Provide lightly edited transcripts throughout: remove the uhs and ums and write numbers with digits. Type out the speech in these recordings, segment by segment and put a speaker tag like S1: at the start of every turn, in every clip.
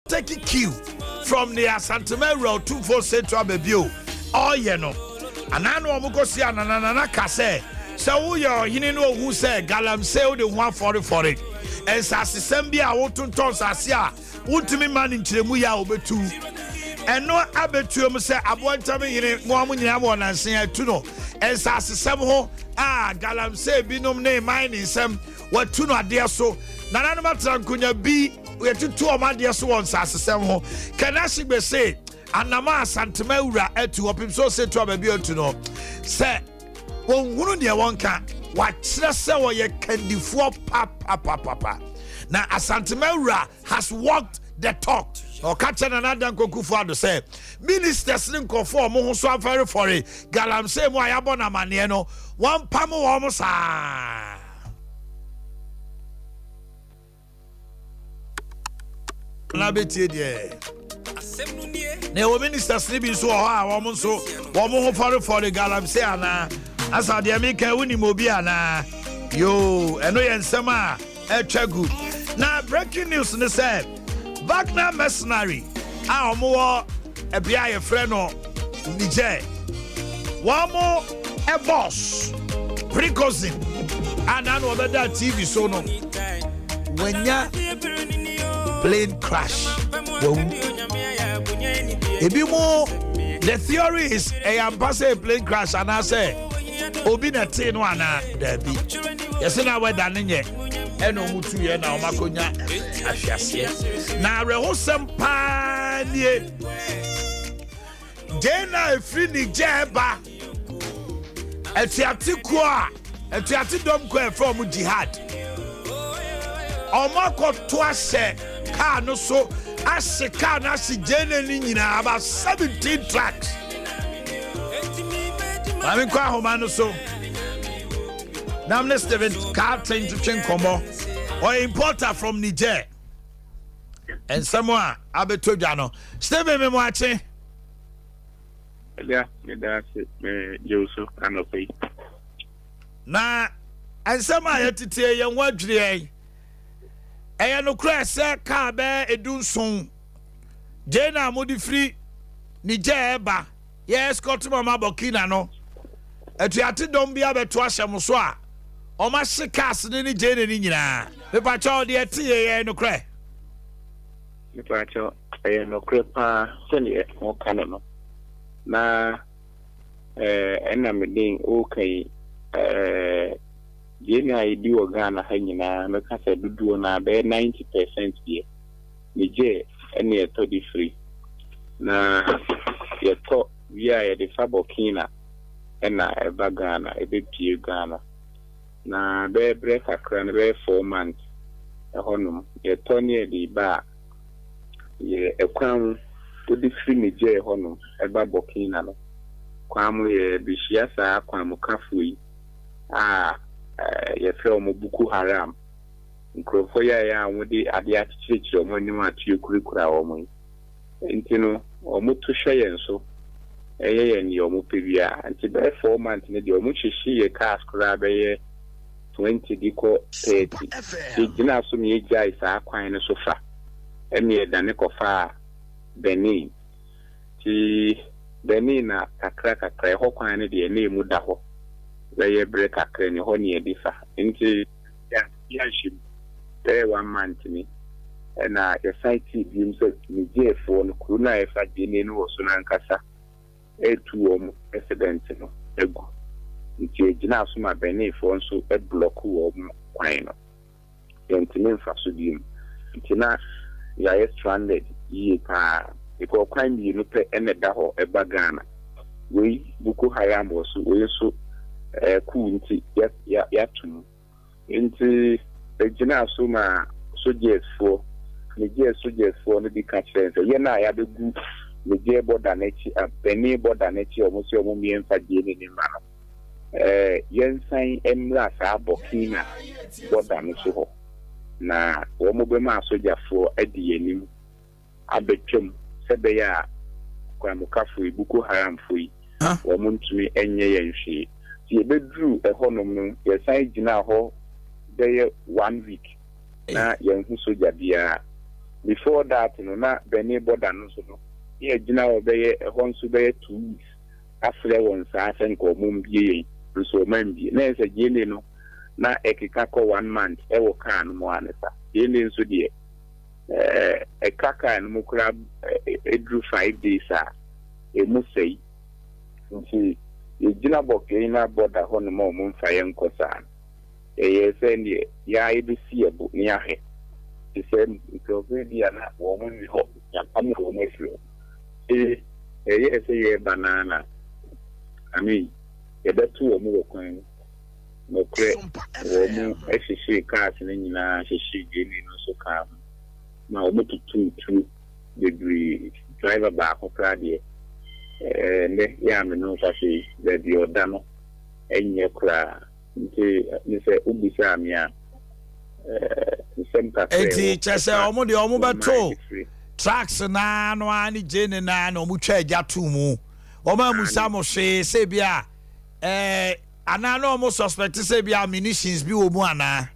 S1: take cue from the Asantema Road 24 Central Babio. Oh, you know. And I know I'm going to see Anana Kase. So, you know who said Galam say the 140 and Sassambia, Wotun Tons Asia, Ultimate Man in Chimuya over 2. And no abetuum say Abwantami in Moamunya and say Tuno and Sassamo. Galam say binum name mine in some what Tuno Adea so. Nana Matran Kunya be we are 2 of my dear swans as a seven. Can I say, and Nama Santameura at 2 of him so said to a baby to know. Say, one wound near one can watch the sewer ye candy for papa. Now, a Santameura has walked the talk. Or catching another Kokufa to say, Ministers link of 4 months so very for it. Galam say, why abona maniano, 1 pamo almost. Nabeti de ne wo minister sleeping so ha wo so wo mo for the galam say ana asa de me kan woni mo bi ana yo eno ye nsema e twagu na breaking news ne say Wagner mercenary a omo wo e bia ye friend no Niger wo mo e boss Pricozin ana no be that TV so no wenya plane crash. The theory is a plane crash, and I say, Obi na tin one Debbie. Yes, now we're done in yet. And no mutu ye now, Maconia. Now, Sompa Jena free Jeba a Tiatikwa, a Tiatidom from jihad. Omako Twase. Car no so as a car nasi generally about 17 tracks. I'm in Quahomano so now let's car train to train combo or importer from Niger and someone Abetojano. Stay me watching.
S2: Yeah, that's it. You so kind of pay.
S1: Nah, and some I had to tell you what today. Eya no kra se ka be edunson Jena modi free Niger eba yes got mama Burkina no etuate dom bia beto ahyem so a o ma shikas ni Jena ni nyina me pa cho de tie no kra
S2: me pa cho no kra pa se ne o kana no na ena me din okay Jena idi Ghana ha nyina meka se duduo na be 90% die Niger ene ye 33 na ye to via ye de Burkina ena eba Ghana ebe pie Ghana na be break akra na be 4 months ehonum ye to ne di ba ye ekwan odi free Niger ehonum eba Burkina no kwamu ye bishia sa kwamu kafui ye film Boko Haram nkrofo ya wodi Adea Akye Abia omo atu kurikura omo ntino omo to hwe nso ye ni omo pebia anti be 4 months ne de omo hyehi ye cars kura be ye 20 diko 30 igina so mi ejai sa kwan ne so fa emi e dane kofa Benin ti Benin na kakra ho kwan ne de ne mu da ho they break a crane, honey, a differ. Into she 1 month to me. And a site team said, Niger phone, Kuna, if I didn't know Sunankasa, a 2 president, a go. Into a Janasuma Benin phone, so a block or quino. And to me, Fasudim. Tina, you are stranded, ye pa. If all crime you look at any daho, a bagana. We, Boko Haram was so. Kunti yatum into the general suma soldiers for Niger soldiers for the catchers. Yena ya the group Niger border nature a penny border nature almost your mummy and Fajini in manner. Yen sign Emla Burkina border nature. Na Womobema soldier for Eddie Abechum Sebeya Kwamukafu Boko Haram free or Muntui Enye and she. Ye bedru e honom no ye sai gina ho dey 1 week na ye hu soja bia before that no na beni border no so no ye gina obeye ehon so be 2 weeks afre won sa asen ko mum bie so man bie na se gele no na ekika ko 1 month e wo kan mo anesa gele nso de ekaka no mukura edru 5 days a e mu sei nti ye gina Boakye na border ho no mo mum fa ye nkosa ye se ne ya ibisi ebu ni ahe the same Ethiopia na woman ho ya come from Israel yes a banana I mean ye betu o mu kwan no kre o mu ehihie cars ni nyina hihie geni no so ka na o mu tutu degree driver ba ko kra de ne ya me no fa se the oda no enye kra nti ni se ubisa amia Sompa
S1: eti chese omo de omo beto tracks na no ani jene na no mu twa agya to mu omo amusa mo hwe se bia ana no omo suspect se bia munitions bi wo mu ana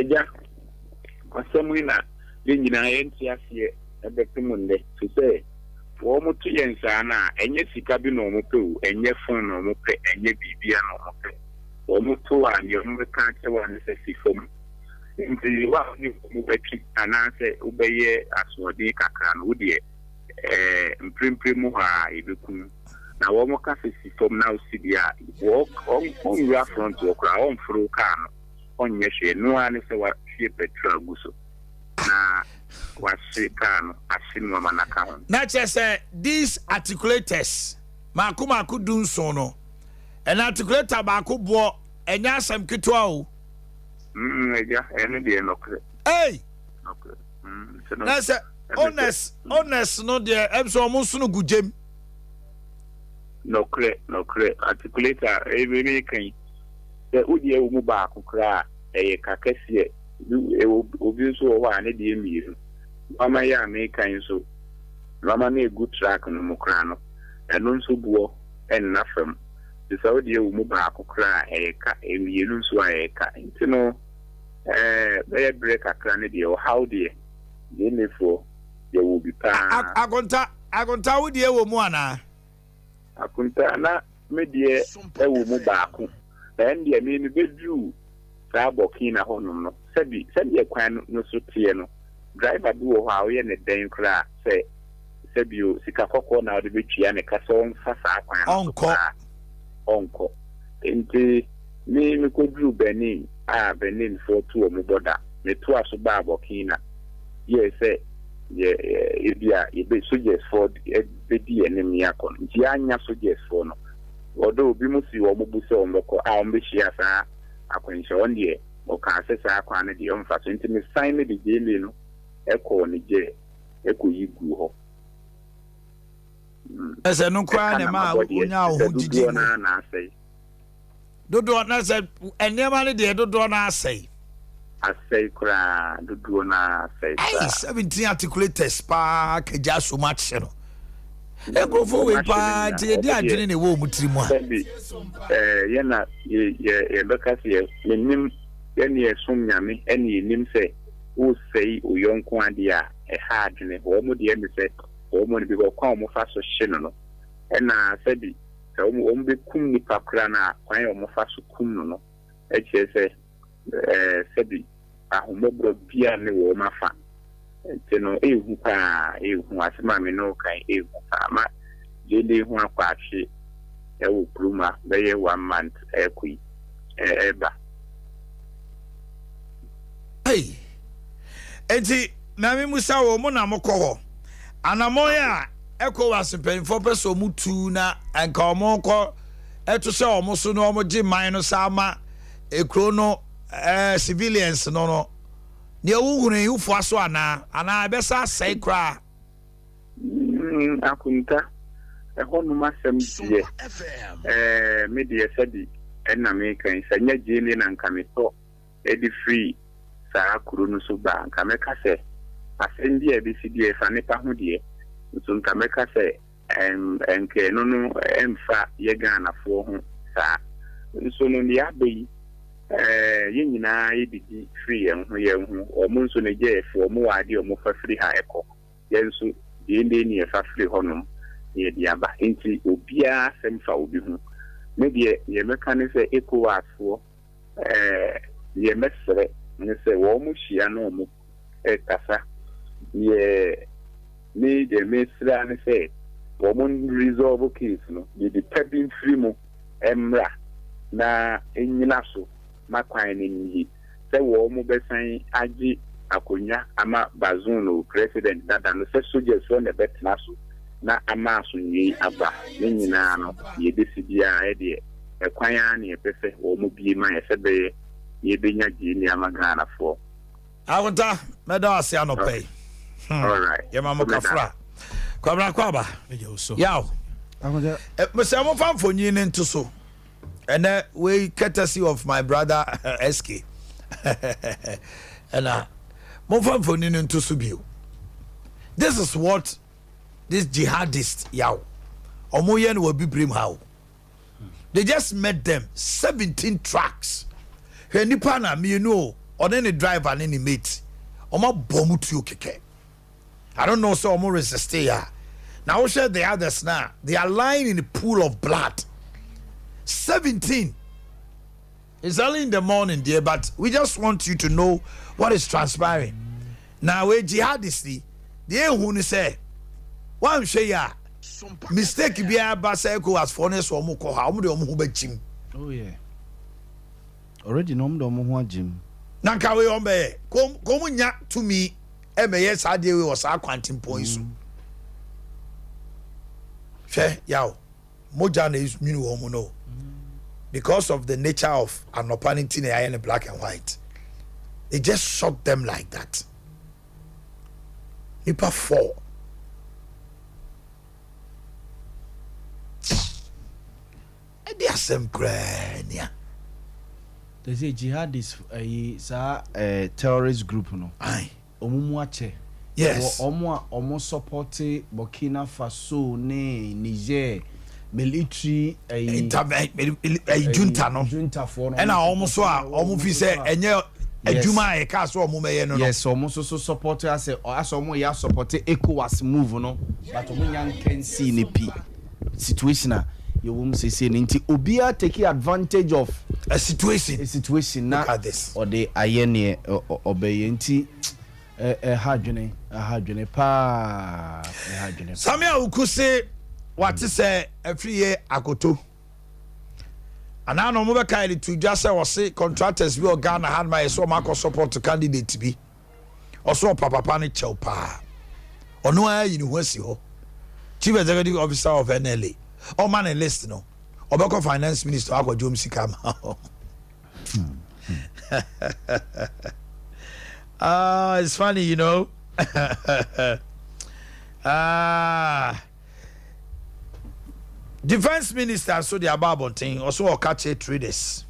S2: ja asemu na nyina enti asie ebetumunde se wo mo to yensa na enye sika bi no mo pe enye phone no mo pe enye bibia no mo pe omuto ani omubeka chewa se sifom nti wa ni mubeki anase ubeye asodi kakra no wudie mprimprim ha ibekun na wo mo ka sifom na osidia wo on ra front okra on fro ka no onye hwe no ani se wa hwe petrol guso na wa se ka no asinu manaka ho
S1: na chese these articulators maku dun so no an articulator ba ko bo enya asam kitwa o
S2: eja ene de nokre
S1: hey
S2: nokre
S1: na se honest no de emso mo sunu gujem
S2: nokre articulator me kan se udi e mu ba ko kra kakase obi so wa ne de emiru mama ya me kan so mama na good track no mo kra no eno nso buo en na fam the Saudi mu ba akokra eka emielu nso eka ntino be break akra ne de how de nefo there will be pa agonta
S1: wo de wo mu ana
S2: akunta na me de wo mu ba ako then de me bedru sa Boakye na honum no sabi kwan no so tie no driver bi wo ha wo ye ne den kra se sabio sika kokko na de betwia ne kasa on fa sa kwan onko enti me kodru Benin Benin for two o mu border me to aso ba Boakye na ye say ye bia ye be soldiers for be di enemy akon nti anya soldiers for no odo obi mu si wo mu bu se o mbeko a o mbe hia sa akwanhye on de o ka asesa akwan ne de o mfa so nti me sign ne de jele no eko ni je eko yigu ho
S1: ese no kwa ne ma unya ho didi
S2: na asai
S1: dodo na se enema ne de dodo na asai
S2: kura dodo na asai
S1: 17 articulators pa keja so much no egrofo we pa de di adwene ne wo mutiri mu a
S2: ye na ye bekasi ye nim ye ne sum nyame ene nim se wo sei oyonko ade a ha adwene wo mu de me se wo mo ne bi ko kwa mo fa so hye no na sabi se wo mo be kum ni pakra na kwan yo mo fa so kum no e che se sabi ahomobro bia ne wo ma fa teno ehu pa ehu asema me no kan ehu pa ma jede hu akwache e wo pruma be ye 1 month ekui eba
S1: hey enti na me musa wo mo na mokọ anamoya ECOWAS penfo peso mutu na anka omoko eto se omoso no omoje man no sama ekro no civilians no ne wuhunu yufo aso ana besa sai kra
S2: akunta ehonu masem die media sadi enna me kan sanya jeli na nka me to edi free sa kuro no so ba nka me ka se asendi e bi sidie fa ne pa ho die so nka me ka se enke no emfa ye Ghana fo ho sa so no dia be yen nyina yedidi free yen ho omo nso ne je fo omo wade omo fa free ha ekọ yen so ye ne ni fa free honom ye dia ba enti obia semfa obi hu me de ye meka ne se ECOWAS fo ye mesre ne se wo mo hia no mo kasa ye ni de mesra ne se wo mo resolve case no ye de tabin free mo emra na enyina so makwan ni se wo mo besan agi akonya ama bazoon president dada no se soldiers so ne betna so na ama so nyi aba ne nyina no ye desibia e de ekwan ya na epese wo mo bi ma ye se be ye benya gi ni amagana fo
S1: awonta meda ase anopay
S2: all right
S1: ye ma mo kafra kwaba yaw
S3: awonta
S1: mese mo famfonyi ne nto so and we courtesy of my brother SK and mo famfonyi ne nto so bio. This is what this jihadist yaw omoye no bi brim how they just met them 17 trucks he nipa na me know or then the driver and any mate omo bomu tuo keke. I don't know so omo resist here now share the others now they are lying in a pool of blood. 17. It's early in the morning dear, but we just want you to know what is transpiring now. We jihadisti the who say one share ya mistake be aba say ECOWAS for ne so omo ko ha omo de omo ho bachim.
S3: Oh yeah, already no omo ho agim
S1: na nka we ombe kom nya to me e me yes ade we was akwantin point so she yaw moja na is minu omo no because of the nature of an opportunity in black and white. They just shot them like that. Nipa 4. And they are some crania.
S3: They say jihadist terrorist group no.
S1: Aye.
S3: Omumuache.
S1: Yes.
S3: Omo support Burkina Faso ne Niger military
S1: junta no.
S3: Junta for no.
S1: And almost so almost fi say enye adwuma e ka so omo meye no.
S3: Yes, omo so support as omo ya support ECOWAS move no. But omo yan can see ni pi situation you won't say nti obia take advantage of
S1: a situation
S3: na
S1: look at this
S3: or the ayene obey nti hadwene pa hadwene
S1: Samia ukuse what say every year akoto anano mo be kai to just say was contractors we Ghana had my so mark support candidate bi also papa ne chew pa ono ayi ni ho asi ho chief executive officer of NLA o man list no obeko finance minister akwadwo msika ma it's funny, you know. Defense minister so the about thing also catch traders.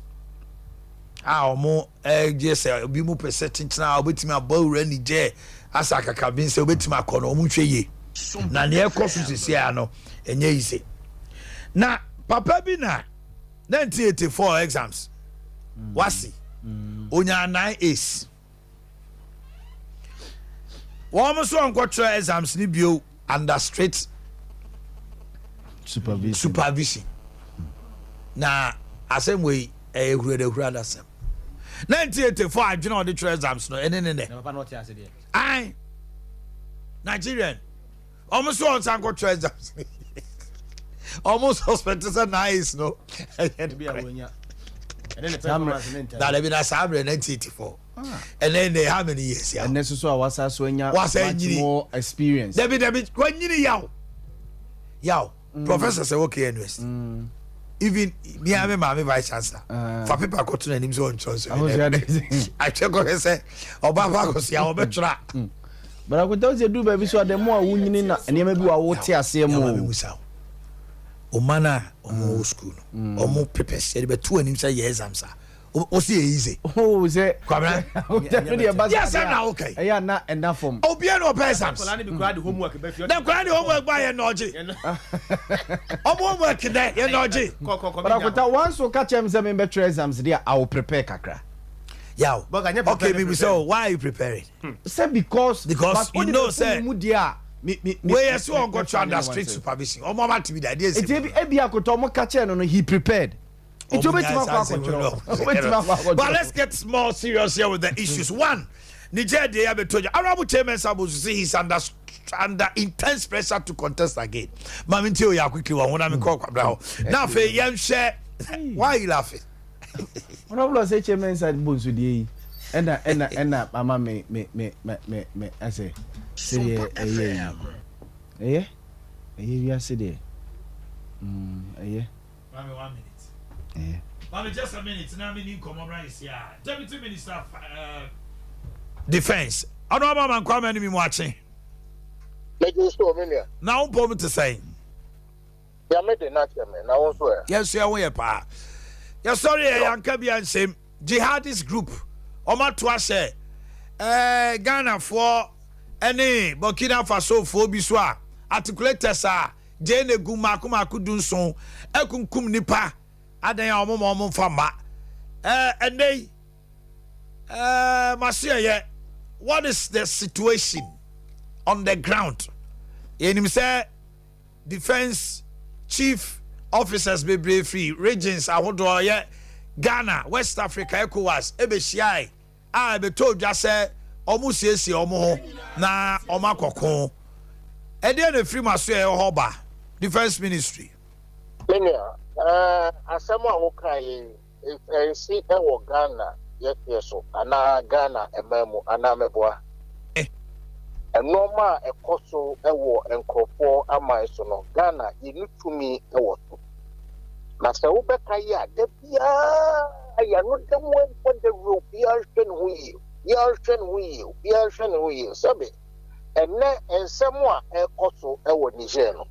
S1: Omo just obi mu percentage na obetimi abawu ni je asaka kabin se obetimi akono omu hweye. Na ne ekoso sisia no enye ise. Na papa bi na 1984 exams. Wasi. Onya 9 ace. One so on exams ni bio under straight supervision. Na asem we ehurada asem. 1984 adwena all the exams no ene.
S3: Na papa no tia se de.
S1: Ai. Nigerian. Almost on san exams. Almost suspected as nice no.
S3: Be a wonya. And then the performance
S1: that have been a sabre 1984. And then they how many years yeah.
S3: And necessary was much more experience.
S1: David when you yaw professor say okay anyways. Even me have my vice chancellor. For people go to him so on chance. I check go say Obama go see how betra.
S3: But I could tell you do baby so the more wunyini na and maybe wa wo tia se mo. Omana omo school. Omo prepare say be two anim say exams.
S1: o see easy
S3: oh say
S1: kwabra yes na okay
S3: yeah na enough form
S1: obi no exams
S4: kola ni be kura the homework be fi
S1: dem kura the homework ba ye no oje homework dey ye no oje
S3: but akuta once o catch them say me be exams there I will prepare kakra
S1: yeah okay maybe so why are you preparing
S3: say because
S1: you know say
S3: me
S1: we yes on go to under strict supervision o mama to be the idea
S3: it be akuta mo catch no he prepared. But
S1: let's get more serious here with the issues. One, Niger they have told you Arabu chairman Sabu see he's under intense pressure to contest again. Mamintio ya quickly one I call now for yam share. Why are you laughing?
S3: Honorable say chairman said bones with the and mama me I say we are sitting. Yeah.
S1: 1 minute. Yeah. But just a minute, now we need come over here. Deputy Minister of Defense. I don't know how many watching. Now, I'm going to say.
S5: Yeah, made the natural man. I was where.
S1: Yes, you are pa. You're sorry, I'm coming and say jihadist group. Oma Tuase. Ghana for any Burkina Faso for Biswa. Articulators are Jane Guma Kudunson. Ekunkum Nipa. Adan ya omo fama and they Masia, what is the situation on the ground? Yenim say defense chief officers be free regions ahodo ye Ghana, West Africa, ECOWAS ebehia a be told just say omo siesie omo ho na omo akoko e dey na free Masia ho ba defense ministry.
S5: Asamo awokai see ewo Ghana yeso ana Ghana ememu ana meboa enoma ekoso ewo enkofo amai so no Ghana yinutumi ewo so na se wo beka ya da bia ya no dem wen for the European we sabe enne ensemo a ekoso ewo Niger no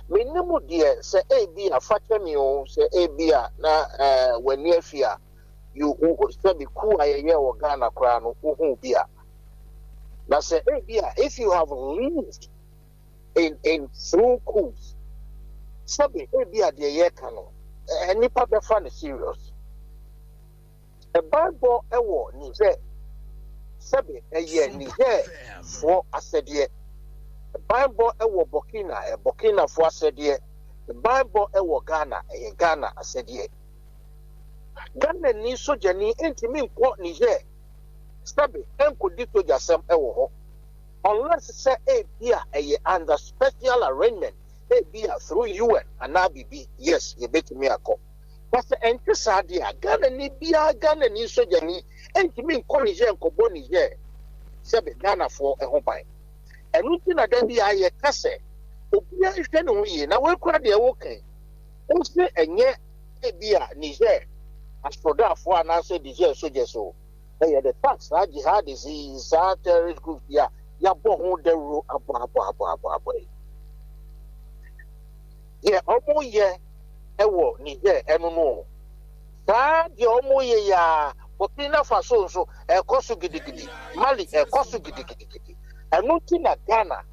S5: minimu die se ebi afatemi o se ebi na wani afia you se bi ku ayeye wo Ghana kra no uhu bia na se ebi if you have lived in through coups se bi ebi de ye kan no nipa be fa serious e Bible ewo ni se bi eye ni for asede the Bible ewo Burkina for asede the Bible ewo Ghana asede Ghana ni soja ni entimi nko Niger sabe enko di soja sem ewo ho unless say bia under special arrangement bia through UN and ABB yes you bet me akọ but enti sade Ghana ni soja ni entimi nko Niger nko bo Niger sabe Ghana for e ho ban enuti na da bia ye kase obia hwe ne ho yi na we kura de wo kan o se enye bia Niger asodafo anase Niger soja so the tax jihad is terrorist group ya bo ho deru abo ye omo ye ewo Niger enu no sa de omo ye ya Burkina Faso so ekosu gidigidi Mali ekosu gidigidi enu ti na Ghana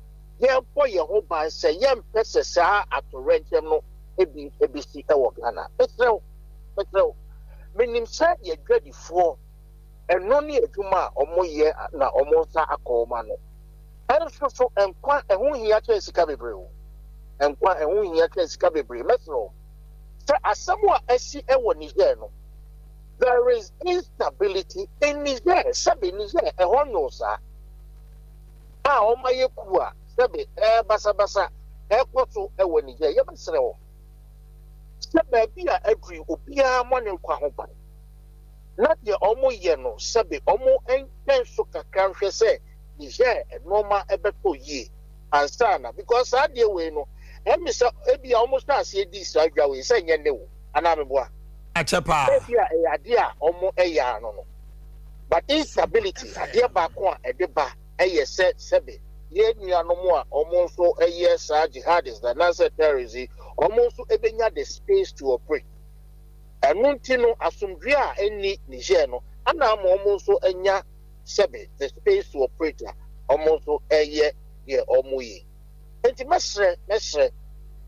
S5: ye bo ye ho ban se ye mpese sa atorentem no ebi si ewo Ghana petro menim sa ye dwadifo eno ni adwuma omo ye na omo nsa akoma no so enkwa ehun hia twa sika bebre o enkwa ehun hia twa sika bebre mesro se asamo a asi ewo Niger no there is instability in Niger sabe Niger ehon no sa omaye kuwa sabe basa ekoto ewo Niger ye mesre o sabe bia adri obia mo ne nkwa ho ban na de omo ye no sabe omo enso kakra hwe se Niger enoma ebeto ye ansana because ade we no emisa ebia omo start say this adwa we say nye ne wo ana meboa
S1: achepa
S5: ebia ade a omo eya no but instability ade ba ko a edeba eye se sebe ye nua no mo a omo so eye sa jihadists that na say terrorism omo so ebenya the space to operate Anuntino asumdria any Nigeno, and I'm almost so enya sebe, the space to operate almost so a year or mui. And mesre,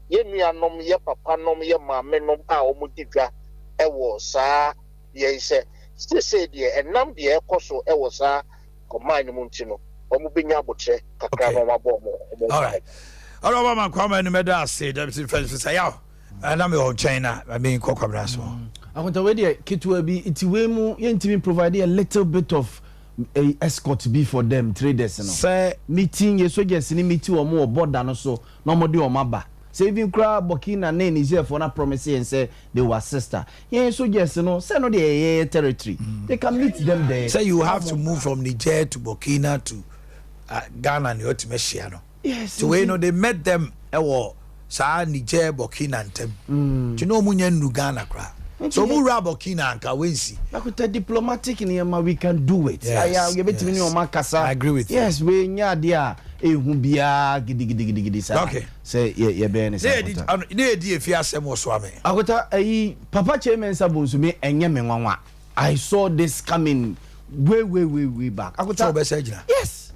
S5: ye me anom ye papa nom ye mamenom a omutidra ewo sa ye say dear and nam dear koso ewo sa command muntino omubenya botre kakra no mabomo.
S1: All right. All right, man, come and made us say that say yaw. And I'm on China. I mean, Cocobrasso.
S3: I want to wait. Kit will be it's way more. You provide a little bit of a escort be for them traders. Say meeting you so just any meeting or more board than so. No more do or maba. Say even crowd Burkina name is here for not promising and say they were sister. Yeah, so yes, say no the territory. They can meet them there.
S1: Say you have to move from Niger to Burkina to Ghana and your Timeshiano.
S3: Yes.
S1: So you know they met them. Sa Niger Burkina ntem. You know munye Ghana kra. So mu ra Burkina anka wensi.
S3: Like with diplomatic in here we can do it.
S1: Yes,
S3: I
S1: agree with you.
S3: Yes, we nya dia ehubia gidi sa.
S1: Okay.
S3: Say ye be any say.
S1: Ne di efi asem wo so ame.
S3: Akota papa chairman sabonsu me enye me nwanwa. I saw this coming way back. Akota
S1: So be say gina.
S3: Yes.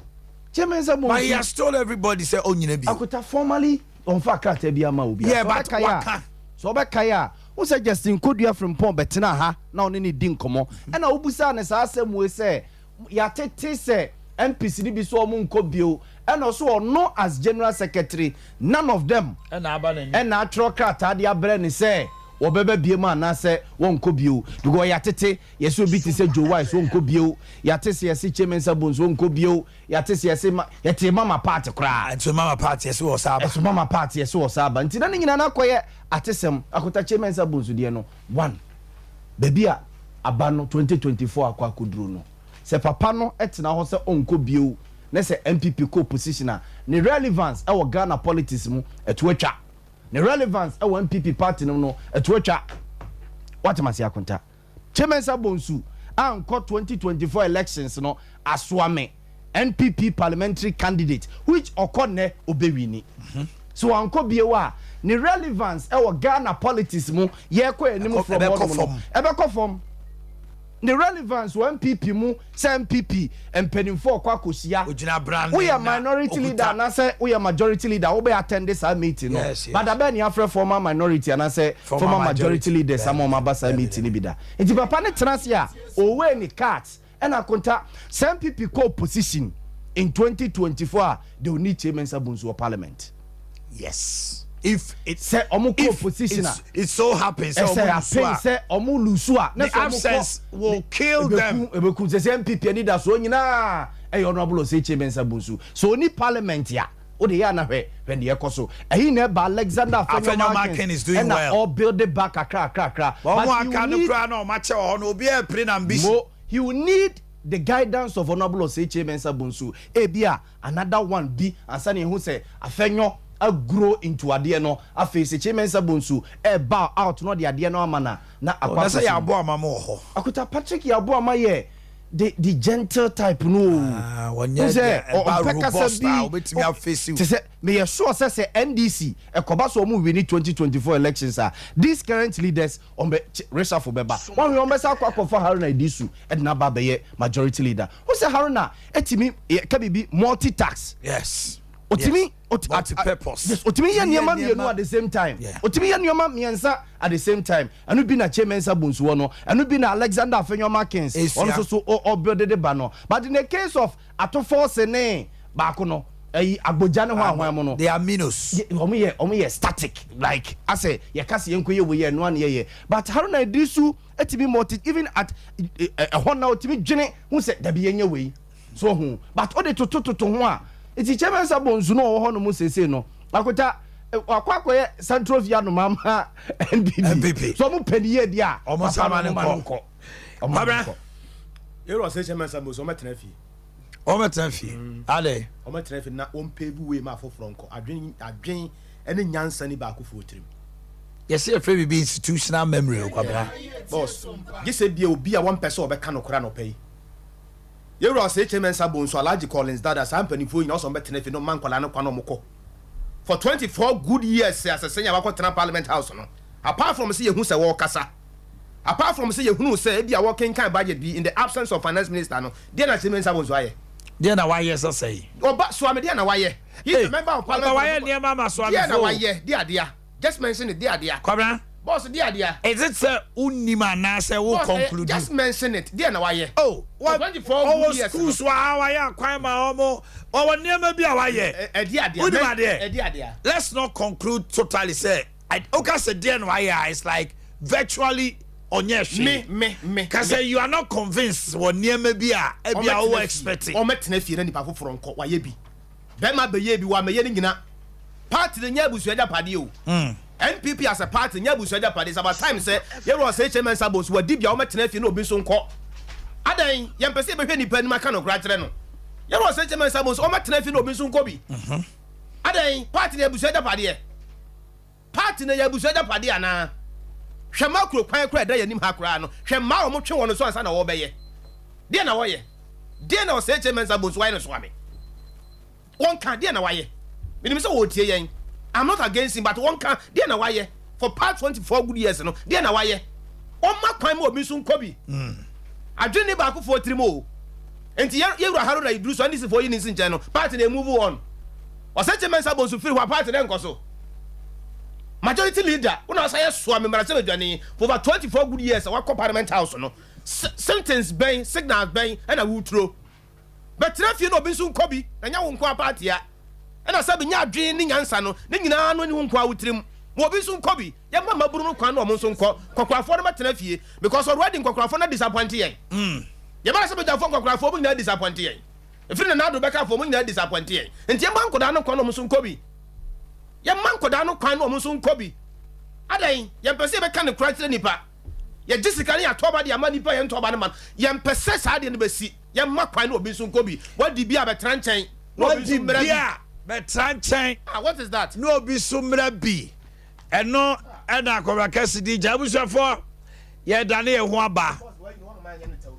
S3: Chairman sabonsu.
S1: But he has told everybody say onyina bi.
S3: Akota formally on fa krata bia ma obi.
S1: Yeah, but waka.
S3: So be kaya. Who say Justin Kodua from Pom betena ha na oni ni din komo. E na obusa ne sa asem we say ya tete say MPC ni bi so omo nko bio. And also no as general secretary none of them.
S1: And aba na
S3: And na atro krata dia bre ni say obebe bie ma na say won nko bio. Because ya tete yeso bi ti say Joe Wise won nko bio. Ya tete yesi Chairman Sabons won nko bio. Ya tete yesi yete mama party kra.
S1: And so mama party yeso osaba.
S3: So mama party yeso osaba. Nti na nyina na koye atesem akota Chairman Sabons de no. One. Baby a abano 2024 akwa kudru no. Se papa no etena ho se onko bio. Na se MPP co-positioner. Ne relevance e wo Ghana politics mu eto atwa. Ne relevance e wo MPP party no eto atwa. What must ya konta? Chairman Sabonsu anko 2024 elections no aswame NPP parliamentary candidate which okonne obewini. So anko biewa ne relevance e wo Ghana politics mu ye ko enim from ebeko form. The relevance one MPP mu say MPP empenimfo kwa kosia we are minority leader na say we are majority leader we be attend this meeting no but abe ni afre former minority and say former majority leader some of mabasa meeting ni bida enti papa ne trans ya owe ni cards and akonta some MPP co-position in 2024 they will need Chairman Sabonsu parliament.
S1: Yes. If it's
S3: say position
S1: it so happens
S3: say omu lusua
S1: the absence will kill them.
S3: Ebeku say MPP leader so nyina e honorable say Chairman Sabonsu so ni parliament ya o de ya na hwe when the ekoso ehi na ba Alexander
S1: Afenyomarkin is doing well
S3: all build it back akra he will need the guidance of honorable say Chairman Sabonsu ebia another one be ansani who say Afenyo a grow into Adea no a face Chairman Sabonsu e bow out no the Adea no amana na akwa
S1: say ya boa mama ho
S3: akuta Patrick ya boa ma ye the gentle type no
S1: one say robust obetimi a face you
S3: say me sure say NDC e koba so mu win 2024 elections these current leaders on be resha for beba one we on be sa kwa for Haruna Idisu e na ba be majority leader who say Haruna etimi ka bibi multi tax
S1: yes
S3: otimi
S1: multi-purpose.
S3: Yes, otimi ya nyama mienu at the same time. Otimi ya nyama miensa at the same time. Anu bi na Chairman Sabonsu no, anu bi na Alexander Afenyomarkin. Also so all build the bano. But in the case of Atofo Sene baako no, agbojane ho ahwan mo no.
S1: They are minus.
S3: Omo ye static like I say ye kase yenkoye we ye no an ye. But Haruna Idisu etimi multi even at hona otimi dwene hu se da bi yenye we. So hu. But all the to ho a iti Chairman Sabonsu no wo hono mu sese no akota akwakoye central via no mama NPP so mu paniye dia
S1: omo sama ne nko mabra
S4: yero say Chairman Sabonsu o metrafi
S1: ale
S4: o metrafi na on pave way ma foforo nko adwen ene nyansa ni ba akofo tirim
S1: yes e free be institutional memory kwabra
S4: boss gise bia obi a one person obeka no kora no pay Yero say Chairman Sabonsu Alaji Collins dada sampani fo yin also metenefi no man kwala no kwa no moko for 24 good years as a senior wako parliament house no apart from say yehu say wo kasa apart from say you who say be a working kind budget be in the absence of finance minister no there na Chairman Sabonsu aye
S1: there na why yes say
S4: oba so am there na why he is a member of parliament
S1: why near mama so am
S4: there na why there Adea just mention it there Adea
S1: kwabra
S4: boss there Adea
S1: is it say unima na say we conclude
S4: just mention it there na why
S1: oh what
S4: 24 years
S1: school so why kwan ma omo o near ma bia why
S4: there Adea
S1: let's not conclude totally say okay say there na why it's like virtually onye
S4: me
S1: cause you are not convinced what near maybe we expecting
S4: o metena fie na nipa foforo nko waye bi be ma be ye bi wa me ye ni nyina party the nyabusu eja pade o NPP as a party nyabusu eja pade about time say ye ro say Chairman Sabonsu wa dibia o metena fie na obi so nko adan ye mpese be hwe nipa ni maka no kra kire no ye ro say Chairman Sabonsu o metena fie na obi so nko bi adan party nyabusu eja pade party na nyabusu eja pade ana hwema kro kwan kra da yanim ha kra no hwema o mo twe wono so ansa na wo beye de na wo ye de na o say Chairman Sabonsu why no so ame one can de na why ye menim say wo tie yen I'm not against him but one can de na why ye for past 24 good years no de na why ye o ma kwan mo obi so nkobi adwene ba ko for trimo enti ye wura haro da idru so ani se for yin nsin nche no party na move on o say Chairman Sabonsu free wa party na nkoso majority leader una say so amemara se bedwane for over 24 good years wa parliament house no sentence ben signals ben and a wutro but traffic no binsu nkobi na nya wo nko party a na sabe nya adwen ni nyansa no ne nyina no ni wo nko awutrim mo binsu nkobi ye ma maburu no kwan no mo nso nko kokrafo no matena fie because already kokrafo na disappoint yen ye ma sabe jafo kokrafo mo nyina disappoint yen efiri na do beka fo mo nyina disappoint yen enti ye ma nkoda no kwan no mo nso nkobi ye man koda no kwan no mo so nkobi adan ye mpese be kan kratire nipa ye jessica ne atoba de ama nipa ye ntoba ne man ye mpese sa de ne besi ye ma kwan no obi so nkobi wadi bia be tranchen no obi so mra
S1: be tranchen
S4: what is that
S1: no obi so mra bi eno na akobra kasidi jabusafo ye dane ye ho aba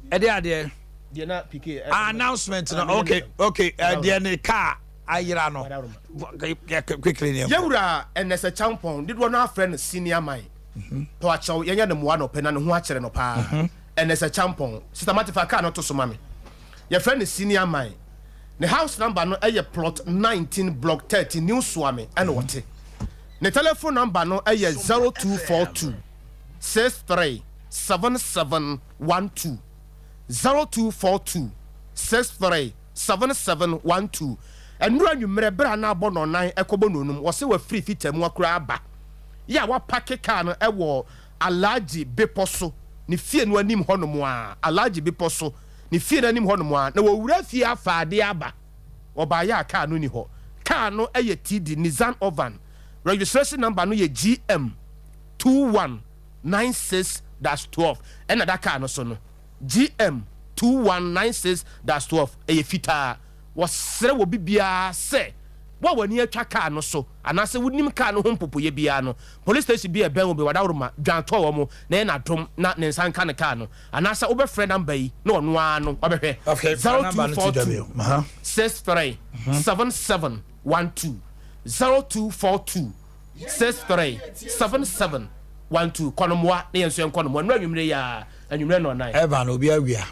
S1: ade
S4: de na pk
S1: announcement no okay de ne car ayira no quickly name
S4: yewura enese champon did one our friend senior man to achaw yenya ne moa no pena ne ho akere no pa enese champon systematic car no to so mame your friend senior man the house number no eye plot 19 block 30 new swame and what the telephone number no eye 0242 63 7712 0242 63 7712 enura nwumre bra na abo no nan ekobo nonum wo se wa free fitam akura aba ya wa pack car no ewo alaji beposo ni fie no anim honom a alaji beposo ni fie no anim honom a na wo wura fie afaade aba oba ya car no ni ho car no eye TD Nissan Ovan registration number no ye GM 2196-12 ena da car no so no GM 2196-12 eye fita wasere wo bibia se wo wani atwa car no so anase wonim car no ho mpopoye bia no police station bia ben wo be wadawroma dwanto wo mo na na dom na ne nsan ka ne car no anase wo be friend number yi na ono ano wo be hwe 0242 63 7712 0242 63 7712 konomwa na yenso enkonomwa no anwumre ya anwumre no nine
S1: eva no obi awia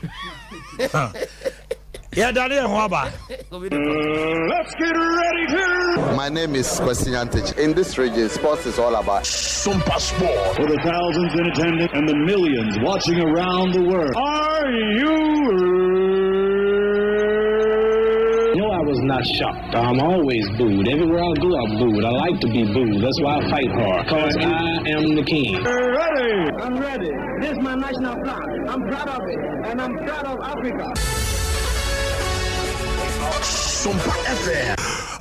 S1: yeah, Daniel Waba.
S6: Let's get ready to.
S7: My name is Kwesi Antich. In this region, sports is all about
S6: Sompa Sport. For the thousands in attendance and the millions watching around the world. Are you?
S8: No, I was not shocked. I'm always booed. Everywhere I go, I'm booed. I like to be booed. That's why I fight hard. Because I am the king.
S6: Ready?
S8: I'm ready. This is my national flag. I'm proud of it. And I'm proud of Africa.
S6: Sompa FM.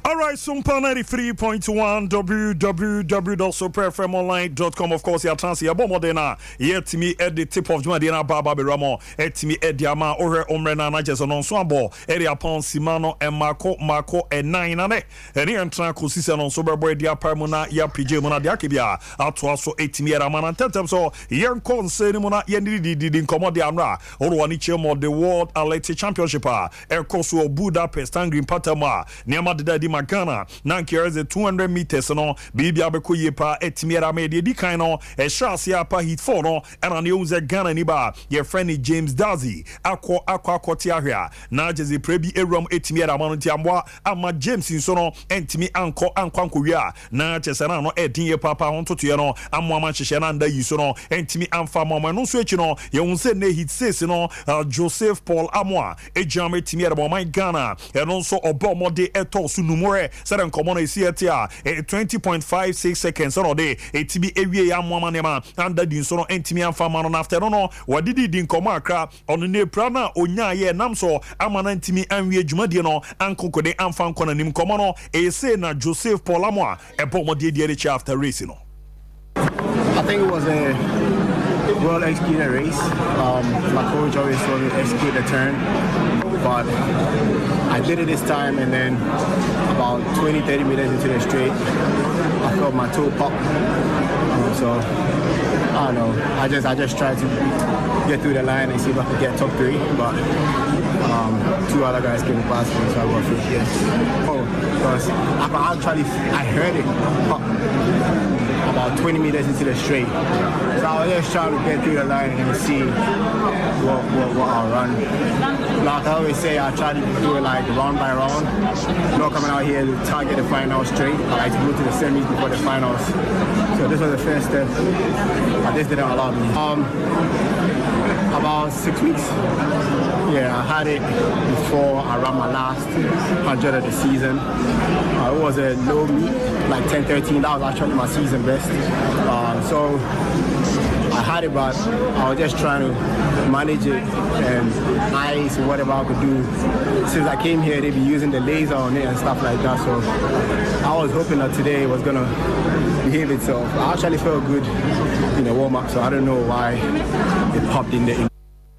S6: All right, Sompa 93.1 www.superfmonline.com. Of course, your chance here. Bomodena. Yet me at the tip of Jumadina Baba Beramo. Et me at Diama or Omrena Najas on Swambo. Area upon Simano and Marco and 9 and any entranco season on Sober Boy Dia Parmona Ya PJ Mona Adea Akye Abia. Out to also 8 me at Amana Tentem. So, young concern Mona Yendi didn't come on the Amra or one each of the World Athletic Championship. Air Course Budapest and Green Patama. Niama de Magana na nkere 200 meters no bibia beko yepa etimiera me de di kan no e shase apa hit 4 no and an use Ghana ni ba your friend James Dazi akwa tiahia na jezi prebi erum etimiera manu tiamwa ama James nso no entimi anko wia na chesana no edin ye papa hontoto ye no amwa ma hyehyɛ na nda yi so no entimi amfa mama no so echi no ye hunse ne hit 6 no Joseph Paul Amwa ejame etimiera bo man Ghana e no so obo mode eto so numore sere nkomo na esi etia 20.56 seconds no de etibi ewie ya amwa manema anda di so no entimi amfa mama no after no wadidi di nkomo akra ono ne pra na onya ye nam so amana entimi anwie dwumadie no ankokode amfa nkona nim nkomo no ese na Joseph Paul Amwa ebo mode di ere after race no.
S9: I think it was a well executed race. My coach always told me to execute the turn, but I did it this time, and then about 20-30 meters into the straight, I felt my toe pop. So I don't know. I just tried to get through the line and see if I could get top 3, but 2 other guys came past me, so I got 5th. Yes. Oh, because I heard it pop about 20 meters into the straight. So I was just trying to get through the line and see what I'll run. Like I always say, I try to do it like round by round. Not coming out here to target the final straight. I like to go to the semis before the finals. So this was the first step, but this didn't allow me. About 6 weeks. Yeah, I had it before I ran my last 100 of the season. It was a low meet, like 10-13. That was actually my season best. So I had it, but I was just trying to manage it and ice and whatever I could do. Since I came here, they'd be using the laser on it and stuff like that. So I was hoping that today was gonna behave itself. I actually felt good in the warm-up, so I don't know why it popped in the.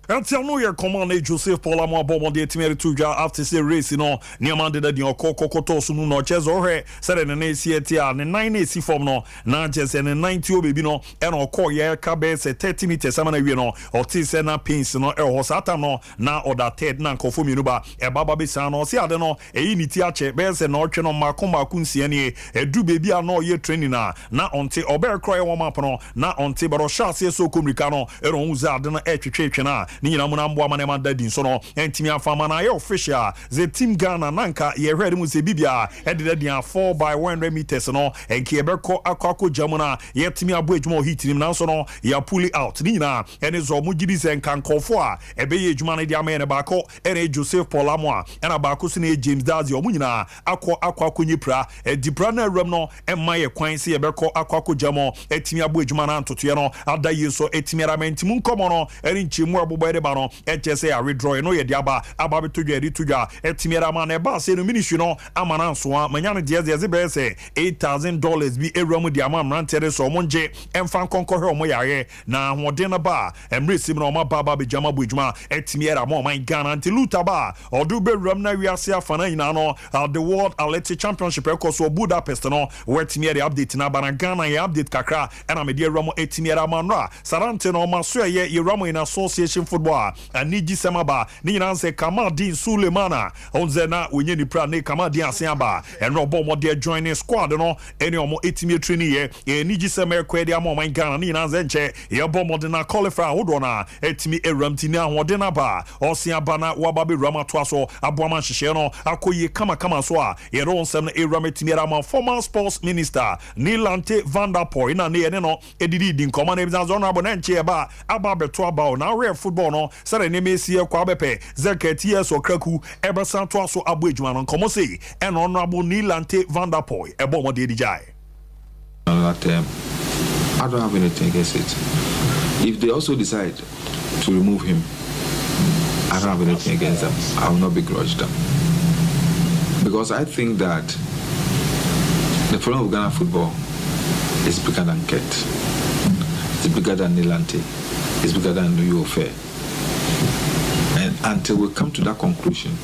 S6: Until no year command Joseph Paul Amwa bomb de timere tuja after say race no niamande da di okokoto so no chezo hwe sere ne na etia ne 9 esi form no na jese ne 90 obebi no e no call ye ka be se 30 meters ama na wie no otise na pins no e ho sata no na order third na nkofo mienu ba e baba be san no se ade no e yi ti ache be se na otwe no makomaku nsia ne e du bebi ano ye training na onte ober kroye wo map no na onte baro shase so komrika no e ro huza ade no e twetwe na ni nyina mu na mbo amane man dadin so no entimi afama na ye official the team Ghana nanka ye hwede mu se bibia e de dadin 4x100 meters no enke ebeko akako jamuna ye timi abo ejuma hit nim na so no ya pull out ni nyina ene zo mu gibi se nkankofo a ebe ye ejuma ne dia me ne bako ene Joseph Paul Amwa ena bako so ne James Dazi omu nyina akwa nyipra dipra na ram no emma ye kwan se ebeko akako jamo etimi abo ejuma na ntoto ye no adaye so etimi aramenti mu nkomo no ene nchimu abobo ede ba no etese a withdraw no ye diaba ababe todwa edi todwa etimi arama na ba se no ministry no amana nso a manya ne de be se $8,000 bi ewramu di ama mrantere so monje emfa konkohwe omo yare na hode na ba emresim na oma baba be jama bujuma etimi era mo man Ghana nti luta ba odu be ram na wiase afana ina no the World Athletic Championship ekoso Budapest no wetimi era update na bana Ghana ye update kakra ena me de ram etimi era manra sarante no maso ye ram in association football aniji semaba ni nyina se Kamadin Sulemana onze na onye ni pra ne Kamadin asiaba enro bo mo de joining squad no eni omo etimi training ye eniji sema kwedi amo man Ghana ni nyina nche ye bo mo de na qualify hodo na etimi eramti ni ahode na ba osiaba na wababe ramato so aboama hihye no akoye kama so a ye ro nsem na eramti rama former sports minister Nilante Van der Poel na ne ne no edidi di nkoma na ebizan zo na abo na nche ba aba beto aba na real football no sare ne mesi e kwa bepe zakati years okraku ebesan to so abo ejuma no nkomo sei and honorable Nilante Van der Poel ebo mo de dijai.
S10: I don't have anything against it. If they also decide to remove him, I don't have anything against them. I will not begrudge them. Because I think that the problem of Ghana football is bigger than Ket. It's bigger than Nilante. It's bigger than New York Fair. And until we come to that conclusion,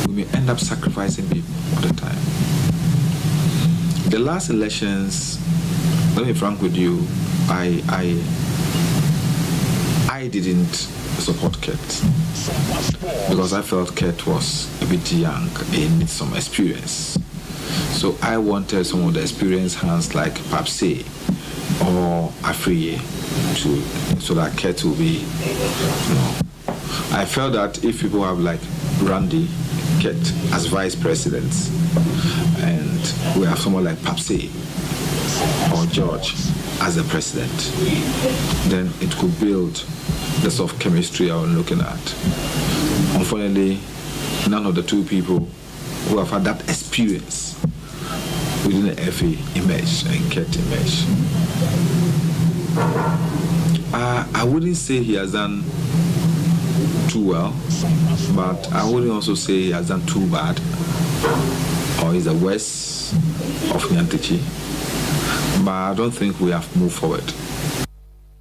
S10: we may end up sacrificing people all the time. The last elections, let me be frank with you, I didn't support Ket because I felt Ket was a bit young and needs some experience. So I wanted some of the experienced hands like Papse or Afriye so that Ket will be, I felt that if people have like Randy Ket as vice presidents and we have someone like Papse or George as the president, then it could build the sort of chemistry I was looking at. Unfortunately, none of the two people who have had that experience within the FA emerged and Ket emerged. I wouldn't say he has done too well, but I wouldn't also say he has done too bad or he's the worst of Nyantechi. But I don't think we have moved forward.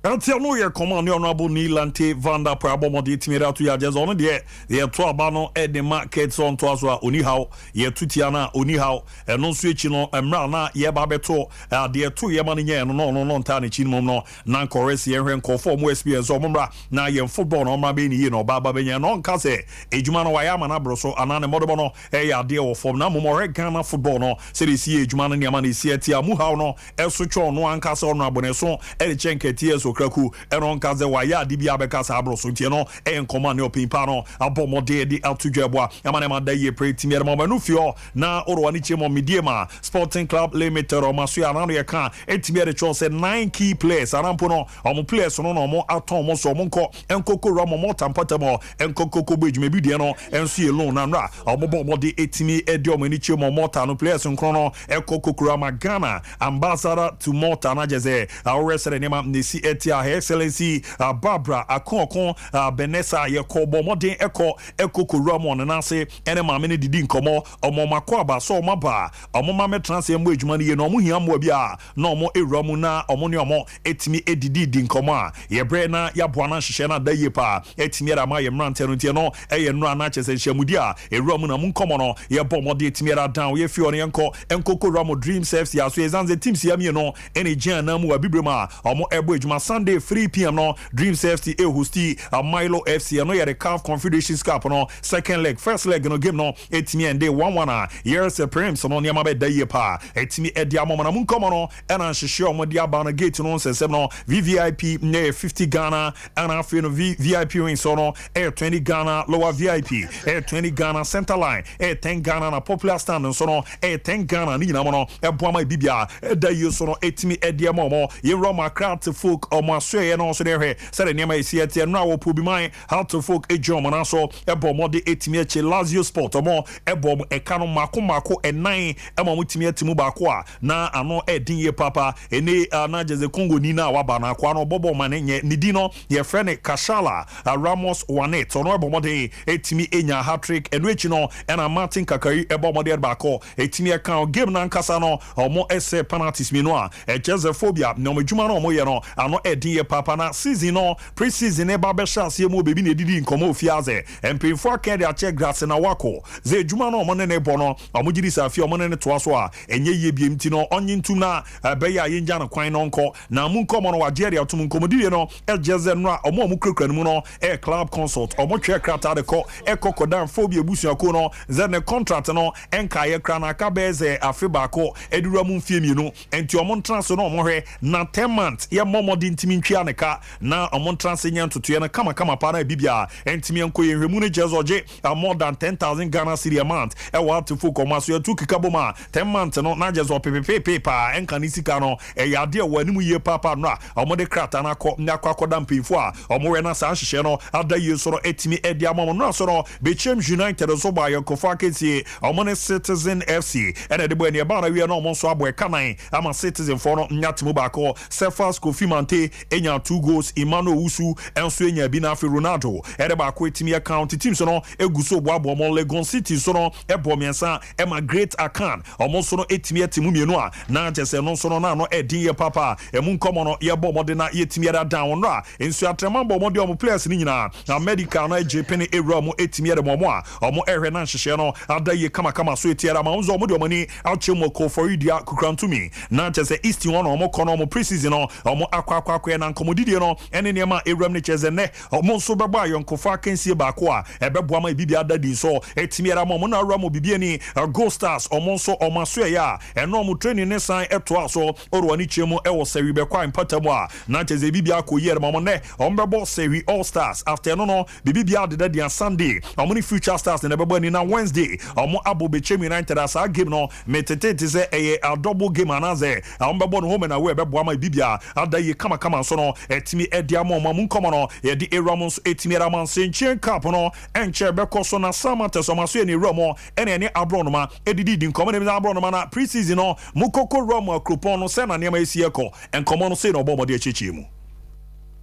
S6: Until no year command honorable Nilante Vanda Prabomodi Timira to Yajas on the year to Abano at the markets on Twaswa Unihow, year Tutiana Unihow, and non switching on Emrana, Yebabeto, dear 2 Yamania, no tani chinmono, non coresi and conform West Piers or Mumbra, na yen football on Mabini, Baba Benya, non case, Ejumano Wayama Abroso, Anana Modobono, a deal from Namore Ghana football, no, Sedisi, Juman Yamani Siatia Muhao, no, El Sucho, no one castle, Naboneson, Erichenke Tears. Kraku eron kaze waya dibia bekasa abroso tieno en command no pimpano abomode di altujebwa yamanema daye pretimier momanu fio na orwani chemo midiema Sporting Club Limited o maso ya nanu yeka etimier cho se 9 key players arampono omo players no mo aton mo so monko enkoko ramo mo tampatamo enkoko bejuma bidie no enso ye loan nanra obomode etimi edi omo ni chemo mota no players nkrono enkoko kurama Ghana ambassador to Malta na jeze awresere nema nesi Her Excellency Barbara Akon Benessa Yakobo Modern Eko Kuramon and Nase and Mammy Didin Como or Momakwaba so Maba or Momma Trans and wage money no Muhiam Wabia no more Eramuna or Moniomo etimi Edidin Coma Yabrena Yabuana Shana Dayepa etimiera Maya Mranterutiano and Ranaches and Shamudia a Romuna Muncomono Yabomodi Timira down ye Fiorianco and Coco Ramo Dream Selves Yasuezan the team Siamino any Janamu Abibrima or more Airwage Sunday 3 p.m. no Dream Safety Ehusti Milo FC no yere CAF Confederation Cup no second leg first leg no game no etimi ende 1-1 years prem so no niama be daye pa etimi edi amona mun komo no ena nhihye omodi aba no gate no nsensem no VVIP ne 50 Ghana and afi no VIP win so no 20 Ghana lower VIP 20 Ghana center line 10 Ghana na popular stand so no 10 Ghana ni na mo no eboama bibia daye so no etimi edi amomo ye Roma craft folk Omaswe no so there said the name is yet and now pull be mine how to folk a German also ebo mode etimi eche Lazio Sport omo ebo ekano mako and 9 emo mutimi etimu bakwa na ano edin ye papa ene na jeze Congo ni na waba na kwa no bobo manenye nidino ye frene Kashala Ramos Wanet ono ebo mode etimi enya hat-trick enwechi no ena Martin Kakari ebo mode bako etimi account game na nkasa no omo ese penalties minoa ejeze phobia no medjuma no omo ye no ano edin ye papa na season no pre-season e ba be chance ye mo bebi na didi nkomo ofiaze empinfo akede a check grass na wako ze edjuma no omo ne bono omo gidi safi omo ne to aso a enye ye biem ti no onye ntum na be ya ye nja no kwan no nko na mu nkomo no wagere atum nkomo didi no ejeze no a omo krekran mu no club consult omo twe krata de ko ekokodan phobia busuako no ze ne contract no enka ye kra na ka beze afeba ko edura mu mfie mienu enti omo ntraso no omo hwe na 10 months ye momodi ntimi ntwia ne ka na omo transenya ntotoye na kama para bibia entimi enko ye hwemu ne jezoje more than 10,000 Ghana cedi a month e wa to foko maso ye tu kikaboma 10 months no na jezo pepepe pa enka ni sika no e yade wanimu ye papa no a omo de krata na akoda mpinfo a omo we na san hihye no ada ye soro etimi edi amamo no soro Bechem United so ba ye kofa kesi omo ne Citizen FC ene de bo ne ba na we no omo so abo e kanan ama Citizen for no nyatimo ba ko Cephas Kofimante enya 2 goals Emmanuel Usu enso enya bi na afi Ronaldo ere ba ko etimi account team so no eguso boabo mo Legon City so no ebo miensa ema Great Akan omo so no etimi etimu mienu a na jese no so no na no edin ye papa emu nkomo no ye bo mode na yetimi era down no a enso atrema bo mode omo players ni nyina na medical na Japan era mo etimi era mo a omo ehwe na nhihye no ada ye kama so etiera ma unzo mode omo ni achemo ko for idia kukrantumi na jese East one omo kono omo preseason no omo akwa akwa na nkomodidie no ene niema ewram ne cheze ne omo nso beba yonkofa kensie baako a ebeboa ma bibia dadi so etimiera mo na ramo bibia ni Gold Stars omo nso omaso ya eno mo training ne san eto aso orwani chemu ewo sewi bekwa impatamu a na cheze bibia akoyere mo ne ombebo sewi All Stars after no bibia dadi on Sunday omo ni Future Stars ne bebo ni na Wednesday omo abo Bechem United asa game no metete ze a double game anaze ombebo no home na we beboa ma bibia adaye kama so no etimi ediamo ma munkomo no ye di eramons etimi eramons enchen cup no enche beko so na samate so maso ni romo ene abronoma edidi di nkomo ne abronoma na pre-season no mukoko romo akropon no se na nema esieko enkomo no se no obomo de echichi mu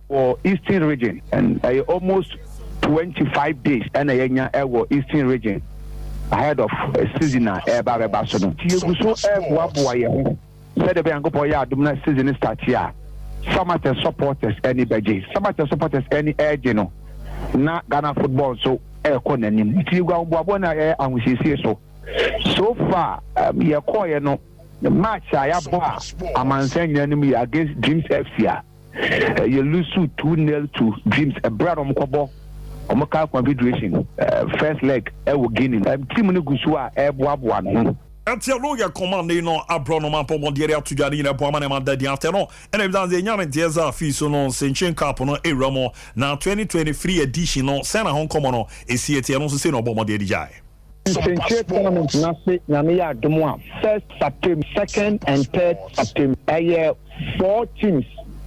S11: for Eastern region and almost 25 days and yenya Eastern region ahead of season eba so no tieguso boa ye ho said be angopo ya adum na season start here Samate supporters any budget Samate supporters any edge no na Ghana football so eko nanim tiegwa boabo na anwusiesie so far ye call ye no the match ya boa amansen nanim against Dreams FC you lose 2-0 to Dreams a brand omkobo omaka confederation first leg will gain team no gusua boabo no
S6: Until no ya command no abronoma pomodiere atujari na boama na mandadi after no and evidence nyame tieza fi so no senchen cup no eramo na 2023 edition no sena hon komo no esiete no so se no bomodiere jai
S11: Senchen tournament na se nyame ya domo first September second and third September 4 teams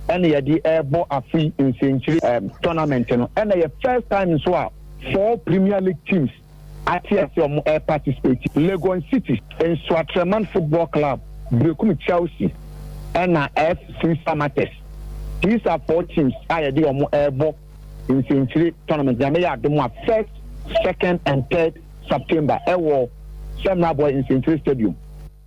S11: and the airbo afi in century tournament no and the first time so 4 Premier League teams Atiasi participate Legon City and Swatreman Football Club, Bekum Chelsea, and FC Samates. These are 4 teams I did airbo in century tournament. They are the first, second, and third September. Ewo Semna Boy in Century Stadium.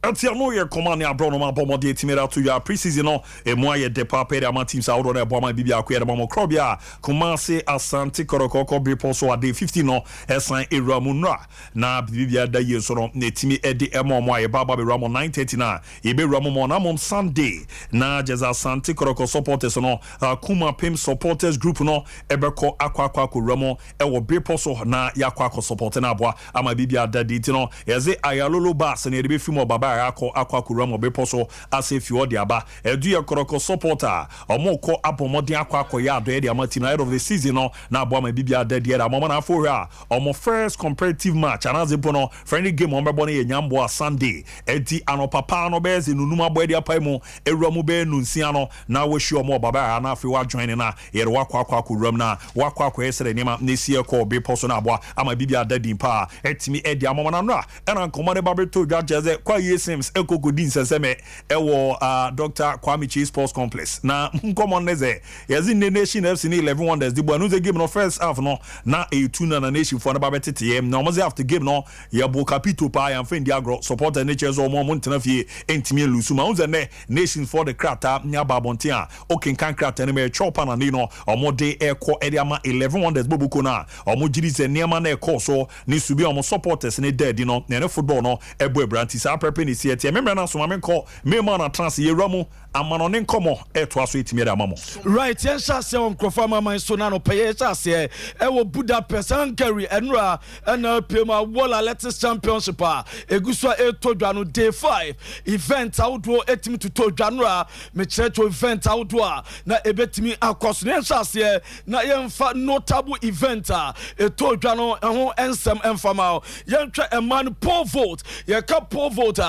S6: Until no year command abronoma bomodi timera to your pre-season no e mo ye depa pere ama teams a wodo na boama bibia akwa de mamo krobia Kumasi Asante Korokoko Bipo so ade 50 no esan eramunra na bibia da ye so no na timi ede emo mo aye baba be ramo 9:30 e be ramo mo na mom Sunday na Jeza Asante Koroko supporters no Kuma Pim supporters group no ebeko akwa ko ramo e wo Bipo so na yakwa ko support na aboa ama bibia da dit no yeze ayalolo bas na e be fi mo baba akwa kuramo beposo ase fi odi aba edu ye koroko supporter omoko apomodi akwa ya do e ama team of the season no na abo ma bibia da dia ama na afo ha omo first competitive match anaze bono friendly game on bebo na ye nyambo a Sunday edi anopapa no be ze nunuma bo dia pai mu ewramu be nunsia no na wohwe omo baba na afi wa join na ye wakwa kuram na wakwa esere nima na sie ko beposo na abo ama bibia da dimpa etimi edi ama na no na nkomode babeto dwa jeze kwa Sims ekogodin seseme ewo Dr. Kwame Chi Sports Complex na common neze yazi ne Nation FC ni 11 wonders di bonu ze game no first half no na e2 na Nation for na babetete na omo ze after game no ya bo capito pa ya fendi agro supporter ne chezo omo montena fie entimi lusu ma unze ne Nation for the krata nya babonte a okenkan krata ne me chopa na ni no omo de eko ediama 11 wonders bobuko na omo jiri ze niama na eko so ni subi omo supporters ne dead no na football no ebo ebranti sa prepare ni sie tie memra na so mamenko mema na trans ye ramu amano ne nkomo eto aso etimi da mamo
S1: right yen sha se on krofa mama so na no peye sha se e wo Budapest Hungary enra na pema World Athletics Championship egusua eto dwa no day 5 event outdoor etimi to dwa no me checho event outdoor na ebetimi akoso yen sha se na yen fa notable event eto dwa no ho ensem enfama yen twa a man poll vote ye ka poll vote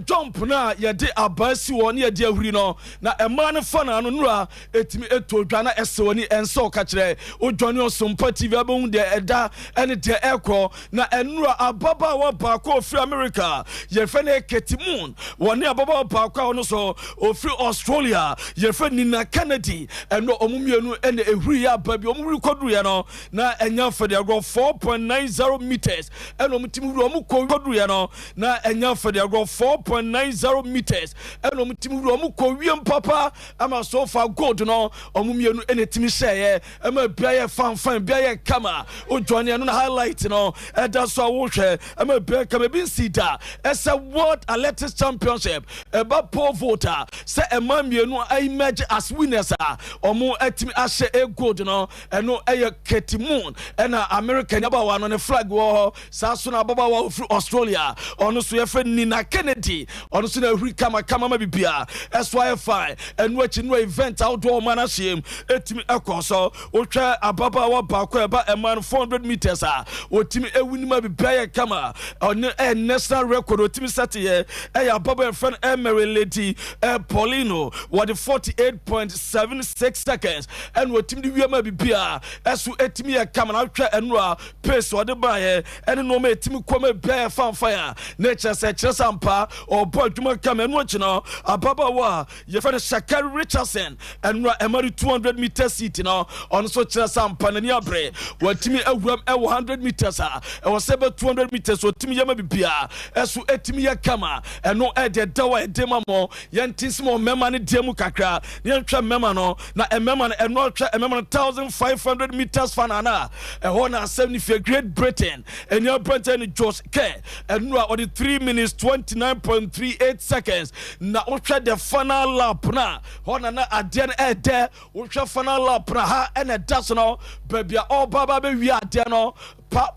S1: jump na ye de abasi won ye de ahuri no na a man fana no nura etimi eto dwa na esewoni enso ka kire odwane Sompa TV abon de eda ene de ekro na enura ababa wa baako free America ye fe na Ketimun woni ababa baako ono so ofri Australia ye fe ni na Canada eno omumienu ene ehuri ya babi omuri koduru ya no na enya fe de agro 4.90 meters eno omtimi omukoduru ya no na enya fe de agro 4.90 meters eno omtimi
S3: ɔmo kɔ wiem papa ama so far gold no ɔmo mienu enetimi hyɛɛ ama bia yɛ fan bia yɛ kama ojoane no na highlight no ɛda so awohwɛ ama bia kama bi nsida ɛsɛ World Athletics Championship ɛba pole voter sɛ ɛma mienu emerge as winners a ɔmo etimi ahyɛ a gold no ɛno ɛyɛ Katie Moon ɛna American abawa no ne flag wɔ saa so na abawa wɔ firi Australia ɔno so yɛfɛ Nina Kennedy ɔno so na huri kama ma bibia ɛso fine ɛno akyi no event outdoor man ahyɛm etimi ɛkɔ so wotwa ababawa baako ɛba ɛman 400 meters a otimi ewinima bibia yɛ kama ɔno national record otimi sɛteyɛ ɛyɛ ababa friend Emery Lady Paulino wɔde 48.76 seconds ɛno otimi de wiema bibia ɛso etimi yɛ kama na wotwa ɛno a pace wɔde baayɛ ɛne no ma etimi kɔma bibia yɛ fanfire nature sɛ kyerɛ sampa ɔbɔ adwuma kama ɛno akyi no ababawa yɛfɛ no Shakari Richardson ɛno a ɛmari 200 meters seat no ɔno so kyerɛ sampa n'ani abrɛ wɔtimi awuram ɛwɔ 100 meters a ɛwɔ sɛ bɛ 200 meters wɔtimi yɛma bibia ɛso etimi yɛ kama ɛno ɛde dawa ɛde ma mɔ yɛntinsim ɔmɛma ne deɛ mu kakra ne yɛntwɛ mɛma no na ɛmɛma no ɛno ɔtwɛ ɛmɛma no 1500 meters fanana ɛhɔ na asɛm ne fie Great Britain ɛni abrɛntɛ ne Josh Kerr ɛno a ɔde 3 minutes 29.38 seconds na ɔtwɛ the final lap na hɔ na adeɛ no ɛdɛ ɔtwɛ final lap na ha ɛna ɛda so no baabi a ɔba bɛwie adeɛ no pa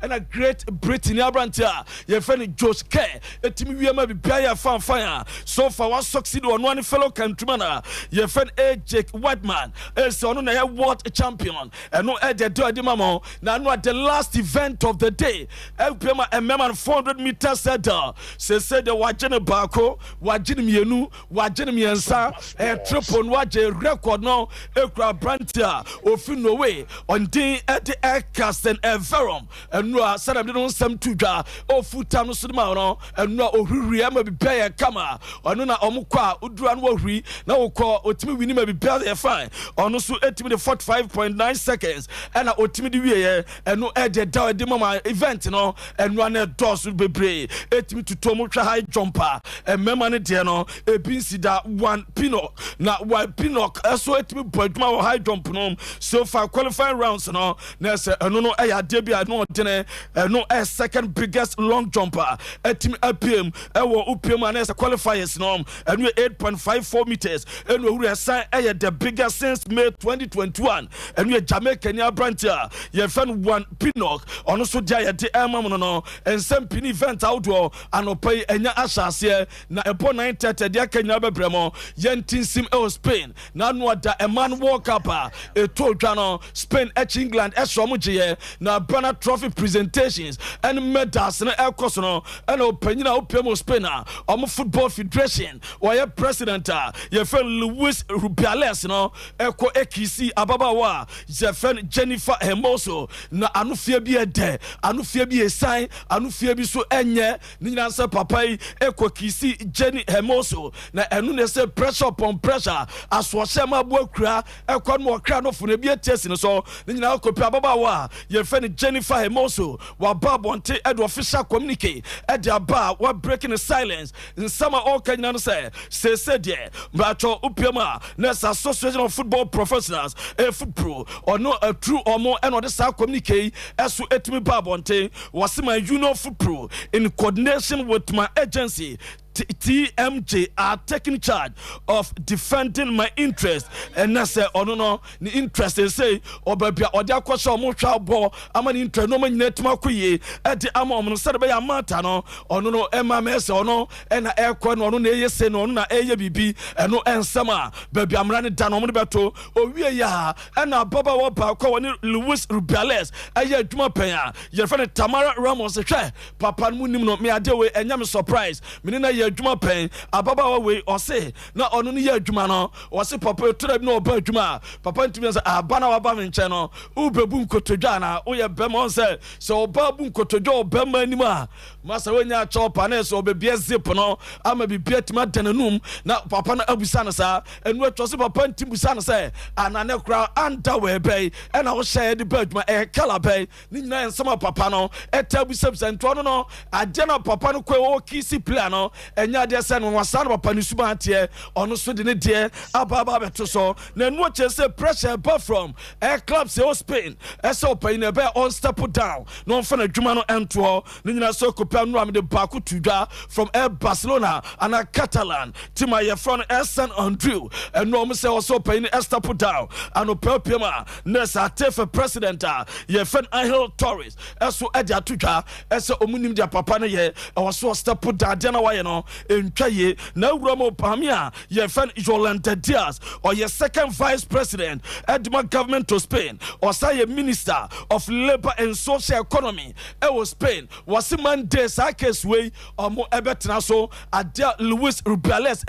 S3: ɛna Great Britain abrantia yɛfɛ no Josh Kerr etimi wiema bibia yɛ fan so far one succeed on one fellow countryman yɛfɛ no Jake Whiteman ɛsɛ ɔno na yɛ world champion ɛno ɛde do ade mamo na no at the last event of the day ɛbɛma ɛmɛma 400 meters hurdle sɛ de wagye baako wagye mienu wagye miensa triple no wagye record no ekura abrantia ofi Norway on din ɛde Carsten Everom ɛnu a sɛdɛm de no nsɛm to dwa ofu tam no so ma no ɛnu a ohuri ama bibia yɛ kama ɔno na ɔmo kɔ a odura no ohuri na wokɔ otimi wini ma bibia yɛ fine ɔno so etimi de 45.9 seconds ɛna otimi de wie ɛnu ɛde da ɛde mama event no ɛnu ana dɔs bebre etimi tuto mo hwɛ high jumper ɛmɛma ne deɛ no ebi nsida one pinnock na one pinnock ɛso etimi bɔ adwuma wɔ high jump no so far qualifying rounds no na sɛ ɛno no ɛyɛ adeɛ bi a no ɔdene ɛno ɛyɛ second biggest long jumper ɛtimi apm ɛwɔ upm ana sɛ qualifiers no ɛno 8.54 meters ɛno owurɛ san ɛyɛ the biggest since May 2021 ɛno yɛ Jamaica ni abrantia yɛfɛ no one pinnock ɔno so deɛ yɛde ɛma mu no nsɛm pini event outdoor anɔpa yi ɛnya ahyɛaseɛ na ɛbɔ 9:30 deɛ aka nyinaa bɛbrɛ mo yɛntinsim ɛwɔ Spain na ano ada ɛman World Cup a ɛtɔ dwa no Spain ɛkyi England ɛsɛ ɔmo gyeɛ na banner trophy presentations and medals na ɛkɔ no ɛna ɔpanyina ɔpɛm Spain a ɔmo football federation ɔyɛ president a yɛfɛ Luis Rubiales no ɛkɔ ekisi ababawa yɛfɛ Jennifer Hermoso na anofie bi ɛdɛ anofie bi esan anofie bi so ɛnyɛ ne nyina sɛ papa yi ɛkɔ kisi Jenny Hermoso na ɛno ne sɛ pressure upon pressure asoɔhyɛ ma bo akura ɛkɔ no ɔkra no fo na bi etesi no so ne nyina akɔpi ababawa yɛfɛ no Jennifer Hermoso waba bonte ɛde official communique ɛde aba wa breaking the silence nsama all Kenya no sɛ deɛ mbacho upiama na Association of Football Professionals football ɔno true ɔmo ɛna ɔde saa communique ɛso etimi ba bonte wɔse my junior football in coordination with my agency TMJ are taking charge of defending my interest and that's no the interest they say or baby or their question more ball I'm an interest no man net makuye at the amom said by a matano or no MMS or no and aircon or no yes no na ABB and no and summer baby I'm running down on the battle or we ya and a baba wapa Luis Rubiales a Juma Pena your friend Tamara Ramos a chair Papa Munim no me a day and I'm surprised Minina Juma pen ababa we or say na ono ne ya adwuma no o se papa tura bi no oba adwuma papa ntumi say abana wa ba me nche no u bebu nkotodwa na o ye bem on say so oba bu nkotodwa obema anim a masa wenya chopa na so obebie zip no ama bibia tima dananum na papa na abusa na sa enu atwo se papa ntibusa na say anane kra anda we be e na wo share de ba adwuma e kala be ni nyina ensama papa no eta busa busa nto no ade na papa no kwa o kisi plan no enya de se no wasan papa ni suba tie ono so de ne de aba beto so na no che se pressure apart from clubs say Spain so pay na be on step down no fa na dwuma no ento ni nyina so kopia no am de baako tudwa from Barcelona and Catalan team a ye from San Andrew and no say also pay ni step down and opema nessa tefe president ye fen Angel Torres so e dia tudwa so omunim dia papa no ye so step down dia na wa ye no entwa ye na wura mo pamia ye fen Yolanda Diaz or your second vice president Edma government to Spain or say a minister of labor and social economy was Spain was a man days I case way or more ebetina so Adea Luis Rubiales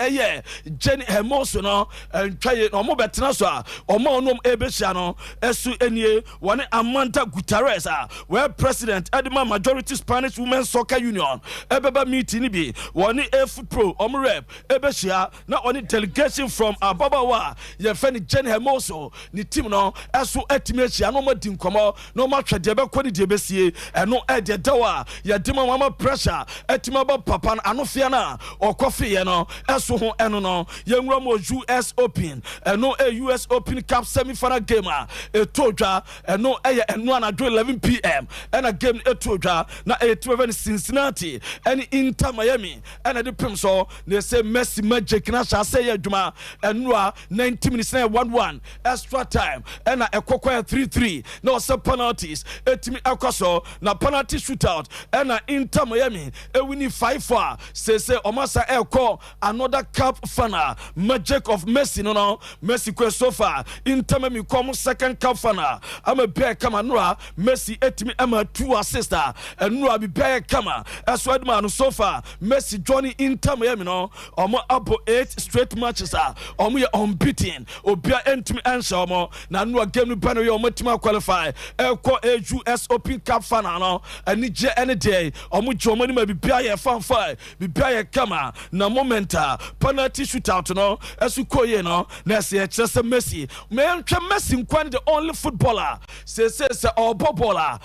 S3: Jenny Hermoso no and try it or more betina so or more no ebesiano esu enye one Amanda Gutierrez where president Edma majority Spanish women's soccer union ebeba meeting bi one football rep ebesia na only delegation from Ababawa ye feni Jenny Hermoso ni team no eso etimechia no madin komo no ma twede be koni de besie eno e de dawa ye dima mama pressure etima ba papa anofia na okofe ye no eso ho eno no ye nwura mo US Open eno US Open Cup semi-final game etodwa eno eye eno anadwo 11 p.m. ena game etodwa na etwe Cincinnati and Inter Miami ena de pim so they say Messi magic na sha say adwuma eno 90 minutes na 1-1 extra time and a ekokwa 3-3 no se penalties etimi ekoso na penalty shootout and Inter Miami e wini 5-4 say omasa eko another cup final magic of Messi no Messi ko so far Inter Miami come second cup final am be kama no Messi etimi ama 2 assists and no be kama as man so far Messi joining Inter Miami no omo abo 8 straight matches omo unbeaten obia entimi answer omo na no game no panel yo matima qualify US Open Cup final no ani je any day omo jomo ni ma bibia ye fanfare bibia ye kama na momenta penalty shootout no esu koye no na se chese Messi me ntwa Messi nkwan the only footballer say obobola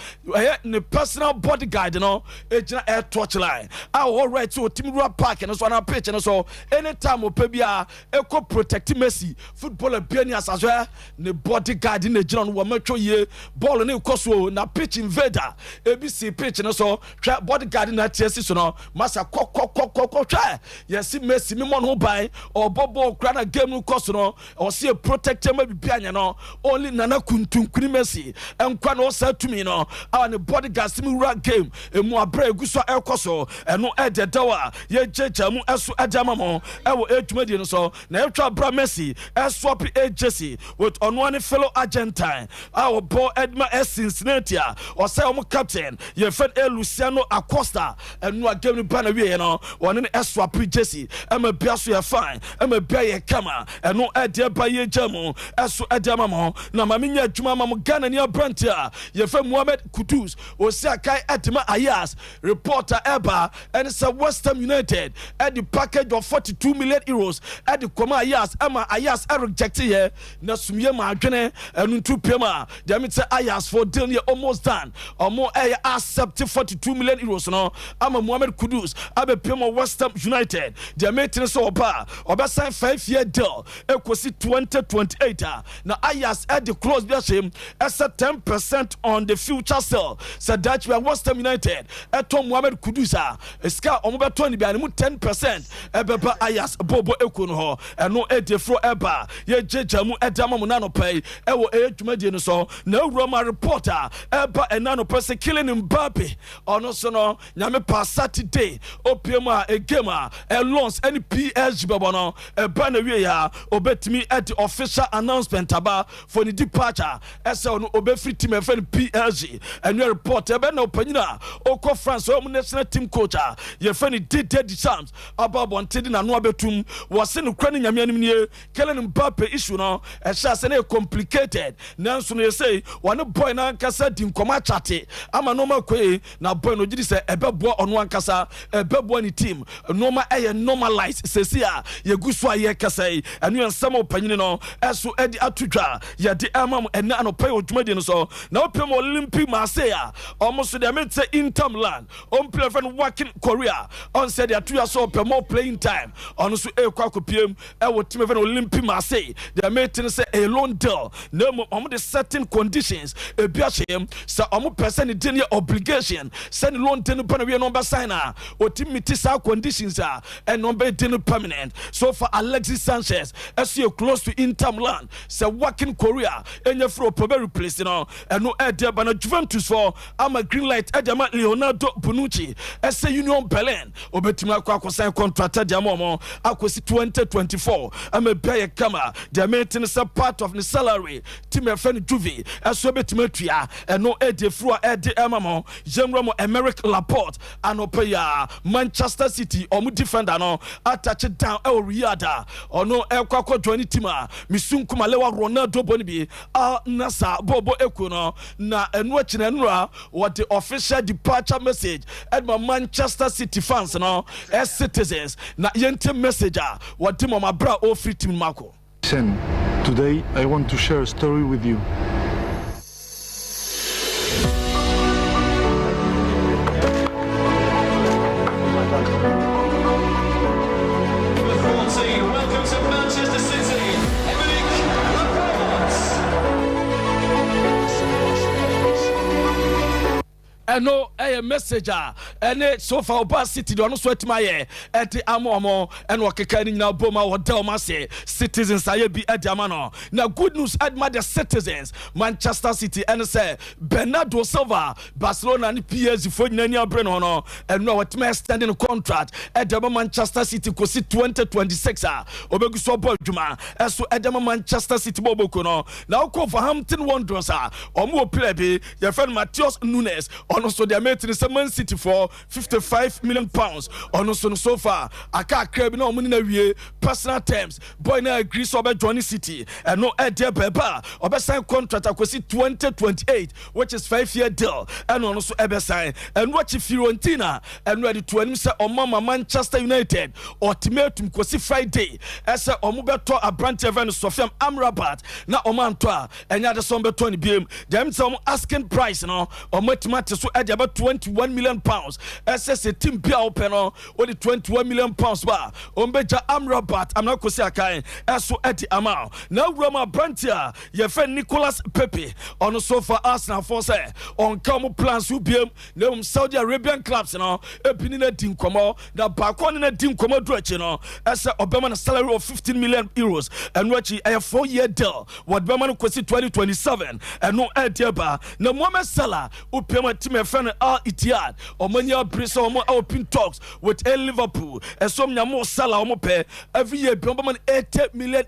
S3: ne personal bodyguard no ejina air touch line all right so team rua park no so na pitch no so anytime opebia eko protect Messi footballer biani asazwe ne bodyguard ne jina no wo matwo ye ball ne koso na pitch invader ABC pitch no so twa bodyguard na tiesi so no masa kokokokoko twa yes Messi me mon ho bai obobo kra na game no koso no o se protect ma bibianya no only nana kuntunkuni Messi enkwa no sa tumi no awa ne bodyguard simi ra game emu abra eguso ekoso eno ededawa ye jeja mu eso adama mo ewo edwumadi no so na etwa bra Messi swap agency with onone fellow Argentine our boy Edma Cincinnati or say omo captain ye fed Luciano Acosta and no game ni bana wie no one swap agency am bia so ye fine am bia ye kama and no ade ba ye jamu eso adama mo na maminya adwuma mam Ghana ni abrantia ye fe Mohamed Kudus o se akai Edma Ayas reporter Eba and it's a West Ham United at the package of 42 million euros at the Koma Ayas ama Ayas rejected here na sumye ma adwene enu ntu pema dem say Ayas for deal near almost done or more accept 42 million euros no ama Mohamed Kudus abe pema West Ham United dem maintain so oba sign 5-year deal ekosi 2028 na Ayas at the close be him as 10% on the future sale so that we are West Ham United eto Mohamed Kudus eska omobeto ni bia 10% ebeba Ayas bobo ekunu ho eno edefro eba ye jejamu edama mu nano pay ewo edwumadi no so na Roma reporter eba enano pese killing Mbappe ono so no nyame pa Saturday opiema a game launch any PSG babo no eba na wie ya obetimi at the official announcement aba for the departure ese ono obefri team efe PSG eno report eba na opanyina oko France o national team coach ye fani did Deschamps ababo ntedi na no abetum wose no kra ni nyame anim nie Kylian Mbappe issue no e sha se na complicated nanso no say one boy na ankasa di nkoma chate ama no makwe na boy no gidi se ebebo ono ankasa ebebo ni team no ma normalize sesi a ye guso a ye kasa enu ensam opanyini no eso edi atudwa ye di amam ena no pay odwumadi no so na opem Olympic Marseille almost the mete Inter Milan on play friend working Korea on say
S12: said they are 2 years old per more playing time. On so PM, team of Olympic Marseille. They are making say a loan deal. No more the certain conditions. A BHM, so person in obligation. Send loan to the number signer or team meets our conditions are and number dinner permanent. So for Alexis Sanchez, as you close to Inter Milan, so working Korea and your for probably replacing and no idea but Juventus for I'm a green light Edema Leonardo Bonucci, SA Union Berlin, Obetima Kwako sign contract Diamomo, Akwesi 2024. I'm a Bayer Kama, their maintenance a part of the salary, Team Friend Juve, as Sobetimetria, and no Eddie Frua Eddie Emamo, Jemromo Emerick Laporte, and Opaya, Manchester City, or defender no, attach it down El Riada, or no El Kwako Johnny Tima, Misunkumalewa Ronaldo Bonibi, Nasa Bobo Ekuno, na and watching Enra, what the official departure message at my Manchester City fans no, as citizens, na yente messenger, what Timo Mabra or free team Marco.
S13: Listen, today I want to share a story with you.
S14: Welcome to Manchester City,
S12: and no a messenger and so far Oba City don't sweat my at the amomo and wakekani now boma or delma say citizens I be at Yamano. Now good news admire the citizens Manchester City and say Bernardo Silva Barcelona and PSG for Nania Brenono and now what may stand in a contract at the Manchester City could see 2026 Obegu so Juma as to Edema Manchester City Bobokono now call for Hampton Wanderers or more plebe your friend Matheus Nunes. Also, they are making the Man City for £55 million. Also, so far, I can't crab no money personal terms. Boy, now agrees over Johnny City and no idea Beba or sign contract. I could see 2028, which is 5-year deal, and also ever sign and watch Fiorentina and ready to answer on Mama Manchester United ultimatum could see Friday as a Omubeto a branch event Sofiam Amrabat na Omantoa and other somber 20 BM. Them some asking price no or mathematics. So at about £21 million. SS a team Pia Openo, only £21 million bar. Ombeja Amrabat, I'm not Kosiakai, as so at the amount. Now Roma Brantia, your friend Nicolas Pepe, on the sofa Arsenal for say, on common plans who be no Saudi Arabian clubs, a pinina team como, the Bakon in a team como direction, as a Obama salary of €15 million, and watching a 4-year deal, what Berman could see 2027, and no idea bar, no moment seller, who payment team a friend Al Ittihad or many press or more open talks with Liverpool and some more Salah or pay every year Bomberman €80 million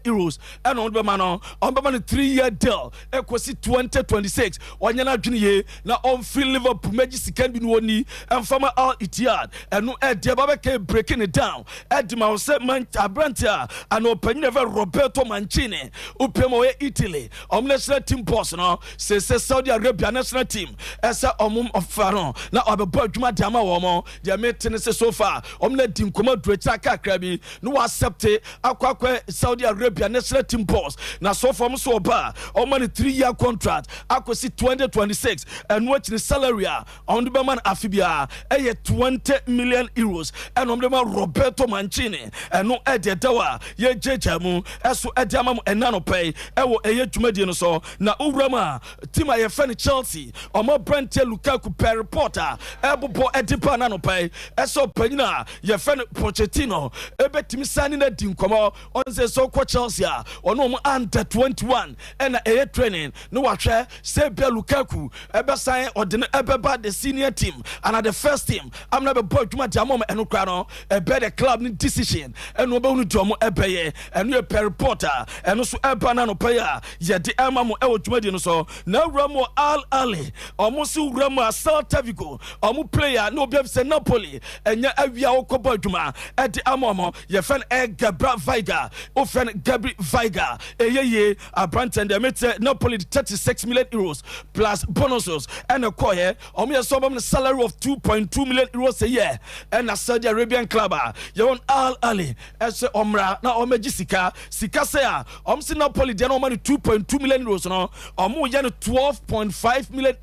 S12: and on Bomberman 3-year deal equals 2026 one year junior now on free Liverpool Magic can be one and former Al Ittihad and no Adea Akye breaking it down at the Mouse Abrantia and open never Roberto Mancini Upemo Italy national team boss now says Saudi Arabia national team as a of Faron. Now I'm a boy Juma Dama Womo, their maintenance so far. Let team come out to attack Krabi. No accept Aqua Saudi Arabia national team boss. Now so from so bar, money 3-year contract. I could see 2026 and watch the salary on the man Afibia, €20 million and on the man Roberto Mancini and no Adea Dawa, ye Jamu, as so Adamam and Nano pay, Ewo Jumadiano so. Now Urama, team I friend Chelsea, or more Brent Lukaku per reporter, Ebo Edipa Nano pay, Eso Penina, your friend Pochettino, Ebetimi signing a team come on the so called Chelsea, or no under 21, and a training, no watch, Sebia Lukaku, Eba sign or the Eba the senior team, and at the first team, I'm not a boy to my Jamom and Ukrano, a better club decision, and no bone to Ebeye, and you're per reporter, and also Eba Nano Paya, yet the Amamo El Jumadiano so, now Ramo Al Ali, almost Rama Celta Vigo, Omu player, no Bebs Napoli, and ya Avia Okobojuma, at the Amomo, your friend Gabra Viga, or friend Gabri Viga, a branch and the Napoli €36 million plus bonuses and a choir, the salary of €2.2 million a year, and a Saudi Arabian club, your own Al Ali, as Omra, now Omejisica, Sikasea, Omsi Napoli, they no money €2.2 million, no, or more than €12.5 million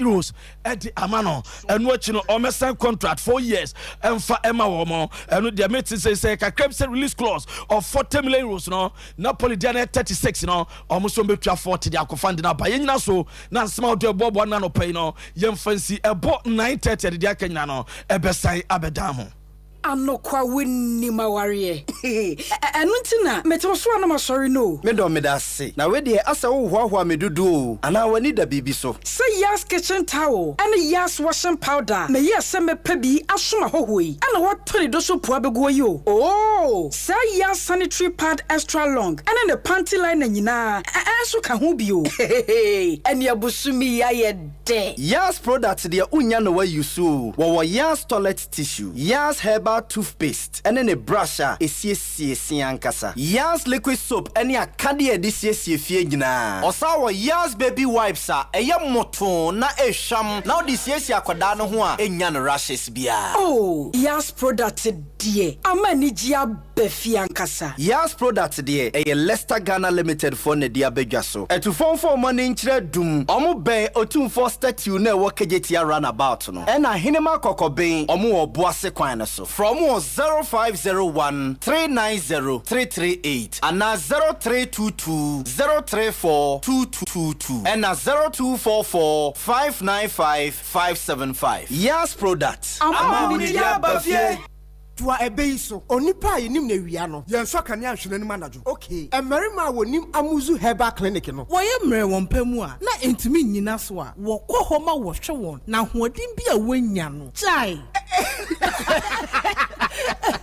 S12: at the Amano, and ɛno akyi no ɔmɛsan contract 4 years ɛmfa ɛma wɔn ɛno deɛ meti sɛ kakram sɛ release clause of 40 million euros no Napoli deɛ no 36 no ɔmo so mbɛtua 40 de akɔfa de no aba yɛnyina so na nsɛm a wɔde ɛboaboa no anɔpa yi no yɛmfa nsi ɛbɔ 9:30 de aka nyina no ɛbɛsan abɛdan ho
S15: anokwa winni mawariye enu ntina meto so na masori no
S16: me do me da se na we de asa wo hoahoa me dudu ana wani da bibi so
S15: say Yas kitchen towel and Yas washing powder me yes me pa bi asoma hohoi ana what tori do so po abego yi oh say Yas sanitary pad extra long and the panty line nyina so ka ho bi o eni abusumi ya ye de
S16: Yas product de unya no wa yusu wo Yas toilet tissue Yas herbal toothpaste and then a brush esiesie ankasa Yas liquid soap any akade edisiesie fie nyina osawo Yas baby wipes eye moto na ehwam na odisiesie akoda no ho a enya no rashes bia
S15: oh Yas product die amani gia befi ankasa
S16: Yas product die eye Leicester Ghana Limited for ne dia bedwa so etufon for money nkire dum omo ben otumfo statue na wo kejetia runabout no e na hinema kokoben omo oboase kwan no so from 0501 390 338 and 0322 034 2222 and 0244 595 575 Yas product
S15: amani dia bafie
S17: Tua ebe so onipa yenim na wia no yenso kane ahwene nim anadwo okay emarima wonim amuzu herbal clinic no
S18: woye mre won pamu a na entimi nyina so a wo kɔ hɔ ma wo hwe won na hoɔden bi a wonya no chai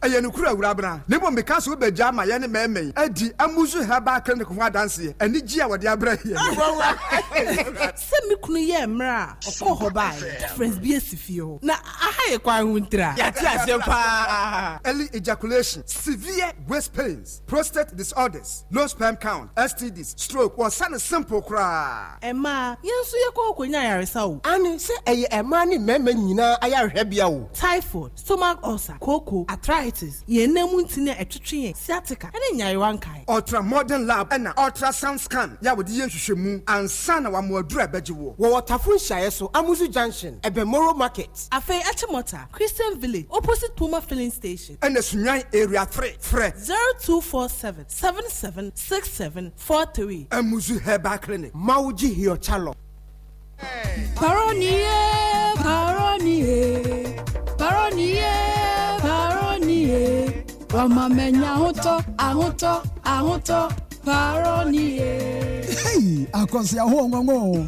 S17: eye no kura wura bra ne bom beka so be gya ma ye ne meme adi amuzu herbal clinic ho adanse ani gi a wode abra here
S18: se mi kunu ye mre a ɔkɔ hɔ ba difference bi asifie ho na aha ye kwan ho ntra
S17: ya ti ase pa early ejaculation, severe waist pains, prostate disorders, low sperm count, STDs, stroke, or some simple cry.
S18: Emma, yensu ye ko konya yaresa o.
S17: Ani se eye emma ni meme nyina ayarehwe bia o.
S18: Typhoid, stomach ulcer, koko, arthritis, ye nemu ntine etwetwe, sciatica, ene nyarewa nkai.
S17: Ultra modern lab and ultrasound scan ya wodi yenhwehwemu ansa na wa mo adura beje wo. Wo watafun hyae so Amuzu Junction, Ebemoro Market.
S18: Afei Echimota, Christian Village, opposite Puma Filling Station.
S17: And the Sunyan area 3, Fred
S18: 0247 776743.
S17: Amuzu Herbal Clinic. Mauji Hio Chalo.
S15: Paronier. Rama menya ahoto.
S19: Hey, akonse aho ngongo.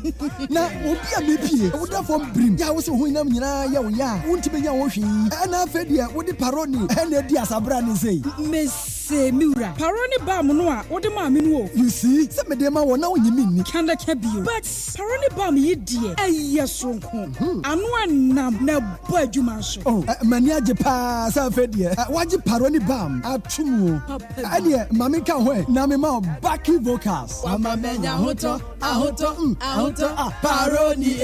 S19: Na obi a mepie, woda fom brim. Ya wo se ho nyam nyina ya wo ya. Wonti benya wo hwi. Na afa dia wodi paroni. Na di asabra ne sei.
S15: Mese miura. Paroni ba mo no a wodi ma me no.
S19: You see, se me dem ma wo na onyimi ni.
S15: Kanda ka bio. But paroni ba me yedie. Aye sonko. Anu anam na bo adwuma so.
S19: Oh, mani age pa sa afa dia. Waji paroni bam atumu. Ade mami ka ho na me ma backing vocals.
S15: Mama menya ahoto paroni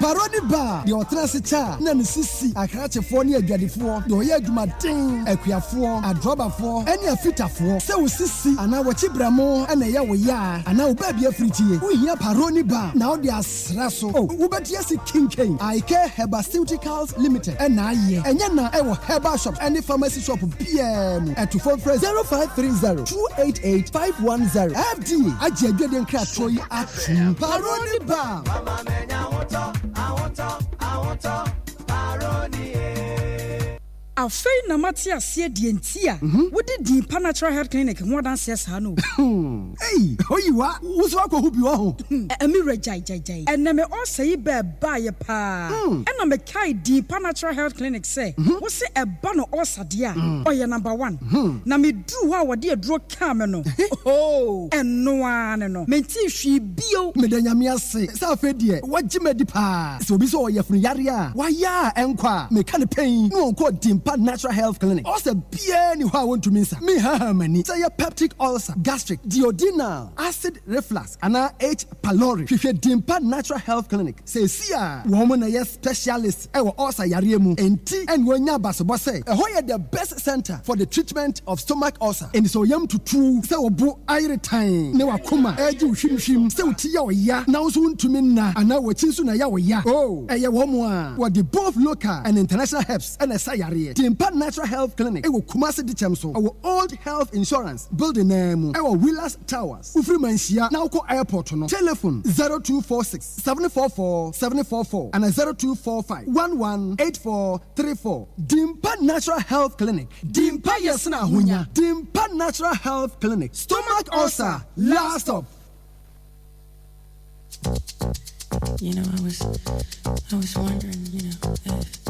S19: Paroni ba de otra se cha na ne sisi akrachefo ne adwadefo de oye adwumaden akuafo adrobafo ene afitafo se wo sisi ana wo chibramo na ye wo ya ana wo ba bia fritie wo hia paroni ba na wo de asra so wo betia se kinken Ike Herbaceuticals Limited na aye enya na e wo herbal shop any pharmacy shop bia mu etufo 0530 288 510 FD Akye Abia nkra toyi atu paroni ba mama menya ahoto
S15: paroni afei na mate ase die ntia wodi di natural health clinic ho adanse sa no
S19: hey oyiwa wuso akọ bi wa ho
S15: emi rejai enne me o sei be ba ye pa ena me kai di natural health clinic say wo se eba no o sade a oye number 1 na me dru ho a wode aduro ka me no oh eno ane no me ti hwi bio
S19: me da nyame ase sa afa die wagye me di pa so obi so oye funu yare a wa ya enkwa me ka ne pen no onko di Dimpa Natural Health Clinic. Also, bien you want to miss me many. Say a peptic ulcer, gastric, duodenal, acid reflux, and H. pylori. Hwehwɛ Dimpa Natural Health Clinic. Say see woman a specialist. Ewa ulcer yariemu. Enti and wenya basobo say. Ahoye the best center for the treatment of stomach ulcer. And so yam to true. Say obo aire time. Ne wakoma. Eji ushim. Say utiya ya. Na usu untumi na. Ana wachinsu na ya ya. Oh. Eye womwa. What the both local and international helps and a sayari. Dimpa Natural Health Clinic. Ewo kumasi di chamso. Our old health insurance building name. Ewo Willas Towers. Ufri manshia. Now ko airport no. Telephone 0246 744 744 and 0245 118434. Dimpa Natural Health Clinic. Dimpa yesna hunya. Dimpa Natural Health Clinic. Stomach ulcer. Last up.
S20: You know, I was wondering, you know, if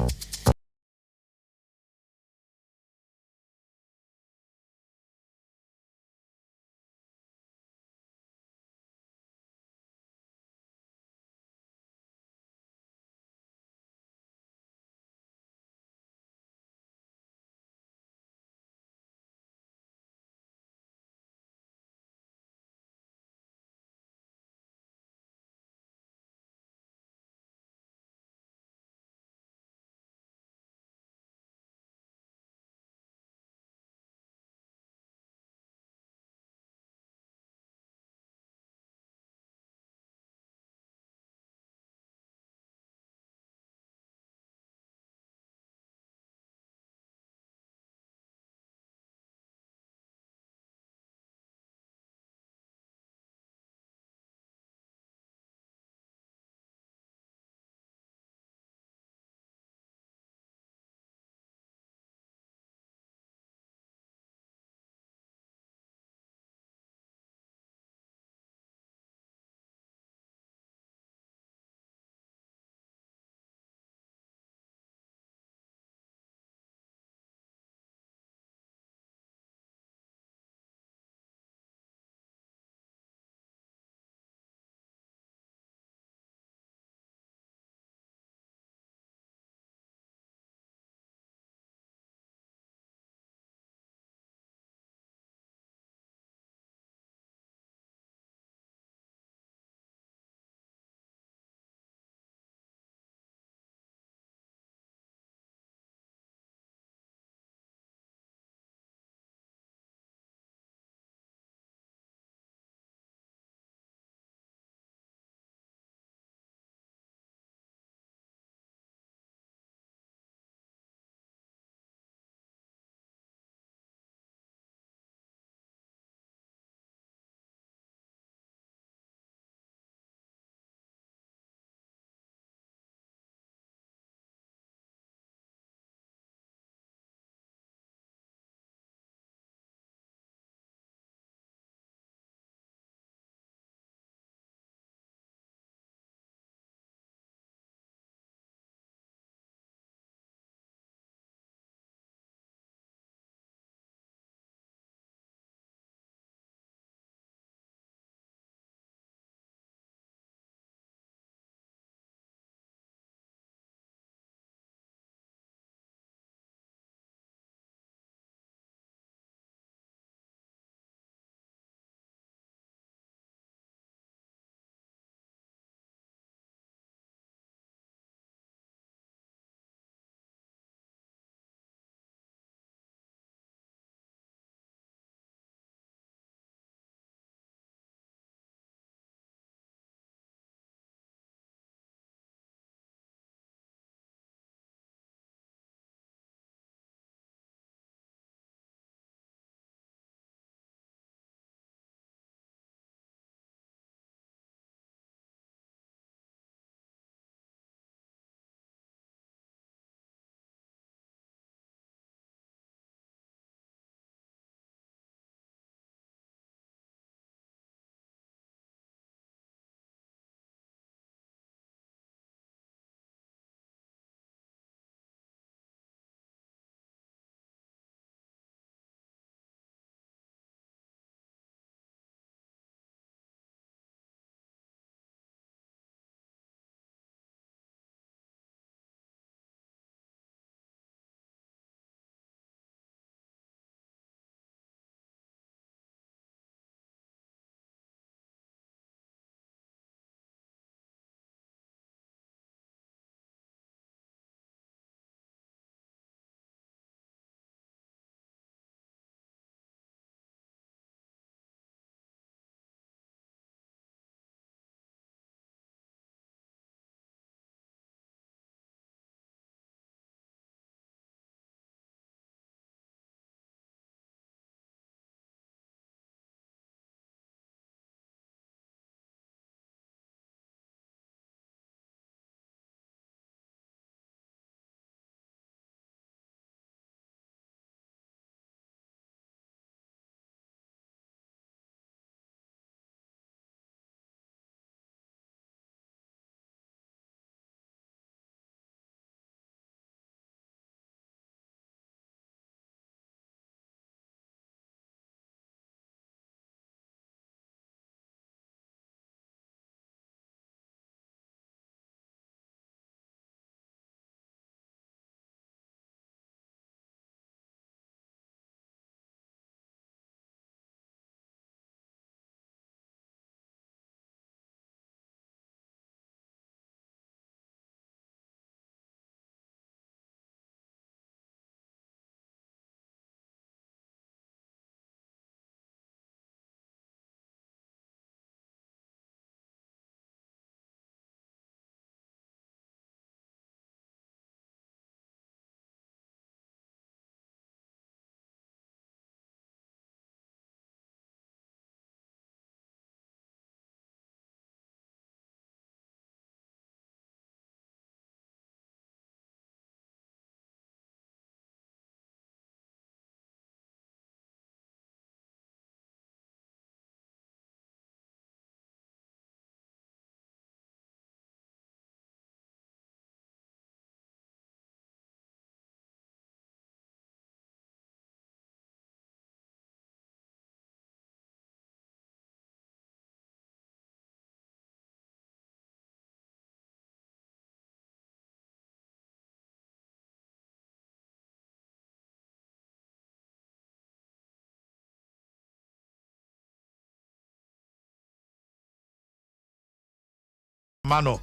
S1: mano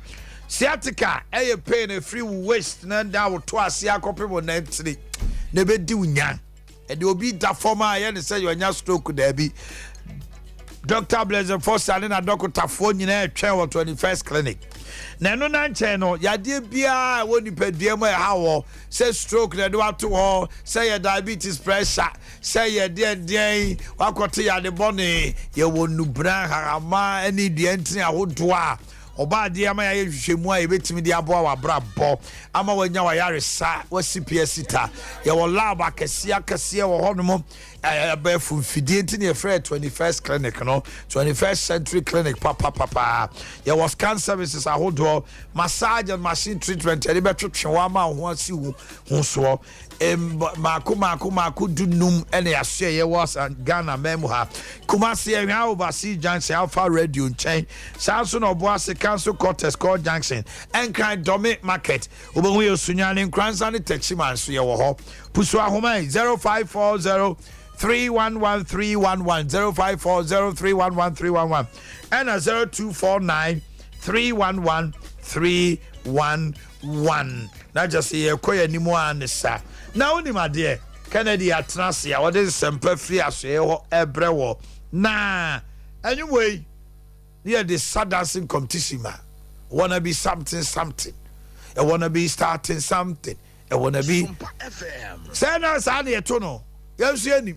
S1: sciatica pain a free waist na down to asia copy wo na ntri na be di unya e de obi da forma ya ne say your stroke there be Dr. Blazer Foster na Dr. Fo nyina atwa wo 21st clinic na no na nche no yade bia wo nipadua mo ha wo say stroke na do ato ho say your diabetes pressure say your den wakote yade bone ye wo nubra harama ani dua ntin ahodo a oba de ama ya hwehwemu a ebetimi de abo wa brabo ama wanya wa yaresa wa CPS ta ye wo lab akese wo honom be fidie ntin ye frɛ 21st clinic no 21st century clinic papa ye was scan services ahodo massage and machine treatment e be twetwe wa ma ho asi ho so mako dunum ene yahye ye was Ghana memu ha Kumasi ehwa overseas junction Alpha Radio nchen sanso no boase council quarters call junction enkran domi market obehu ye sunyane nkransa ne taxi man so ye wo ho pusu ahoma 0540 311311 0540311311 and 0249 311311 na just ye koya nimu anisa na oni made Kennedy atnase a wode sempa free asoe ho ebrewo na anyway near the sad dancing competition ma wanna be something I wanna be starting something I wanna be Sompa FM say na sa na eto no yensu ani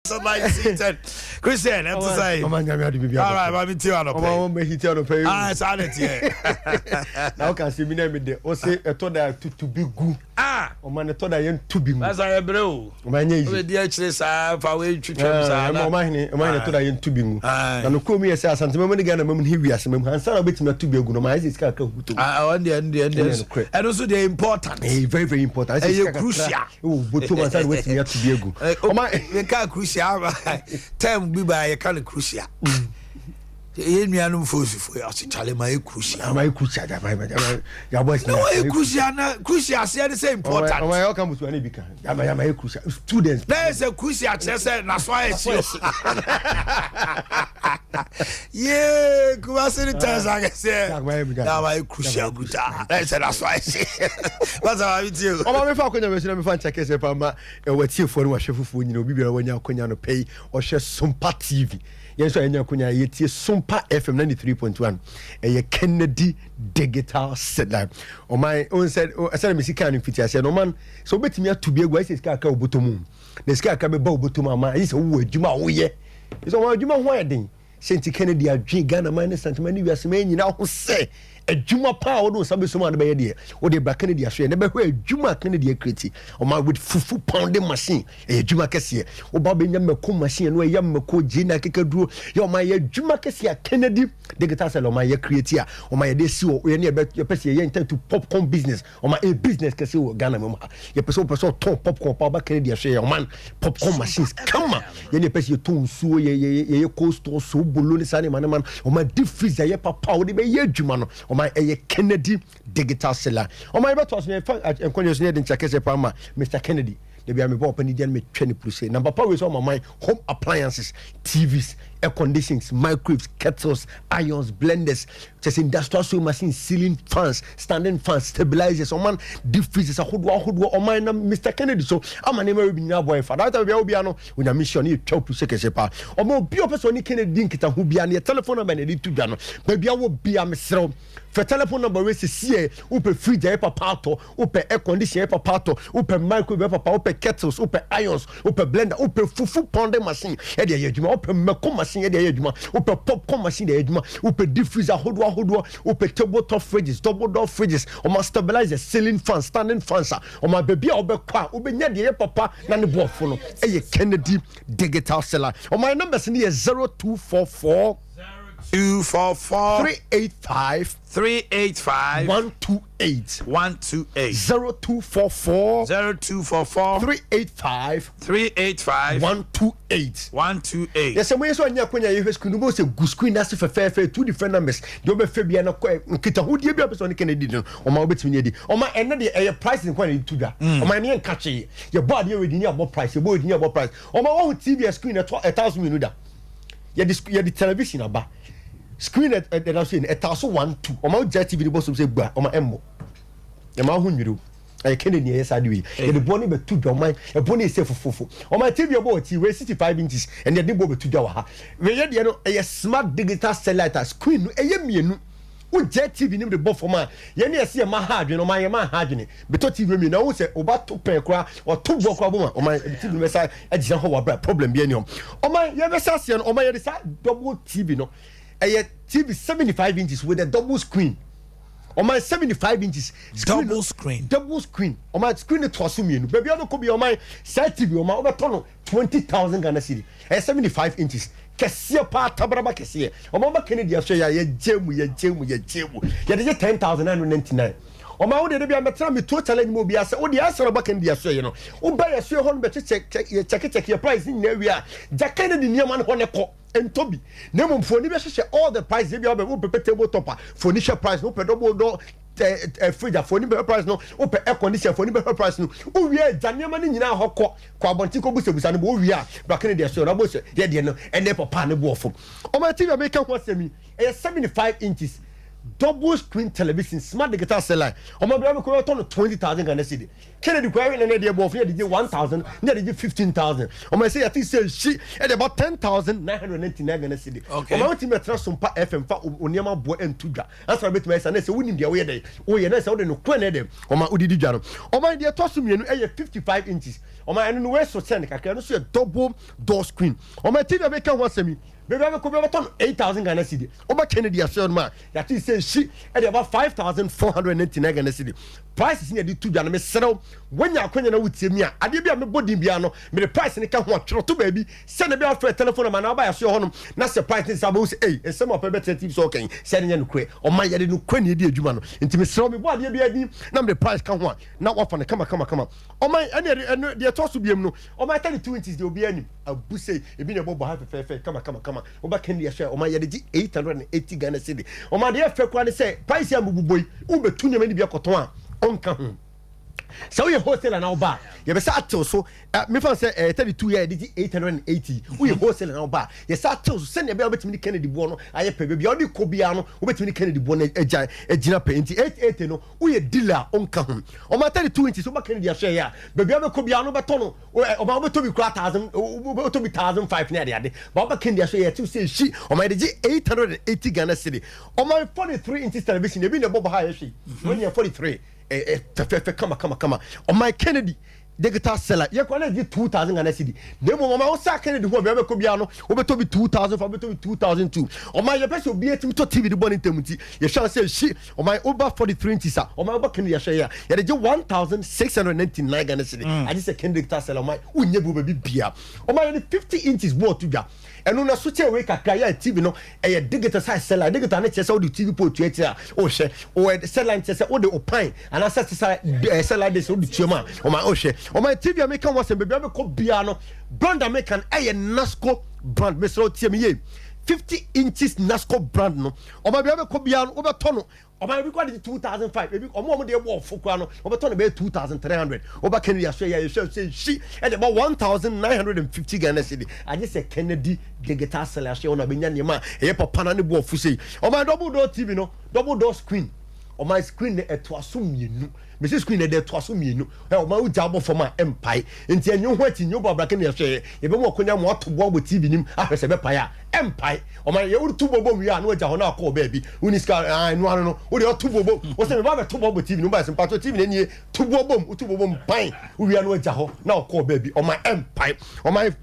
S1: Somebody seated. Christian, I'm to say. All right, I'm in Tiano. Ah, it's on it here.
S21: Now can see me name there. O say I thought that to be good.
S1: Ah,
S21: o man thought that to be.
S1: That's I bro.
S21: O man ye.
S1: We dey actually say for we twetwem
S21: say. O man thought that to be mu. Na no come here say asante me money Ghana me here wiase me hansa na betima to be egu no man say sika ka huto.
S1: Ah, on the and also they important.
S21: Very very important.
S1: It's crucial.
S21: Oh, boto man say wetin to be egu.
S1: O man we ka crucial. Time be by a kind of crucial. You me anu for you chale my crucial.
S21: My crucial ya boys
S1: no crucial say the same important.
S21: O my come to any bika. Ya my crucial students.
S1: There is a crucial say na so I see. Yeah, come say the times I say. Ya my crucial. That's why I say. What's up with you?
S21: O ma me fa konya me so me fa check say pa ma e wati fo no wa hwefufu nyina obi bia wanya konya no pay o hwe Sompa TV. Yes, I know Kunya Yeti Sompa FM 93.1. A Kennedy digital satellite. On my own said, I said, Missy Canning Fitty. I said, no man, so bet me to be a guy, Skaka Butumu. The Skaka Botuma, is a word, Juma, oh, yeah. It's all Juma wedding. Saint Kennedy, a G Ghana minus sentiment, you are saying, you know, who say. A Juma power no sabe so man be there o de ba Kennedy ahwe ne be hwe Juma Kennedy create o ma with fufu pounding machine e Juma kese o ba be nya mako machine no ya mako jina kekaduro ya o ma ye Juma kese Kennedy digital sell o ma ye create a o ma ye de si o ye ne be pese ye intend to popcorn business o ma a business kese o Ghana me ye pese ton popcorn pa ba Kennedy ahwe o man popcorn machines come ye ne pese ye ton suo ye coast so bolo ni sane man o ma deep freezer ye papa o de be ye Juma no my Kennedy digital seller. On my better was me and condition in Chakese Palma, Mr. Kennedy. They be a me bop and me 20%. Number power is on my home appliances, TVs, air conditionings, microwaves, kettles, irons, blenders, just industrial sewing machines, ceiling fans, standing fans, stabilizers, on man deep freezers, a hood on my Mr. Kennedy. So I'm an American boy for that. I'll be on with a mission here 12% pa. Or more be a person Kennedy Dinkita who be on your telephone number and need to dano. Baby, I will be a myself. For telephone number is see upe fridge epa pato, upe air conditioner epa pato, upe microwave epa upe kettles, upe irons, upe blender, upe fufu pounding machine, ede yejuma, upe meko machine ede yejuma, upe popcorn machine ede yejuma, upe deep freezer hodwa, upe tabletop fridges, double door fridges, o ma stabilizer, ceiling fans, standing fans, o ma baby obe kwa, ube nyadi ye papa na ne boafo no. Eye Kennedy digital seller. O my numbers ni 0244 385 128 0244 385 128. Yes, I'm so anya kwanya ye screen no say good screen na se fefe two different numbers. Do be fe bia na nkita ho die bia person Kennedy no. O ma obetimi edi. O ma ene de e price in kwanya tu da. O ma ne nka che. Ye board ye we di ni abo price, ye board di ni abo price. O ma wo TV screen na 1000 minu da. Ye di television aba. Screen at the scene at 1-2. O ma TV ni boss say gba o ma emmo. E ma hu nwiro. I Kennedy yes I do. E the boni be tu do man. E boni say fofofo. O ma TV about TV 65 inches and the dey be tu do ha. We ye de no e smart digital satellite screen no e ye mienu. O jet TV ni the bo for man. Ye na se ma hard no man ye ma hard ni. Beto TV mi na wo say o ba to pen kra o to bo kra bo man. O man TV me say e je ho wa bra problem bi ani o. O man ye be say no o man ye de say double TV no. A TV 75 inches with a double screen. On my 75 inches screen, double screen. On my screen it was me. Baby, I could be on my side TV on my over 20,000 Ghana city. A 75 inches. Cassia part tabraba cassia. On my Kennedy, I say, ye jemu. Ye 10,999. On my own, there be a matter me total and mobile. Oh, the answer about Kennedy, I say, you know. Oh, buy a sure home, but check your price in area. Jack Kennedy near man on a call. And Toby, Nemo for all the price they be able to table topper, furniture price, no double door, fridge, for price, no open air conditioner for price. No, oh, we are Daniel in our hot Quabantico Bushes and we are back in the show, and never pan the waffle. On my TV, I make up what's me a 75 inches double screen television smart digital satellite ọmọ bẹrẹ mi kò tọ́nu 20,000 Ghana cedi Kennedy kò ẹ̀rí nínú ẹ̀dí ẹ̀bọ̀ fún ẹ̀dí 1,000 ní ẹ̀dí 15,000 ọmọ ẹ̀sẹ̀ yàtí sẹ̀ ṣí ẹ̀dí about 10,999 Ghana cedi ọmọ àwọn tí mi ẹ̀tẹ̀rẹ̀ Sompa FM fa oníyàmá bọ̀ ẹ̀ ntú dwa ansa bẹ́ẹ̀ tí mi ẹ̀sẹ̀ náà ẹ̀sẹ̀ wọ́n ní ìdí ẹ̀wọ́ yẹ dẹ̀ oyè náà ẹ̀sẹ̀ wọ́n dẹ̀ nù kúrẹ́ náà dẹ̀ ọmọ odidi dwa no ọmọ ẹ̀dí ẹ̀tọ́ so mmienu ẹ̀yẹ 55 inches ọmọ ẹ̀nu no wẹ́ẹ̀ sọ sẹ́ni kakra ẹ̀nu so yẹ double door screen ọmọ ẹ̀tí bẹ́ẹ̀ kẹ́ wọ́n sẹ́mi bẹ́ẹ̀ bẹ́ẹ̀ kó bẹ́ẹ̀ tọ́nu 8,000 Ghana cedi ọmọ Kennedy aṣọ ọ̀nùmá yàtí sẹ̀ ṣí ẹ̀dí about 5,499 Ghana cedi prices ni ẹ̀dí tu dwa no mi sẹ́rẹ́ wọ́n yà akɔnya na wotie mi a adeɛ bi a mebɔ din bia no mede price ne ka ho atwerɛ to baabi sɛne bi afrɛ telephone number na waba yɛ so hɔnom na sɛ price ne sa bɛwo sɛ ei ɛsɛm a ɔpɛ bɛtɛ tv sɛ ɔkan sɛ ne nyɛ nokorɛ ɔma yɛde nokorɛ ne ɛdi adwuma no nti mesrɛ mebɔ adeɛ bi adi na mede price ka ho a na wafa no kama ɔma ɛne deɛ ɛtɔ so biam no ɔma 32 inches deɛ obi anim abu sei ebi na ɛbɔ bɔ ha fɛfɛɛfɛ kama wobɛka ne yɛhwɛ ɔma yɛde gye 880 Ghana cedi ɔma deɛ ɛfɛ koraa ne sɛ price a mebobɔ yi wobɛtu nneɛma ne bi akɔtɔn a ɔnka ho sɛ woyɛ wholesaler na woba a yɛbɛsɛ atew so mefa sɛ 32 yɛ yɛde gye 880 woyɛ wholesaler na woba a yɛsɛ atew so sɛnea ɛbɛyɛ wobɛtumi ne Kennedy boɔ no ayɛ pɛ baabi a wode kɔ biara no wobɛtumi ne Kennedy boɔ no agyina pɛ nti 880 no woyɛ dealer a ɔnka ho ɔma 32 inches woba Kennedy ahwɛ yɛ a baabi a wobɛkɔ biara no wobɛtɔ no ɔma wobɛtɔ bi kora 1,000 wobɛtɔ bi 1,500 ne adeade ba woba Kennedy ahwɛ yɛ yɛtew sɛ ɛhyi ɔma yɛde gye 880 Ghana cedi ɔma 43 inches television ebi na ɛbɔ bɔ ha yɛhwɛ wɔnyɛ 43 fɛfɛɛfɛ kama ɔman Kennedy digital seller yɛ kɔ na di 2,000 Ghana cedi na emu ɔman ɔsa Kennedy ho ɔbɛn bɛkɔ bia no ɔbɛtɔ bi 2,000 fa ɔbɛtɔ bi 2,002 ɔman yɛ pɛ sɛ obi etim tɔ TV de bɔ ne ntɛm ti yɛ hwɛ sɛ ɛhyi ɔman over 43 inches a ɔman ɔba Kennedy yɛhwɛ yɛ a yɛde gye 1,699 Ghana cedi agye sɛ Kennedy digital seller ɔman wonyɛ bi baabi bia ɔman yɛde 50 inches bɔɔl to dwa ɛno na so kyɛ wei kakra yɛ TV no ɛyɛ digital size seller digital ne kyerɛ sɛ wode TV port tuakyerɛ a wohwɛ ɔyɛ seller kyerɛ sɛ wode opine anaasɛ seller de sɛ wode tuam a ɔma wohwɛ ɔma TV a meka wɔ sɛ baabi a mekɔ biara no brand a meka no ɛyɛ Nasco brand mesrɛ wotie me yie 50 inches Nasco brand no ɔma baabi a mekɔ biara no wobɛtɔ no ɔma ebi kɔ de 2,500 ebi ɔmo de ɛbɔ ɔfo kora no ɔbɛtɔ no bɛyɛ 2,300 ɔba Kennedy ahwɛ yɛ yɛhwɛ sɛ hyi ɛde bɔ 1,950 Ghana cedi agye sɛ Kennedy digital seller ahwɛ wɔn a bɛnya nneɛma a ɛyɛ papa na ne bɔ ɔfo sei ɔma double door TV no double door screen ɔma screen ne ɛtoa so mmienu mesi screen ne de ɛtoa so mmienu ɔma wogya abɔ fam a ɛmpae nti ɛnyɛ ho akyi nyɛ ɔbɔ abraka ne yɛhwɛ yɛbɛmu ɔkonya ma wato boa bɔ TV nim ahwɛ sɛ bɛpae a ɛmpae ɔma yɛwode to bɔbɔ wie a na wagya hɔ no akɔɔ baabi woni sika no ano no wode ɔto bɔbɔ wo sɛ meba bɛto bɔbɔ TV no wobɛsɛ mpato TV no nie to bɔbɔm woto bɔbɔm pan wowie no wagya hɔ na ɔkɔɔ baabi ɔma ɛmpae ɔma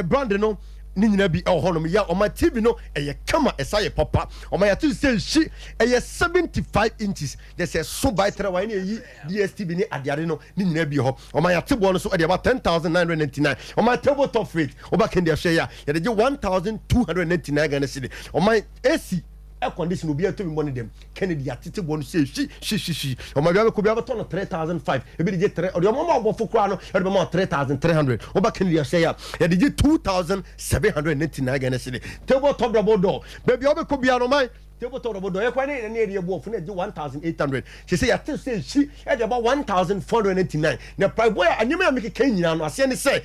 S21: brand no ni nyina bi ɛwɔ hɔnom ya ɔma TV no ɛyɛ kama ɛsa yɛ papa ɔma yɛto sɛ nhyi ɛyɛ 75 inches de sɛ so by tra wa ne ɛyi DSTV ne adeade no ni nyina bi hɔ ɔma yɛte boɔ no so ɛde about 10,999 ɔma tabletop rate ɔba Kennedy ahwɛ ya yɛde gye 1,299 Ghana cedi ɔma AC air condition obi ato mi money dem Kennedy atete bo no say shi o ma bia ko bia beto no 3,500 e bi de 3 o de ma obofo kwa no e de ma 3,300 o ba Kennedy say ya e de 2,799 Ghana cedi table top double door baby o be ko bia no man table top double door e kwa ne area bo ofo na de 1,800 she say ya te say she e de about 1,489 na price boy anyema make kan nyina no ase ne say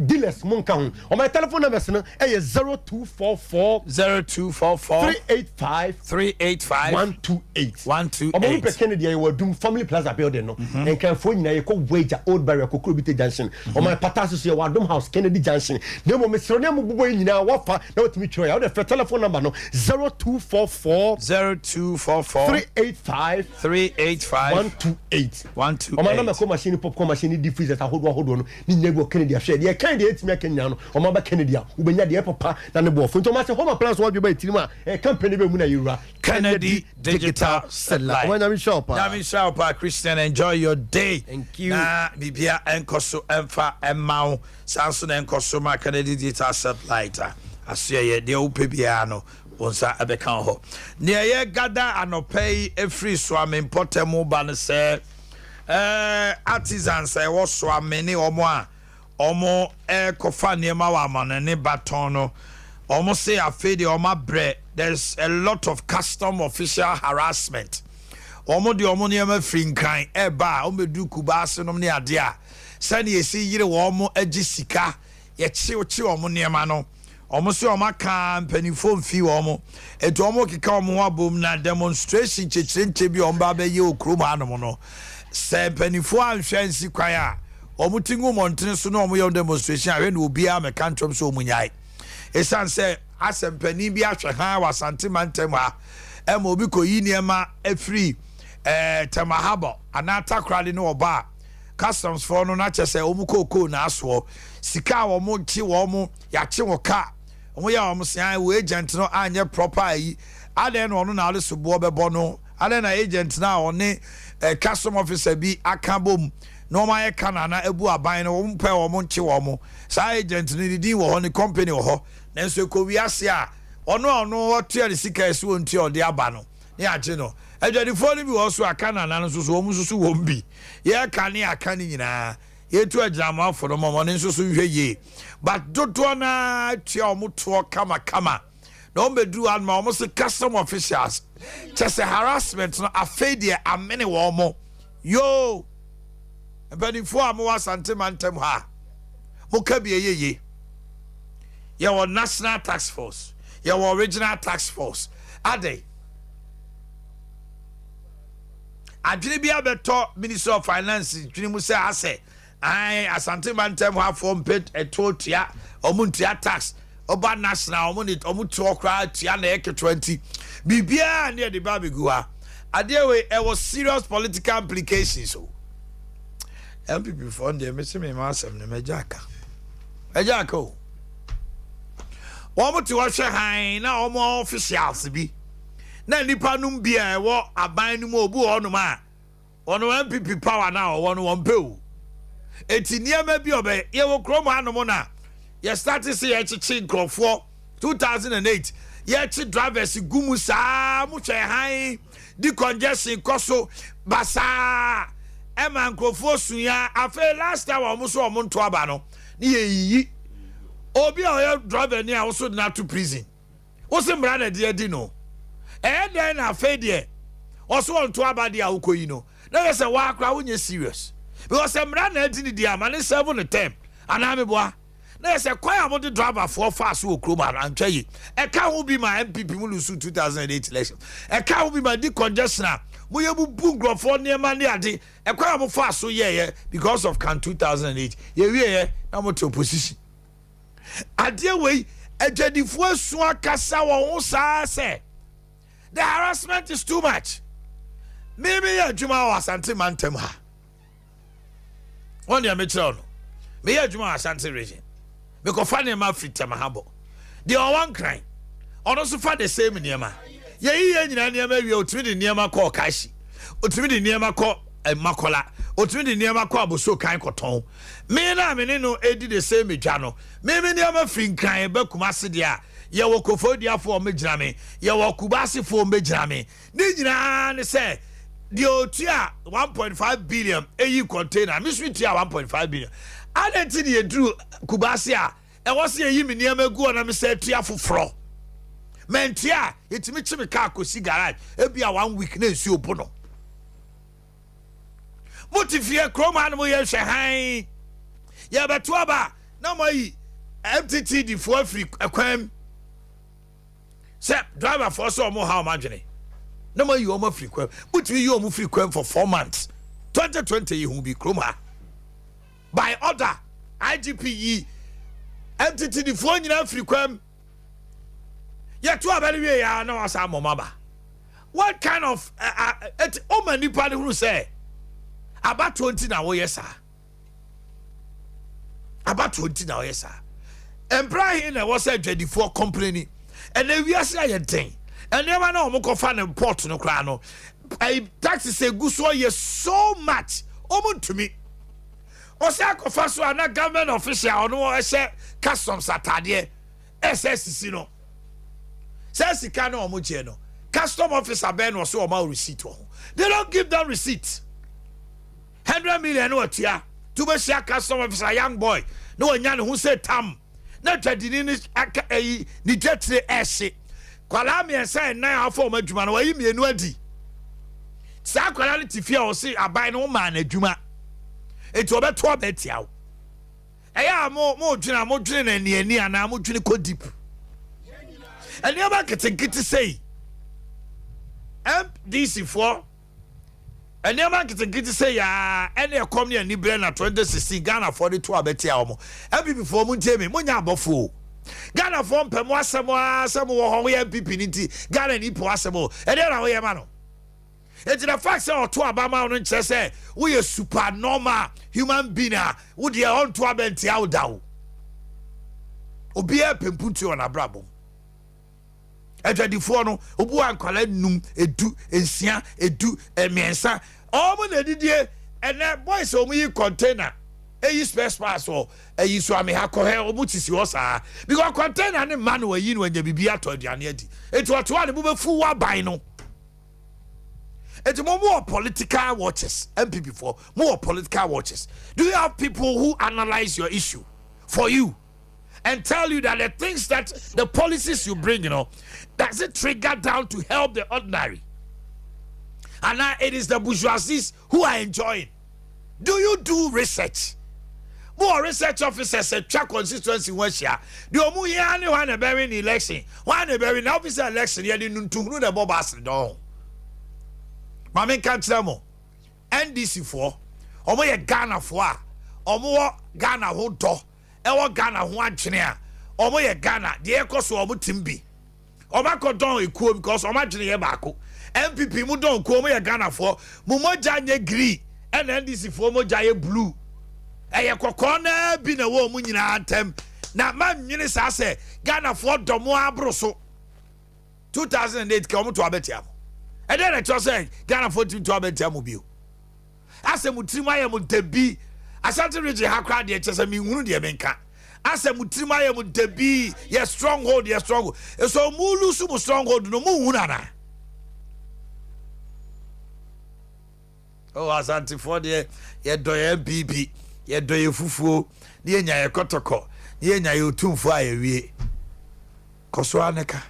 S21: dealers mon ka ho o my telephone number no e 0244 385 128 o mo pe Kennedy e wadum family plaza building no en kan fo nyina e ko wager old barrier ko Kurubite junction o my pataso so e wadum house Kennedy junction na mo mesro na mo bubo nyina wafa na otimi chiro ya o de telephone number no 0244 385 128 o ma na me ko machine popcorn machine deep freezer ahodo no ni nyego Kennedy ahwe de kan de etimi akanya no o ma ba Kennedy a wo benya de papa na ne bo fo nto ma se home plans wo ba etiri ma company be mu na yura
S1: Kennedy Digital Satellite.
S21: Nyami
S1: Shop Christian, enjoy your day.
S21: Thank you.
S1: Na bibia enkoso emfa emma sanso na enkoso ma Kennedy Digital Satellite. Asie de upe bia no onsa abekan ho. Ne ye gada anopei efri so amempotemu ba ne se artisans e wo so amene omo kofa niema wa manene baton no. Almost say I feel the Oma bread. There's a lot of custom official harassment. Omo the omonium free kind eba omedu kubasa no ne adea. Send ye see yire wo omo ejisika ye chi omoniema no. almost your macan penny phone fee omo et omo ki come wabum na demonstration chichinche bi on babe ye okroma anomo se penny fo anhwensi kwaya omutingu montene so no omo ye demonstration ahwe na obi a mekantrom so omunyai esan se asem penny bi ahwe ha wasante mantem ha em obi ko yi niema afri temahabo anata krade no oba customs for no na chese omukoko na aso sika wo mo chi wo mo ya chi wo ka omo ya wo sian we agent no anye proper yi ade no na ale so bo bebo no ade na agent na one custom officer bi akabom no ma ye kana na ebu aban no wo mpe wo mo chi wo mo sa agent ni din wo ho ni company wo ho na nso ko wi ase a ono otua de sika esi wo ntua ode aba no ne agye no adwadifo ni bi wo so akana na nso so wo mususu wo mbi ye kane akane nyina ye tu agyama afo no mo ne nso so hwe ye but dodo na tua o muto kama no bedru an ma o se custom officials just a harassment no afedie amene wo mo yo ebadifo am wa santemantem ha mo ka bi ye ye wo national tax force ye wo regional tax force ade adwene bia beto Minister of Finance dwine mu se ase ai asante mantem ha form pet etotia omuntia tax oba national omuto okra tia na ek 20 bibia na de ba begu ha ade we e was serious political implications so MPP fund dem me se me ma asem ne majaka o omuto wa hwe han na omo officials bi na nipa num bia wo aban num obu onum a ono MPP power na wo no wonpew eti niema bi obe ye wo krom anum na ye start say ye chichi nkrofo 2008 ye chi drivers gumu sa mu hwe han di congestion koso basa e man nkrofo suya afa last time wo so wo nto aba no ne ye yi obi a ye driver ni a wo so na to prison wo se mra na di no then na fedie also on to abadi a ukoyi no na say wa akra wonye serious because emra na adi ni dia ma ne 7 to 10 aname boa na say kwai amode driver for fast wo kroma antwa yi e ka ho bi ma MPP mu lusu 2008 election e ka ho bi ma di congestion mo ye bu grofo ne ma ne ade e kwai am fast so ye because of can 2008 ye wie na mo to opposition ade we adwadifo asu akasa wo ho saa se the harassment is too much. Maybe ya juma wa asante mantem ha. One ya metro no. Me ya juma asante region. Because fane ma fit temahabo. The one crying. Ono so fa the same niema. Ye nyina niema wi otumi de niema ko kashi. Otumi de niema ko makola. Otumi de niema ko aboso kan koton. Me na me no edi the same dwa no. Me niema fin kan ba kumase dia. Ye wo kofodia fo mejira me ye wo kubasi fo mejira me ni nyina ne se de otua 1.5 billion eyi container mi sweetia 1.5 billion adenti de eduru kubasi a e wo se eyi me niam egu ona me se tua foforo mentia etimi chimi ka akosi garage e bia 1 week na ensu obo no motifie kroma no mo ye hwe han ye beto aba na mo yi MTT di fo afri akwam se driver for so mo how imagine no more you omo free kwem but we you omo free kwem for 4 months 2020 you be kroma by order IGP MTT the phone nyina free kwem yet to abali we ya na wasa momaba what kind of o many people who say about 20 na wo yesa about 20 na wo yesa employee na was a 24 complaining and then we are saying thing and never know moko fan import no kra no I taxi say go so ye so much omo to me o say akofa so na government official no say customs atade SSC no say sika no omo je no custom officer ben no so omo receipt ho they don't give them receipt 100 million no tia to be share custom officer young boy no anya no who say tam na twadini ni jetre ese kwala me say na afọ madwuma na wayi mienu adi sa kwala ni tifia o se aban no ma na adwuma eti obeto obetiawo eya mo dwena na niani ana mo dwene ko deep And you make it say MDC4 and you make it say any come near ni brain at 2016 Ghana 42 abeti awomo MPP for mu temi munya abofo Ghana for mpemo asemo wo MPP niti Ghana ni po asemo e dey na wo yema no. It's the fact that to Abama on say we a super normal human being would your own to abenti out down. Obia pemputi on abrabo. Eja di fo no obu ankwala num edu ensia edu emiensa omo na didie ene boys omo yi container eyi space pass o eyi so ame ha ko he omo tisi o saa because container ne man wa yi no anya bibia to aduane adi etu oto ane bu be fu wa ban no. It's more political watchers, MPP4, more political watchers. Do you have people who analyze your issue for you and tell you that the things that the policies you bring, does it trigger down to help the ordinary? And now it is the bourgeoisies who are enjoying. Do you do research? More research officers check constituency once year. The omu yani one a bury in election, one a bury in officer election, you didn't do the bobas down. Mame kan tremo NDC4 omo ye Ghana fo a omo Ghana ho do e wo Ghana ho adwene a omo ye Ghana de ekoso omo timbi omo akodon ekuo because omo adwene ye baako MPP mu don ko omo ye Ghana fo mu moja nye green and NDC4 moja ye blue e ye kokon na bi na wo mu nyina antem na ma nwene sa se Ghana fo domo abroso 2008 ka omo to abetia. And then I just say, Ghana 42 to Abetiamobile. I said, Mutimaya Mutebi. I said to Richie Hakra, the HSM, Munu, the America. I said, Mutimaya Mutebi, yes, stronghold, yes, stronghold. So Mulu Sumo stronghold, no Munana. Oh, as Auntie for the Yedoy MPP, Yedoy Fufu, the Enya Kotoko, the Enya Yotum Fire, we Koswaneka.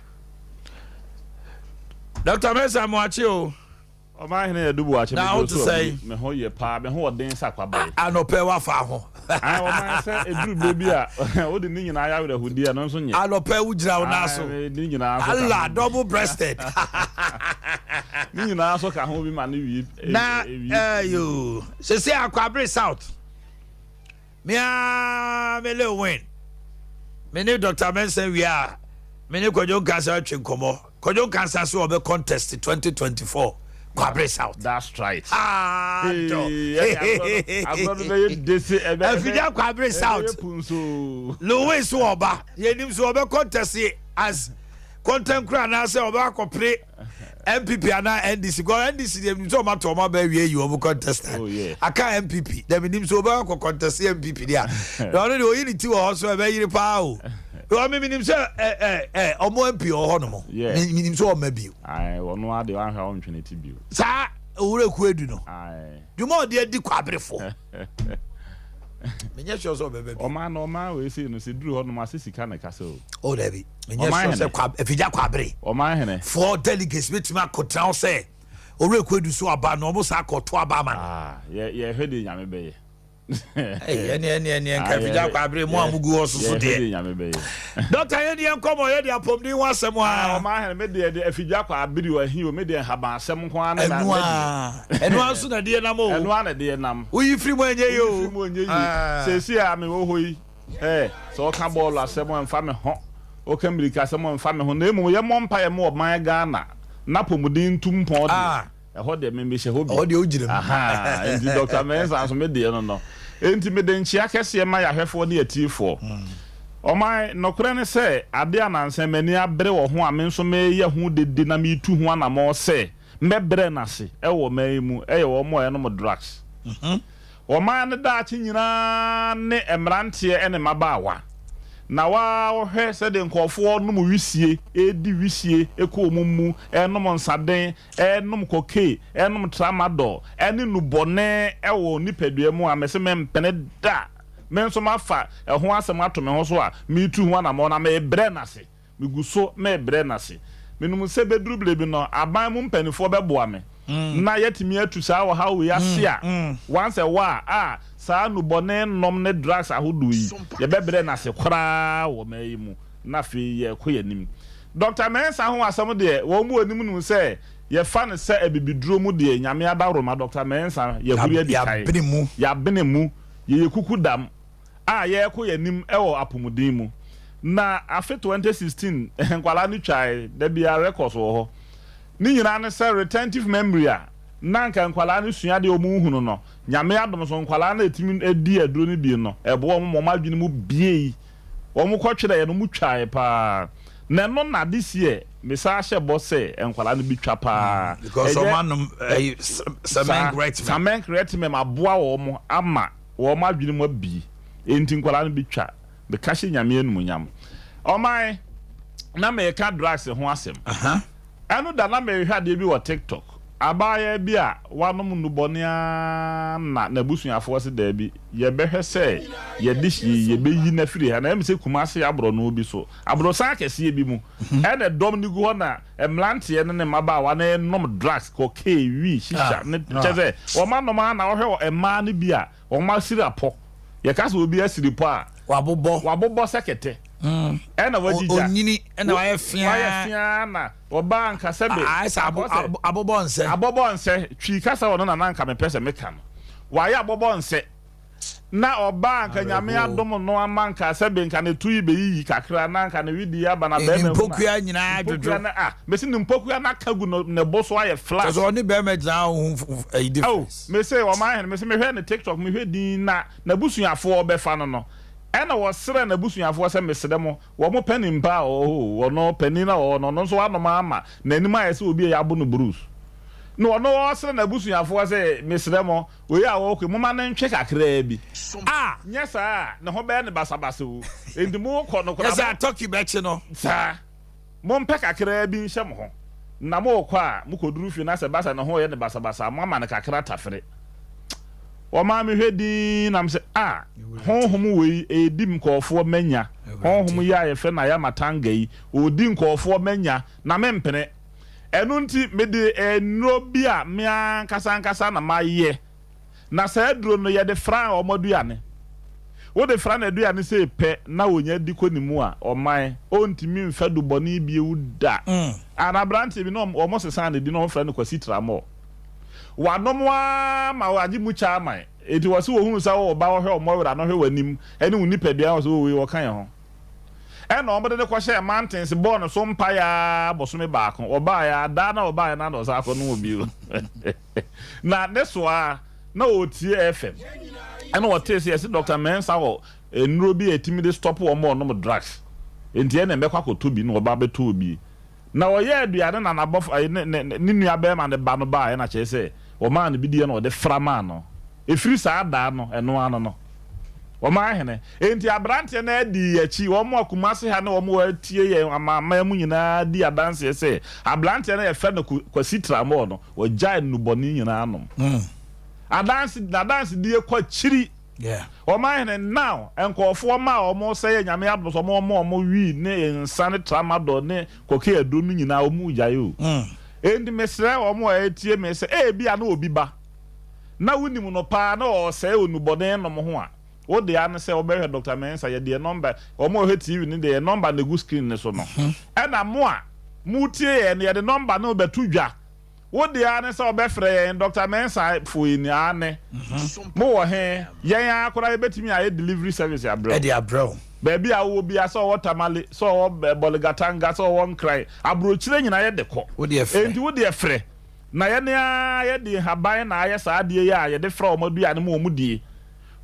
S1: Dr. Mesa Moachio.
S6: Omanhene Yaw do Boakye.
S1: Now to say
S6: me ho ye pa me ho den sakwaba.
S1: Anope wa fa ho.
S6: Ah oman say eduru baby a wo de ni nyina ya we hudi no so nye.
S1: Anope wo gira wo na so.
S6: Ni nyina so.
S1: Allah double breasted.
S6: Ni nyina so ka ho bi ma ne wi.
S1: Na you. Se se Akwabre South. Me le win. Me ne Dr. Mesa we are. Me ne Kojo Gasa Chinkomo. Kojo Gasa so obe contest 2024. Kwabre South.
S6: That's right.
S1: Ah,
S6: I'm going to be this.
S1: If you don't Kwabre South, Louis Woba, Yenim Soba contest as content crown. I say Oba Copre MPP and NDC. Go NDC, them so much Oma baby, you over contest.
S6: Oh, yeah.
S1: I can't MPP. Them in Soba contest MPP there. The only way you two also a very power. I mean, himself, Omo MP or Honomo.
S6: Yeah,
S1: meaning so maybe.
S6: I will know the one how Trinity view.
S1: Sir, Ure Queduno.
S6: Aye.
S1: Do more dear de Quabre for. Menyes also baby.
S6: Oma we see no see Drew Honoma Sisi Kana Castle.
S1: Oh, Debbie. Menyes if you Quabre.
S6: Omanhene.
S1: 4 delegates which ma could say. Ure Quedu so about almost a court to Abama.
S6: Ah, yeah, heard it, Yamebe.
S1: Hey, any Kavija Quabre, more Mugu also there. Doctor, any come or any upon me once some more.
S6: Omanhene made the Fijaka video and he made the Haba 7 1
S1: and one soon a dear Namo
S6: and one a dear Nam.
S1: We free when you
S6: says, yeah, me oh, hey, so can ball as someone family home. O can be someone family who name your mom pie more of my Ghana. Napo Mudin Tumpon. Ah, I heard them maybe she hope. Oh, the aha, and the Dr. Mensa made the no. Intimidate Chiakes, my for near T4. O my no crane say, Adea Nansen, many a bre or who I mention me, who did dynamite 2 1 or more say, me brenasi, ewo meimu, or more animal drugs. O man the Dutch in ne emrantia and mabawa. Na wa he said den kofo no mu wisie edi wisie eko mumu enom nsaden enom koke enom tramadol eni nu bone ewo nipadua mu amese mempene da menso mafa eho asem atome ho so a me tu ho na mo na me bre nase me guso me bre nase menum se bedru blebi no aban mu mpanifo beboa me na yetimi atu saa wo ha we ase a once a wa saa nu bone nom ne drugs ahodo yi ye bebre na se kora wo mayi mu na fe ye koyanim
S2: Dr. Mensa ho asam de wo mu anim nu say ye fa ne say abibiduro mu de nyame adawro ma Dr. Mensa ye huri adi kai ya bene mu ye kuku dam a ye ko yanim ewo apomudin mu na afi 2016 nkwala ni twai da bia records wo ho ni nyina ne say retentive memory a nanka nkwala ni sua de omu hunu no nyame adom so nkwala na etimi edi aduro ni bi no ebo mo madwene mu bie omu kwatwere ye no mu twai pa na no na this year me sa hye boss enkwala no bi twa pa
S1: because omanum
S2: samen correct me maboa wo mo ama wo madwene mu bi enti nkwala no bi twa be ka hye nyame enum nyam oman na me ka drugs ho asem anu da na me hwa de bi wo TikTok abaya bi a wanom nubonia na busuafo se da bi ye behwe se ye dishi ye beyi na firi ha na em se kumase abro no bi so abro san kese bi mu e na dom ni go na emlante ye ne maba wa na nom drugs cocaine wi shisha ne cheze o ma no ma na ohwe o ma ne bi a o ma sirapo ye ka so obi asiripo a wabobbo sekete ena wajija
S1: onyini ena wa fia
S2: na oba anka sebe abobonse twi kasa wono na nanka me pese meka no wa ya abobonse na oba anka nyame adom no amanka sebe nka ne tuyi be yi kakra nanka ne widi ya bana be me
S1: mpokua nyina dodo
S2: mesi ne mpokua na kagu no ne boso aye flash
S1: so oni be me gina ho difference
S2: mesi o ma hen mesi me hwe ne TikTok me hwe din na busuafo obefa no ena wosere na busuafo se mesede mo wo mo panin ba wo no panin na wo no so ano ama na anim ayese obi ya abo no bruce no no wosere na busuafo se mesede mo we ya wo ko mo ma na ntwe kakra bi nyesa na ho be ne basabase wo endi mo ko no ko
S1: na talk you back no
S2: sa mo mpe kakra bi nhye mo ho na mo ko a mo ko duru fi na se basa na ho ye ne basabasa mo ama ne kakra tafere o ma me hwedi na mse honhom we edim nkofo manya honhom ya ye fe na ya matanga yi odi nkofo manya na mempene enu nti me de enro bi a me ankasa na maye na sa aduro no ye de fran omoduane wo de fran aduane se pe na wonya di konimu a oman ontimi mfa du boni bi ewuda ana branch bi no omo sesan de di no fran ko sitramo wanomwa ma waji mucha mai eti wasi wo hunu sa wo ba wo hwe omowra no hwe wanim ene uni pedua so we wo kan ho ena omode ne kwhye mountains born so mpa ya bosome baako oba ya da na oba ya na do sa ko no obi na ne so a na otie FM ena wo tese yes Dr. Mensa wo enuro bi etimi de stop wo mo no drugs enti ene mekwa ko tobi no oba beto obi na wo ye aduane na na bof ne nua be ma ne ba no ba na chese o ma ne bidie no de frama no efiri sa da no eno ano no o ma hene enti abrante na adi achi wo mo akumase ha na wo mo atie ye amama mu nyina di adanse se abrante na ye fe no kwasitra mo no o jai nuboni nyina anom adanse die kwa chiri o ma hene now enkofo ma o mo say nyame adoso mo wi ne nsane tramadol ne koke adu no nyina o mu jayo endi mesre o mo atie me se bia na obi ba na wunim no pa na o say onubone no mo ho a wo de an say obehwe Dr. Mensa ye de number o mo he TV ni de number na go screen ne so no e na mo a mu tie ye ne de number na obetu dwa wo de an say obefre ye Dr. Mensa fo ni ane mo wo he yen akora betimi aye delivery service abro
S1: e de abro
S2: baby a wo bia so wo tamale so wo boligatanga so wo nkrai abro chire nyina ye de ko
S1: wo de efre
S2: enti wo de efre na ye ne ye de haban na aye sa de ye a ye de fra o madua ne mo mu die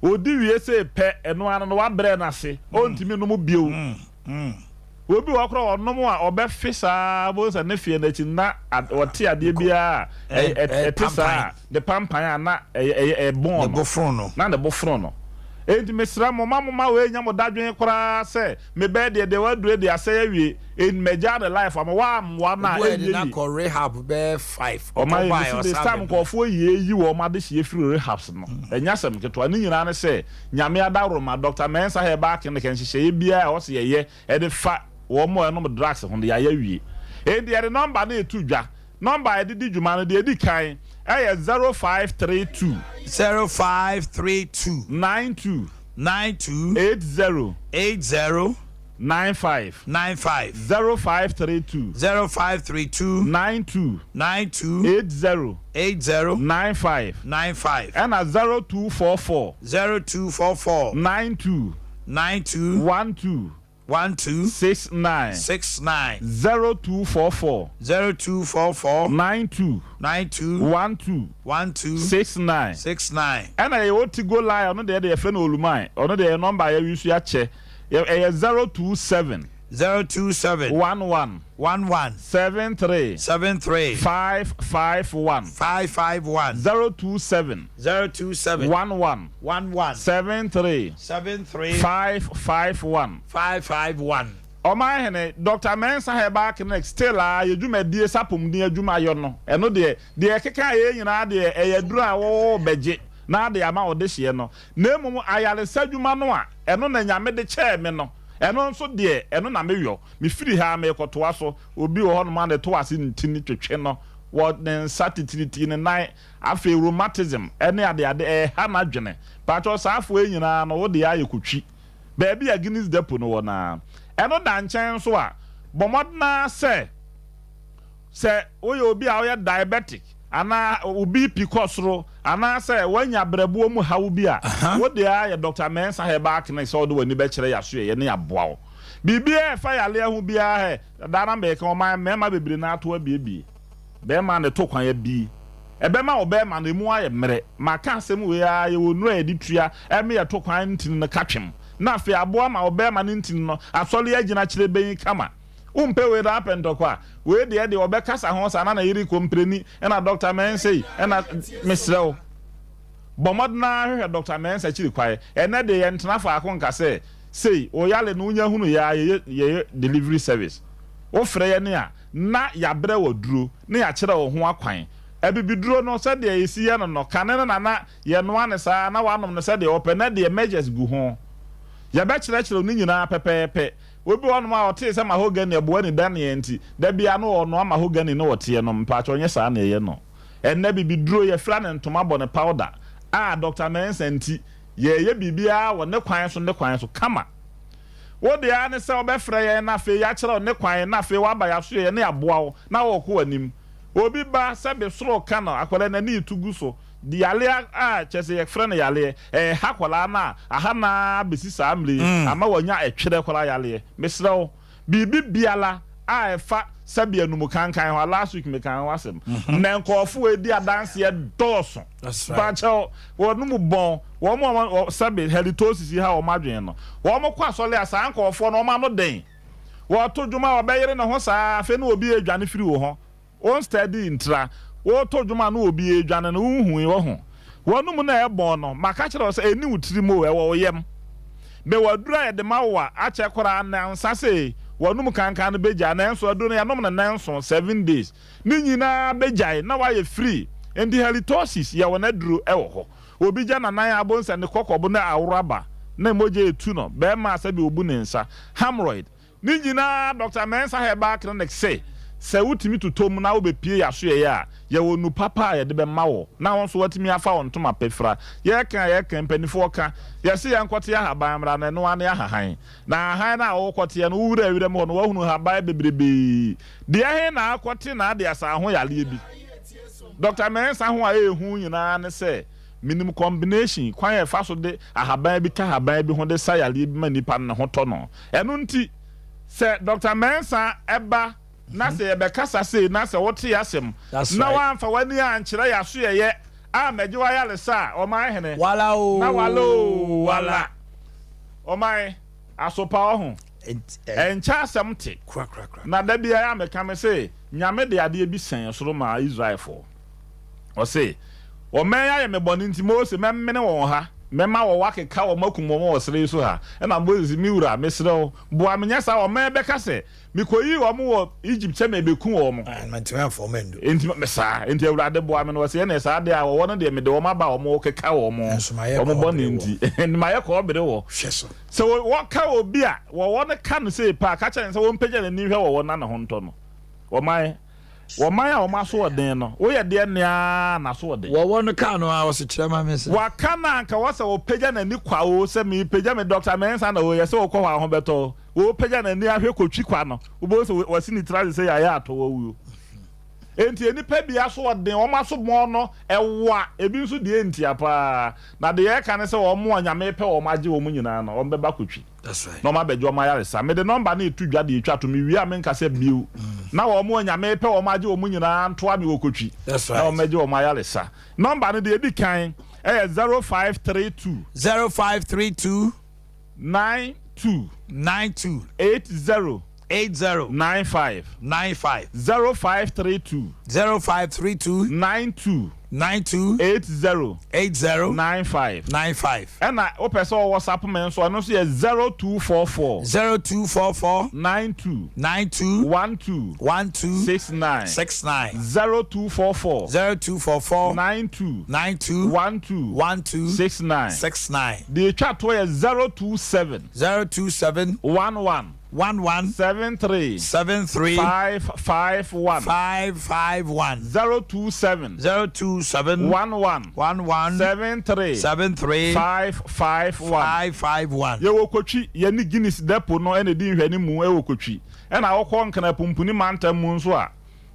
S2: odi wie se pe eno ano no wa bre na se ontimi no mu bio obi wa kro onom a obefisa bo se ne fie na chi na wote ade bia etisa de pampan na bon
S1: no bofron no
S2: na de bofron no enti mesra mo mama we nya mo dadwen kora se me be de wadure de aseye wie en meja the life am wa na
S1: na ko rehab be 5
S2: o ma the time ko fo yi wo ma de hie free rehabs no enya sem keto ani nyina ne se nyame adawro ma Dr. Mensa he back ne kan hye bia o se ye e de fa wo mo no drugs ho de ya wie en de number na etudwa number e de djuma no de edi kan 0532
S1: 92 80 80 95 0532 92 80 95 and 0244 92 12 69 0244 92 12 69 and I want to go lie on the friend Olumai on the number I use ya che 027 11 73 551 027 11 73 551 Omanhene Dr. Mensa he back next still you do me die sapum die adwuma yo no eno de keka ye nyina de eyaduru a wo beje na de ama wo de hye no na emu ayale sadwuma no a eno na nyame de che me no eno nso de eno na mewyo me firi ha me kotoa so obi wo hono ma de to ase ntini twetwe no wo den satititi ne nine afi rheumatism ene ade ha na dwene pa cho saafo enyina no wo de ayekotwi ba bia Guinness depo no wo na eno da nchen so a bomodna se oye obi a oye diabetic ana obi pikosro ana se wanya brebo mu hawo bi a wo de ya Dr. Mensa he back na so do wani be kire ya so ye ne aboa wo bibi e fa yale hu bi a he da na be kan ma mema bebre na ato abiebi be ma ne to kwan ya bi ebe ma obe ma na mu aye mere maka asem we ya ye wonu edi tua e me ye to kwan ntin na katwem na fe aboa ma obe ma ntin no asole agina kire ben kama umpe we da apento kwa we de obe kasa ho sa na yiri kompreni na Dr. Mensa na mesrew bomodna hwe Dr. Mensa chiri kwae ene de ye ntena fa akonka sei oyale no nya hunu ya ye delivery service wo frɛ ye ne a na ya brɛ woduro ne ya kyerɛ wo ho akwan ebibiduro no sɛ de yesi ye no kane na ye no ane sa na wanom no sɛ de open na de measures gu ho ya bɛ kyerɛ no nyina pepepe obi wonom a ote sɛ mahogany eboa ni dan ye nti da bia no ono mahogany no wote no mpa cho nye sa na ye no enne bibiduro ye fra ne ntoma bɔ ne powder Dr. Mensa nti ye bibia wo ne kwan so kama wo de ya ne sɛ obɛfrɛ ye na fe ya kyerɛ ne kwan na fe wa ba ya so ye ne aboa wo na wo ko anim obi ba sɛ be soro kana akwara na ni tugu so di yale kyese ye frɛ ne yale hakwala na aha na besi sa amle ama wonya etwere kwala yale mesrɛ wo bibi biala efa sabia numu kankan ho last week me kan wasem na nkofo edi adanse ye doso ba cho wo numu bon wo mo sabi halitosis ha o madwen no wo mo kwa sole asa nkofo no ma no den wo to dwuma wo beyere ne ho saa fe no obi edwane firi wo ho on steady intra wo to dwuma no obi edwane no huhu wo ho wo numu na e bon no maka kire wo eni utiri mo e wo yem be wadura e de mawa a che kora na nsase wanum kankan beja na enso ado na nom na enso 7 days ni nyina bejai na wa ye free and the halitosis ya wona duro e wo ho obi ja na nan abonsa ne kokobo na awraba na moje etu no be ma asabi obu ne nsa hemorrhoid ni nyina Dr. Mensa he back clinic say wutimi tutom na wo be pie ya so ye ya wonu papa ya de be ma wo na won so watimi afa won toma pefra ye kan panifo ka ye se ya nkote ya haban mra na no ane ya hahan na han na wo kote ya no wura awire mo no wahunu haban bebrebe de he na akote na de asa ho yale bi Dr. Mensa ho a ehu nyina ne se minimum combination kwan ya fa so de ahaban bi ka haban bi ho de sayale bi manipa ne ho to no eno nti se Dr. Mensa eba na se ye bekasa se na se wote yasem na wanfa wani ankyere ya so ye meje wa yale sa Omanhene
S12: wala o
S1: na wala Oman asopa ho encha asem te na da bia ya meka me se nyame de ade bi sen soro ma Israel fo o se o men ya me boni nti Mose memmene wo ha mema wo wakeka wo makumo wo sere so ha na Moses miwura mesrew bo amenya sa o men beka se mikoyi wo mo wo Egypt che me beku wo mo
S21: mantima for mendo
S1: enti mesa enti awurade bo amene wo se na sa de a wo no de me de wo maba wo mo keka wo mo wo boni nti enti maye ko obere wo
S21: hweso
S1: so wo ka obi a wo no ka no se pa ka che se wo mpagya na ni hwe wo na ho nto no wo man a maso oden no wo ye de nea na so oden
S12: wo no ka no a wo se kire ma me se
S1: wa ka na nka wo se wo pagya na ni kwa wo se mi pagya me Dr. Mensa na wo ye se wo ko ho beto
S2: wo pagya na ni ahwe kotwi kwa no wo bo so wasi ni traze say ya ato wo enti enipa bia so odin o ma so mo no ewa ebi nso de entia pa na de ye kan se o mo anyame pe o ma gye o mu nyina no o mbeba kotwi that's right no ma bejo o ma yare sa me de number na etu dwa de etwa to me wi amenka se biu na o mo anyame pe o ma gye o mu nyina nto a me wo kotwi
S1: that's right
S2: na o ma gye o ma yare sa number no de edi kan 0532 92 80 95 0532 92 80 95 and I open so WhatsApp me so no say 0244 92 12 69 0244 92 12 69 the chat to 027 11 73 551 027 11 73 551 ye wo kotwi ye ni Guinness depot no ene di hwani mu e wo kotwi e na wo kon kana pumpuni mantam mu nso a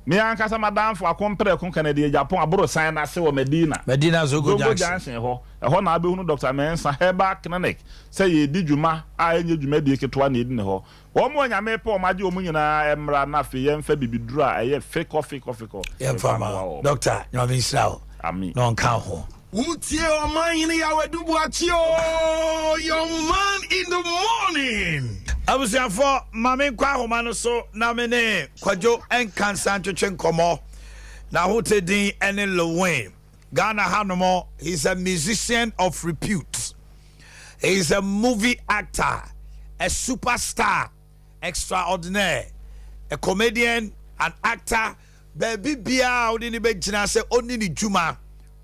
S2: me ankasa madamfo akompre kon kana di Japan aburo san na se wo Medina Zogo Junction ho ho na abehunu Dr. Mensa Herbal Clinic say ye di dwuma a enye dwuma di ketwa na edi ne ho wo mo nyame pe o maje o mu nyina emra na fe ye mfa bibiduru a eye fake coffee ye
S1: mfa doctor nyame israel
S2: ami
S1: no nka ho
S5: Utie Omanhene Yaw Boakye, your man in the morning.
S1: Abusiafo mame kwa homano so na mene kwajo enkansa ntwetwe nkomo na hotedin ene Lowen Ghana Hanomo. He's a musician of repute. He's a movie actor, a superstar extraordinaire, a comedian, an actor. Baby bia odini be gina se oni ni juma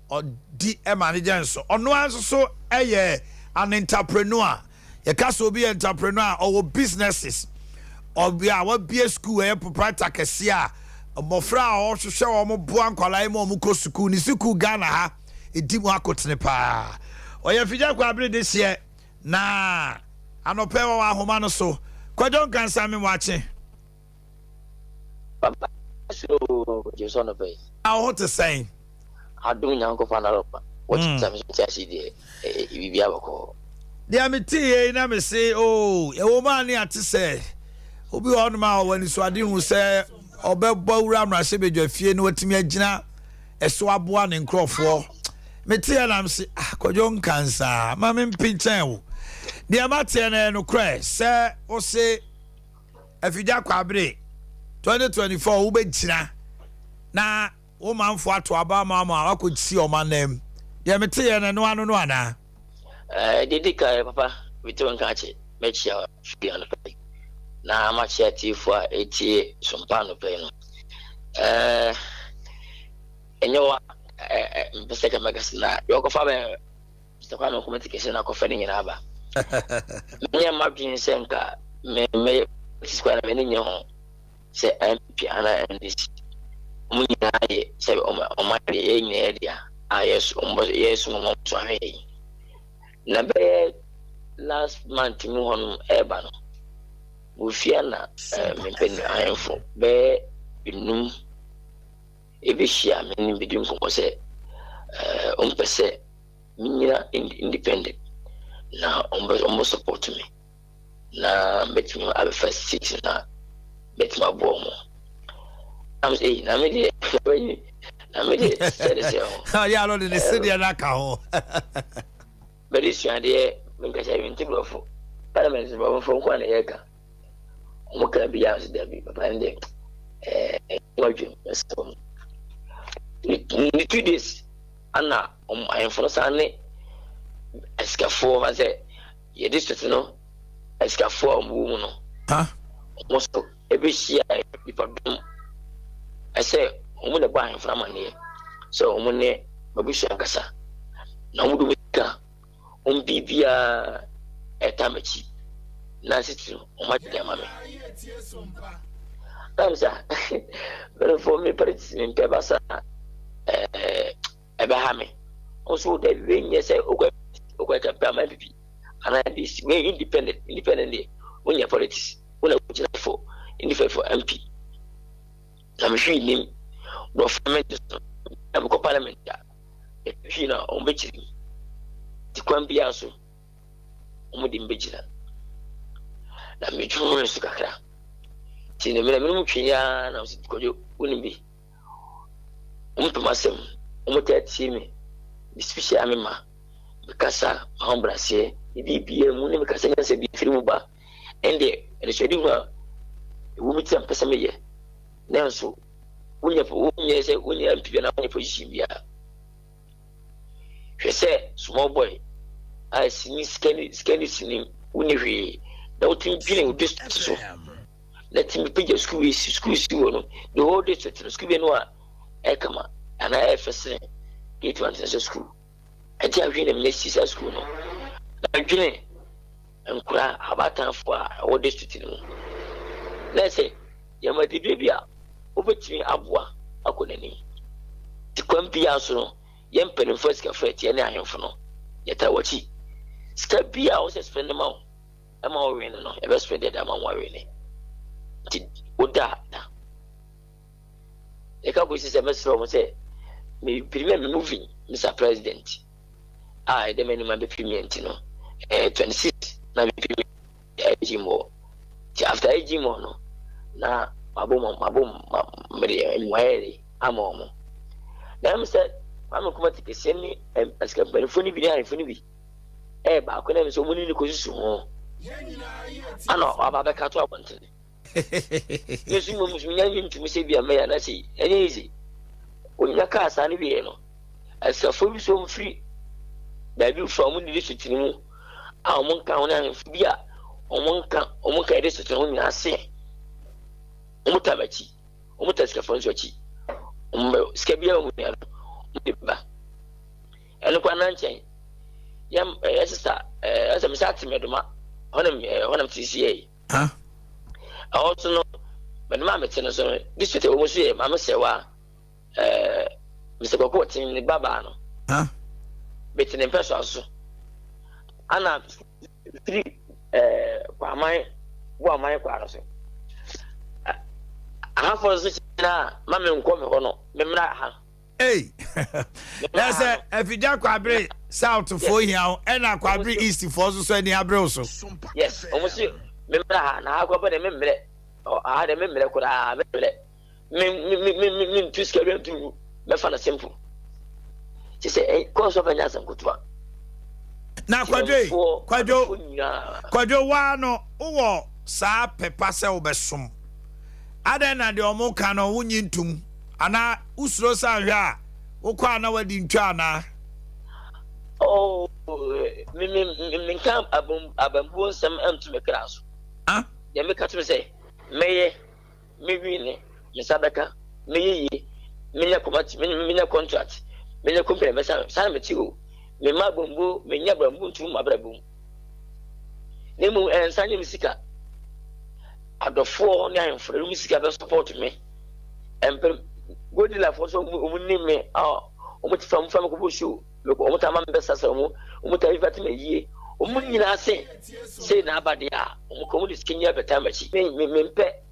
S1: or di manager so ono anso so an entrepreneur. You can't be an entrepreneur or businesses or be our be school a proprietor kesia mofra or show mo buan kwalai mo muko suku ni suku Ghana ha edi mo akotene pa o ye fija kwa bre this year na anope wa homa no so kwajon kansa me wache
S22: so Jason obey
S1: I want to say
S22: adun nyanko fanalopa what time so tiasi de bibia bako
S1: dia me tie na me say oh e wo man ni ate say obi ho no ma wani so ade hu say obebọ wura mra se bedwa fie no watimi agina eso aboa ne nkrofo me tie na me say akwadwo nkansa ma me mpinchen wo dia ma tie na no kra say o say afija kwabre 2024 wo be gina na wo manfo ato aba ma akodi o manem dia me tie na no anu no ana
S22: didi ka papa witwen kache mechia shia no pe na machia tifu a etie Sompa no pe no enyewa mpese ka magazine na yoko fa be stakwa no communication na ko fe nyina aba me madwin senka me square me ni ho se MP ana NDC mu nyina ye se o ma ye nyina dia yes mo so ahe na be last month mu hon eba no ufia na mepeni ayefo be binum ebishia meni bidum ko se ompese minya independent na ombo support me na betimi abe first six na betimi abo mo am say na me de say
S1: ya lo de se dia na ka ho
S22: very sure de nka say winti brofo parliament brofo ko na yeka mo ka biya se da bi papa ende wajun so ni 2 days ana ayefo sa ne escafo ma say ye district no escafo mu no
S1: ha
S22: mo so ebishia ipadum ese omo de ba ayefo ma ne so omo ne babishia kasa na omo do ka bibia etamachi na situ omo de mame tamsa pero for me participate in basa ebe ha me also the when you say okwa ka pa ma pipi ana this we independently when your politics, when I put for in the for MP. I'm sure him, no ferment, I'm a parliament. You know, on which the Quampiaso, Omudim Vigila. I'm a true Sukaka. Tina minimum Chian, I was going to wouldn't be. Umpumasem, Umuta Timi, the special Amima, because Hombra say, the BPM, Munim Cassan said, be through bar, and the shading her, a woman to Pessamia. Now, so, when you say, when you have to be an position, she said, small boy, I see me scanning when you read, no thing dealing with this. So, let him pay your school, the whole district, the school, Ekama, and I ever say, get to answer school. I tell you, the minister school. I'm doing and cry about time for our district. Let's say, Yamadi Bibia, over to me, Abwa, Akonani. The Quampiaso, young penny first cafe, and I am for no. Yet I watch it. Step be out and spend them out. I'm all winning, ever spend it, I'm all worrying. Oda. The couple is a mess from say, me premium moving, Mr. President. I the minimum be premium, 26, na be premium more. After more, no, na mabum, Mary, Amo. Now, Mr. I'm a commatic, send me as company funny behind funny. Back when I was so many because I know about the cat. Yes, you must be to Miss Abia, may I say, and easy. When your car is an as a fully so free. That you from the district, our monk and Fibia, or monk district, only I say. Omutabachi, Omutaska Fonsochi, Scabia, and look one chain. Yam, sister, as a Missati Meduma, one of TCA. Huh? I also know, but Mamma tells us this was almost here, Mamma Sewa, Mr. Cocotte in the Babano. Huh? But in the person also. Anna 3 my quarters. I have for this now, Mamma and Common Hono, Memra. Hey, that's it. If you don't quabre south to 4 here, and I quabre east to 4 so any abroso. Yes, almost. Remember, I got a member, or I had a member, could I mean to scare to Mefana simple. She said, a course of an answer good one. Now, Quadro, one or sa pepasa obesum. Adena de Omokano, Wunyintum, and I Usrosa, Okana wedding chana. Oh, me come abam some to the class. Ah, you make us say, May, me, Miss Abaka, me, Mina contract, Mina company, San Matthew, me Mabumbu, me Yabambu to Mabrabum. Nemu and Sandy Missika. At the 4-9 for the Missika support me. And good enough for some woman me, almost from Bushu, look, Omotama Bessamu, Omota ye. Omunina say Nabadia, Omocomo skin up a time. Me pet.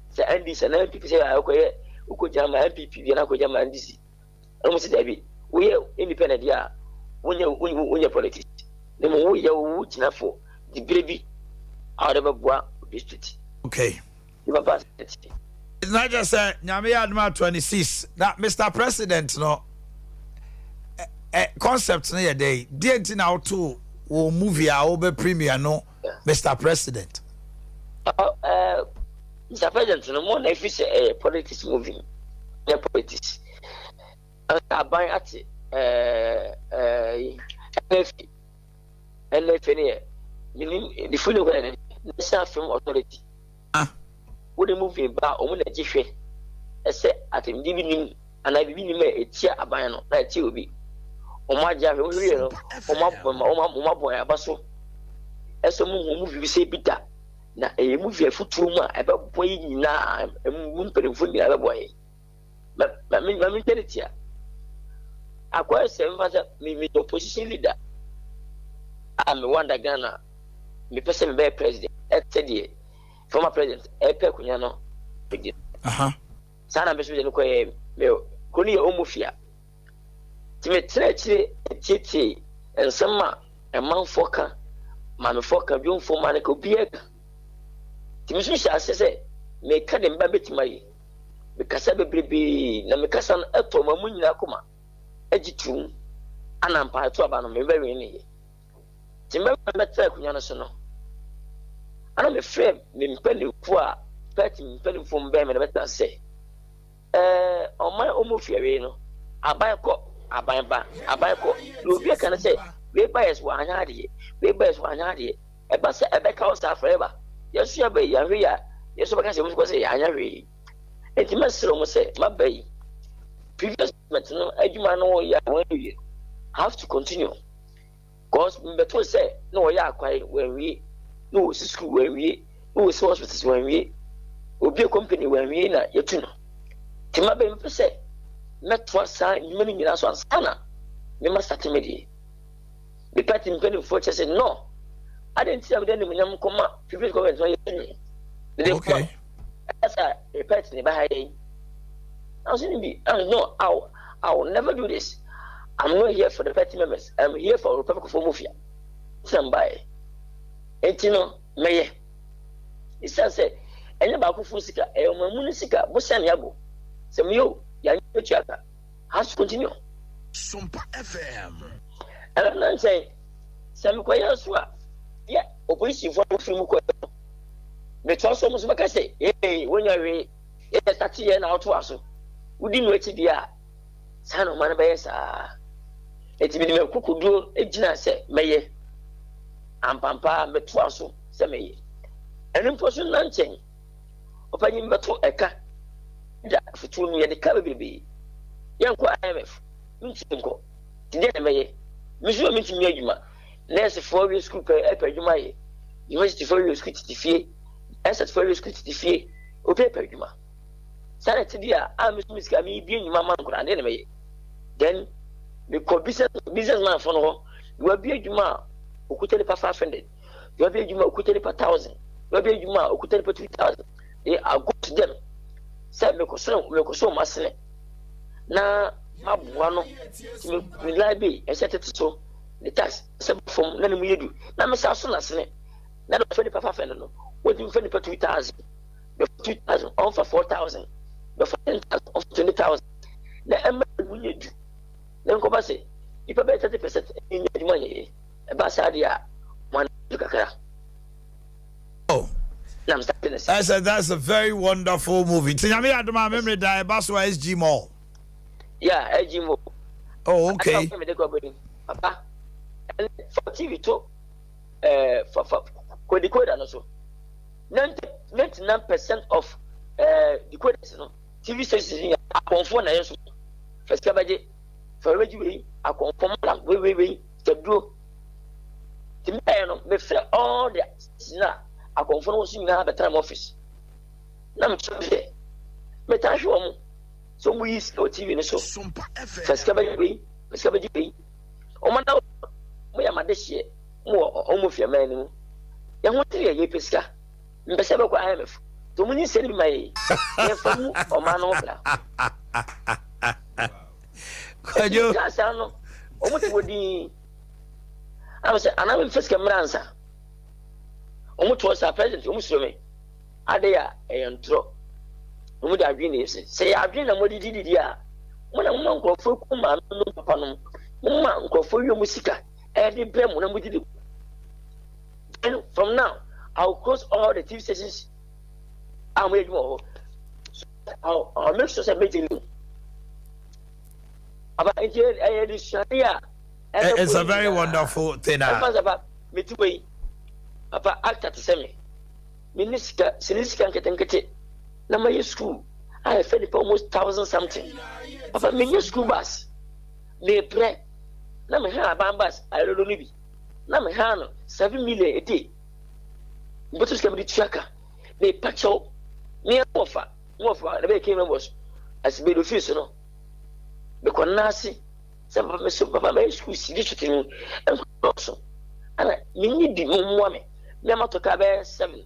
S22: Say Andy and MPP say, I could jam my MPP, and I could jam Andy. Almost Debbie, we are independent, yeah, when you're politics. The more we are wood enough for the baby out of a bois district. Okay. It's not just a Nyamia 26 that Mr. President, no concept near day, didn't now too. Or movie over premier no Mr. President. Mr. President, no more if it's a politics moving. Yeah, politics. I buy at NFA, meaning the full of the film authority. Would the movie about Omuna Jiffy? I said at him giving and I believe a tear a bino, that you will be. Omaja real Oma boy abaso eso mu movie say bita na e movie futuma e ba boy na mu mpelefo ni aba boy ma me teritia akwa se mfasa me opposition leader am wonder Ghana me pese me be president et said the former president epe kunya no sana be so de no koye me koni omofia time treche tete ensema emanfo ka mamefo ka dwonfo ma ne ko bieka time so sha se me ka de mba betimai me kasa bebrebe na me kasa no eto ma munyina koma agitum anampa to aba no me be we ni time me tra kunya no so no ana me frame me mpani fu a party mpani fu mbe me na beta se oman omofia we no aban ko obi kan say we bias wa anya de e ba say e be ka o sa forever yesu ya be ya hwe ya yesu ba ka say mo ko say ya anya hwe enti masiro mo say mabai previous no adwuma no ya wan wi have to continue cause me to say no ya akwai when we no school when we no hospitals when we obi company when we na yetu no ti mabai me say metwa sa nyimani nyina so ansana me must atimedi the party mpeni for say no I didn't see them nyam koma previous government so okay as a party ne ba I was in be no I will never do this. I'm not here for the party members. I'm here for Republic of Mafia. Somebody etino meye isa say enya ba ko fusika e o mamu sika bo san yabo se miyo ya nyochiaka has to continue Sompa FM and I'm saying some kwaya so yeah opposition for film ko me to so muso baka say eh wonya we e 30 year na auto aso udi no echi dia sa no man be sa eti bi me kukudu ejina se meye ampampa me to aso se meye enim poso nanchen opanyi mbeto eka da futu no ye de ka bebebe yanko IMF ntinko tide na meye misu mitimi adwuma nurse for we school ka adwuma ye university for we school titifie asset for we school titifie o pe adwuma sana tidia a misu miska mi bi adwuma man kura na meye then the businessman for no you be adwuma okutele pa 500 you be adwuma okutele pa 1000 you be adwuma okutele pa 2000 they are good to them say me ko so masene na mabuwa no me library e set so the tax se from na me yedu na me sa so na sene na do fe papa fe no what you fe pa 2000 the 2000 on for 4000 the 10,000 of 20,000 na emma we yedu na ko ba se ipa be 30% in the money e ba sa dia man kakara
S1: that's a very wonderful movie. Tinyami aduma memory die Baswa SG Mall.
S22: Yeah, SG Mall.
S1: Oh, okay.
S22: Papa, and for TV too, for decoder also. 99% of decoders, no TV stations are conform na yeso. First kabaje for we are conform la we the do. Timaya no me free all the na a conform was in the time office. Nam chode. Me ta hwe omo. So we use no TV no so. First kabaje be. O man na mo ya madehie mo omofia man ni. Ya ho tire ye pesika. Mbese be kwa IMF. To munyi se ni mai. Ye famu o man no bla.
S1: Kwajo.
S22: Kasa no. O mo te wodi. I was another first camera. Omuto was a president, Umusome. Adea Ayantro. Umuda Green say, I've been a modi dia. When a woman go for Kuma, no papa, Mumma go for your musica, every blame when we did. And from now, I'll close all the TV stations. I'll make more. I'll make sure I'm making you. About
S1: it's a very wonderful thing.
S22: About me to wait. Papa actor to send me. Minister, Sinisika Ketenkete. Na my school. I have fed almost 1,000 something. Papa, me school bus. Me pre. Na me ha bambas. I don't know. Na me ha 7 million a day. But it's going to be chaka. Me pacho. Me offer. The way came was as made of fish, no. Because Nasi. Some of my school soliciting and also. And you need the woman. Me ma to ka be 7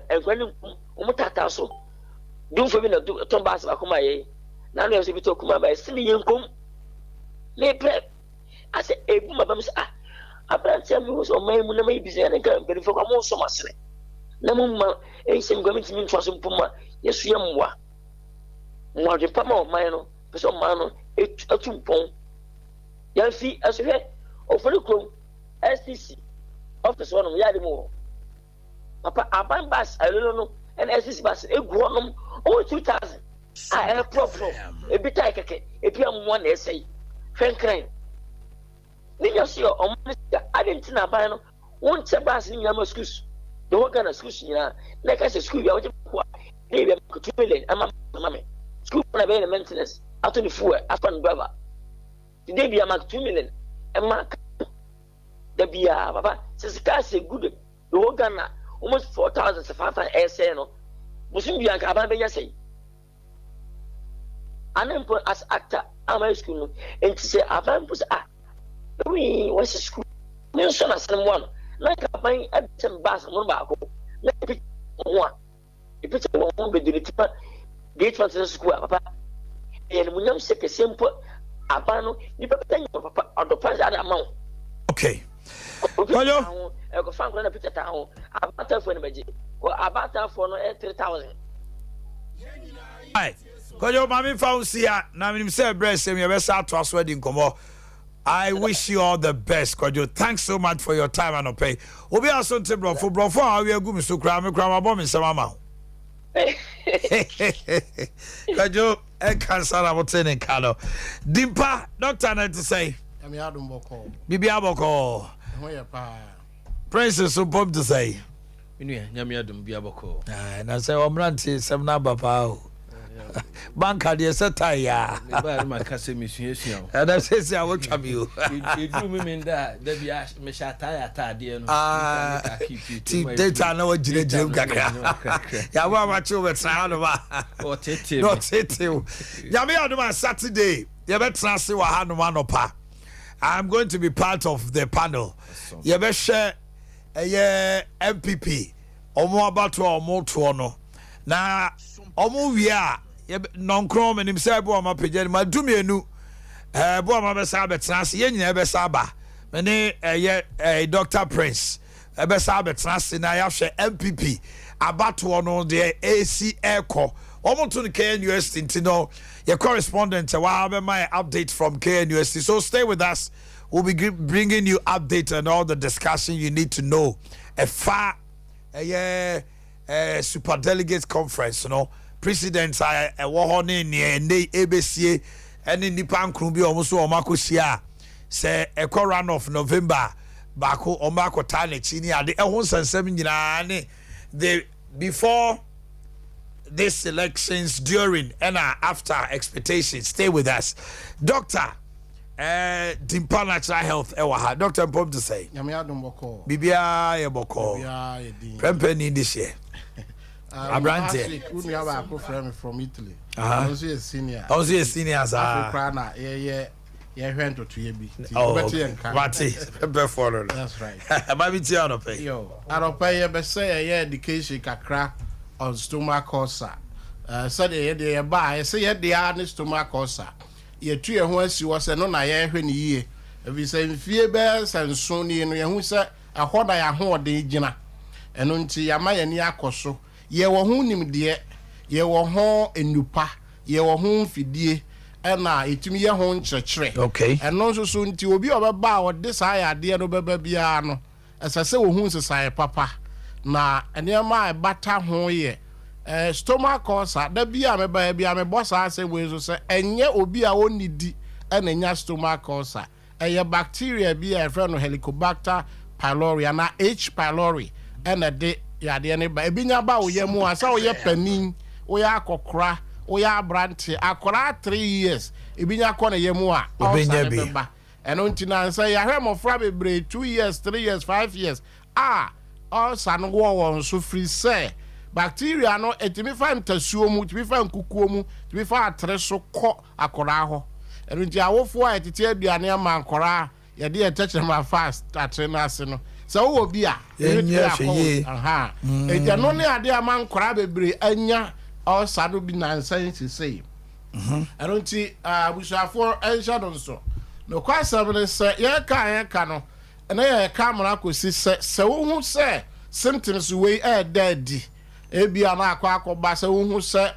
S22: enkwani umutata so dum for bi na ton bass ba kuma ye na no so bi to kuma ba sini yenkom me pre ase ebu ma bam sa abrantia mi so mai mu na mai bi se na kan beri fo kwa mo so masere na mu ma sem government mi nfa so mpuma yesu yemwa mwa de pa ma o mai no pe so ma no atumpon yan fi asehwe ofori krom STC office one ya de mo papa aban bus no and STC bus egu honom over 2000 a problem e bi tai keke e bi am one essay fenkran ni yasi o monista adentina ban no won che bus ni nyama schools the whole Ghana schools ni na ka say school ya wo kwa dey be 2 million ama mama school na be maintenance after the fuel after the driver today be am 2 million ama the bia papa says ka say good the whole Ghana almost 4,500 essay no musim bia ka ban be yasay unemployed as actor am school no and say aban put we was school me so na someone na ka ban atem bas mo ba ko na pick one e pick one be the tipa gate for school papa and munyam se ke simple abano ni papa papa odopa ada amount
S1: okay Kojo
S22: e ko fan ko na picture ta ho abata fo ne beje ko abata fo no 3,000
S1: ai Kojo mami faunsia na minim say breast me be sa to aso di nkomo. I wish you all the best, Kojo. Thanks so much for your time and pay. Obi aso nte brofo how we agu mi so kra me bomb nsema ma. Kojo e cancer abotene kalo. Dimpa doctor na to say.
S4: Ami adum boko.
S1: Bibi aboko.
S4: Ho ya pa.
S1: Princess so pop to say.
S12: Inu nyame adum bia boko.
S1: Ah na say omranti sem na baba o. Banka de setaya ya
S12: ba ma kase misuyesu
S1: and I say I will trap you
S12: e do me da bia me shata ya tade no
S1: ti data na wajire kakra ya wa ma chu betra no ba
S12: o tete
S1: ya me on Saturday ya betra se wa ha no anopa. I'm going to be part of the panel. Ya be share MPP omo abato omo to no na omo wi a non-chrome and himself, Boama Pigeon, my Dumianu, Boama Besabet, Yen Besaba, Mene, a Dr. Prince, a Besabet, and I have MPP, about to honor the AC Echo, almost to the KNUST, to know your correspondent, while my update from KNUST. So stay with us. We'll be bringing you update and all the discussion you need to know. A super delegates conference, you know. Presidents are a warning near ABC and in the Pancrumbi almost or Marco Shia say a run of November Bako or Marco Tane Chini at the Ehons and 7 the before these elections, during and after expectations. Stay with us. Doctor Dimpa Natural Health Ewaha. Dr. Pop to say Bibia Yaboko Prempeni this year.
S4: Abrante. We have a friend from Italy. I was a senior.
S1: As
S4: Africana. Yeah, went to TB. That's right.
S1: Baby Tiano pay.
S4: Yo, I don't pay a say education kakra on stomach ulcer. Said they buy, say they are stomach ulcer. Ye 3 once you was a non I when ye. If we say fear bears and Sony and who said a hot I hold the jina. And until Yamaya near Koso. Ye wo hu nim de ye wo ho enupa ye wo hu fidie na etumi ye ho nkyerkyere
S1: okay
S4: eno nso so nti obi obeba o de saa ya de no beba bia no esase wo hu nsesae papa na enema bata ho ye stomach ulcer da bia bia me bossa ase we so se enye obi a onidi na nya stomach ulcer eye bacteria bia e friend no Helicobacter pylori na H pylori na de ya de ne ba ebinya ba wo ye mu asa wo ye panin wo ya akokora wo ya abrante akora 3 years ebinya ko na ye mu a obinya ba eno ntina nsa ya hwe mofra bebre 2 years 3 years 5 years osa no wo so free say bacteria no etimi fa ntasuo mu timi fa nkukuo mu timi fa atre so ko akora ho eno ntia wofo a etiti aduane ama akora ye de etechere ma fast atre na ase no so wo bi a
S1: aha
S4: eja no ne ade ama nkora bebre anya osado bi nansan sisei anonti abusuafo ensha don so no kwasam ne se ye ka no na ye ka mara kosi se wo hu se symptoms we daddy ebia na akwa se wo hu se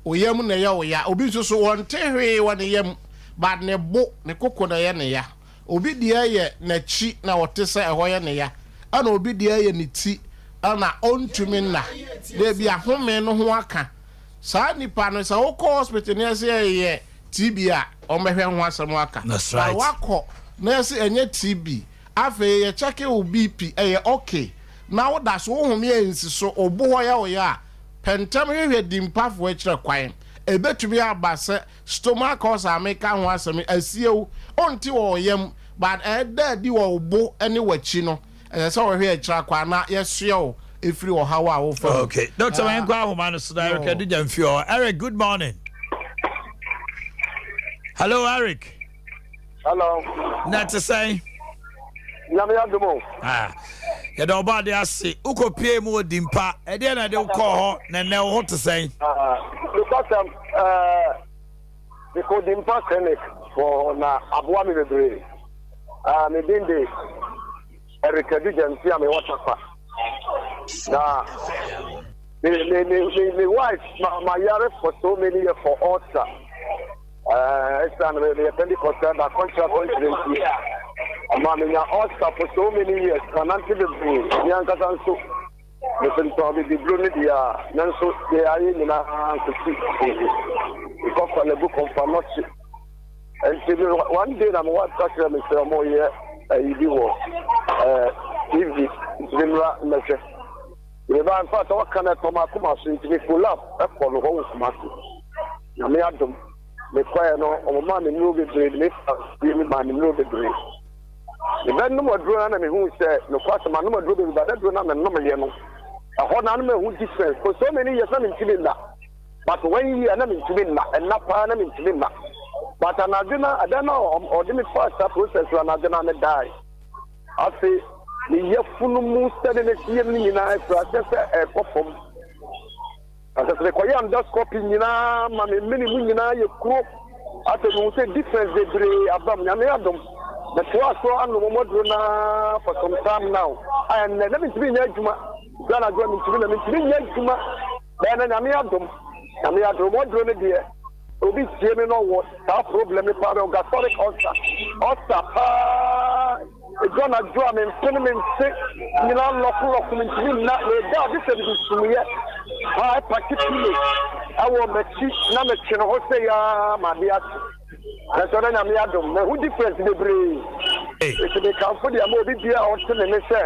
S4: oyam na ye wo ya obi so wonte hwe won yam bad ne bo ne kokko na ye ne ya obi dia ye na chi na wote se eho ye ne ya ana obi dia ye ne ti ana ontumi na de bia home no ho aka saa nipa no sa wo hospital ne se ye TB a omehwe ho asem aka na wako na se enye TB afa ye check wo BP okay na wo da so wo home ensi so obo ho ya wo ya pentam hwe dimpafo a kire kwan ebetumi abase stomach ulcer ameka ho asem asiew onti wo yam but di wo bo ene wachi no so wo hwe kire kwan na yesuo efiri wo hawa wo fa
S1: okay Dr. Wenkwa Homano Eric Adujamfio. Eric, good morning. Hello Eric.
S7: Hello.
S1: Not to say you don't bother us. Uko pay more dimpa. And then I don't call her. And now what to say?
S7: Because the dimpa clinic for na Abuami Bedre. Me been the Eric Adujamfio me water. Now, the wife, my yard for so many years for ulcer. It's the Pentecostal, the contract coincidence. I'm ulcer for so many years. And until the blue, Yanka and so. Listen to the blue media, Nanso, they are in the because on the book of Fanochi. And one day I'm watching Mr. Moye, TV, Zimra, Measure. In fact, what can I come up to me full up for the whole master? Yamiadum, the choir no, man in Ruby Dream, man in Ruby Dream. The man no more drone and who said, no question, man, no more drone, but that drone and no more. A whole animal who different for so many years. I'm in Chilina, but when you are in Chilina and not Panam in Chilina. But I don't know, or didn't first process when I didn't die. I say, the Yafunu study the CM I process a perform. As I say, I'm just copying Mammy, many you crook. After you say difference, they bring Abam Yamadum. The two so Modrona for some time now. And let me be Yajuma, Gana going to be Yajuma, then Yamiadum, Modrona dear. Obi Jimmy no what that problem is part of gastric ulcer. It's gonna drum and cinnamon sick, you know, local community, not with that. This is to me. I particularly, I will make cheap, not a chin, Jose, my dear. That's what I'm here doing. Who difference the breed? If they come for the Amobi beer or cinnamon, say,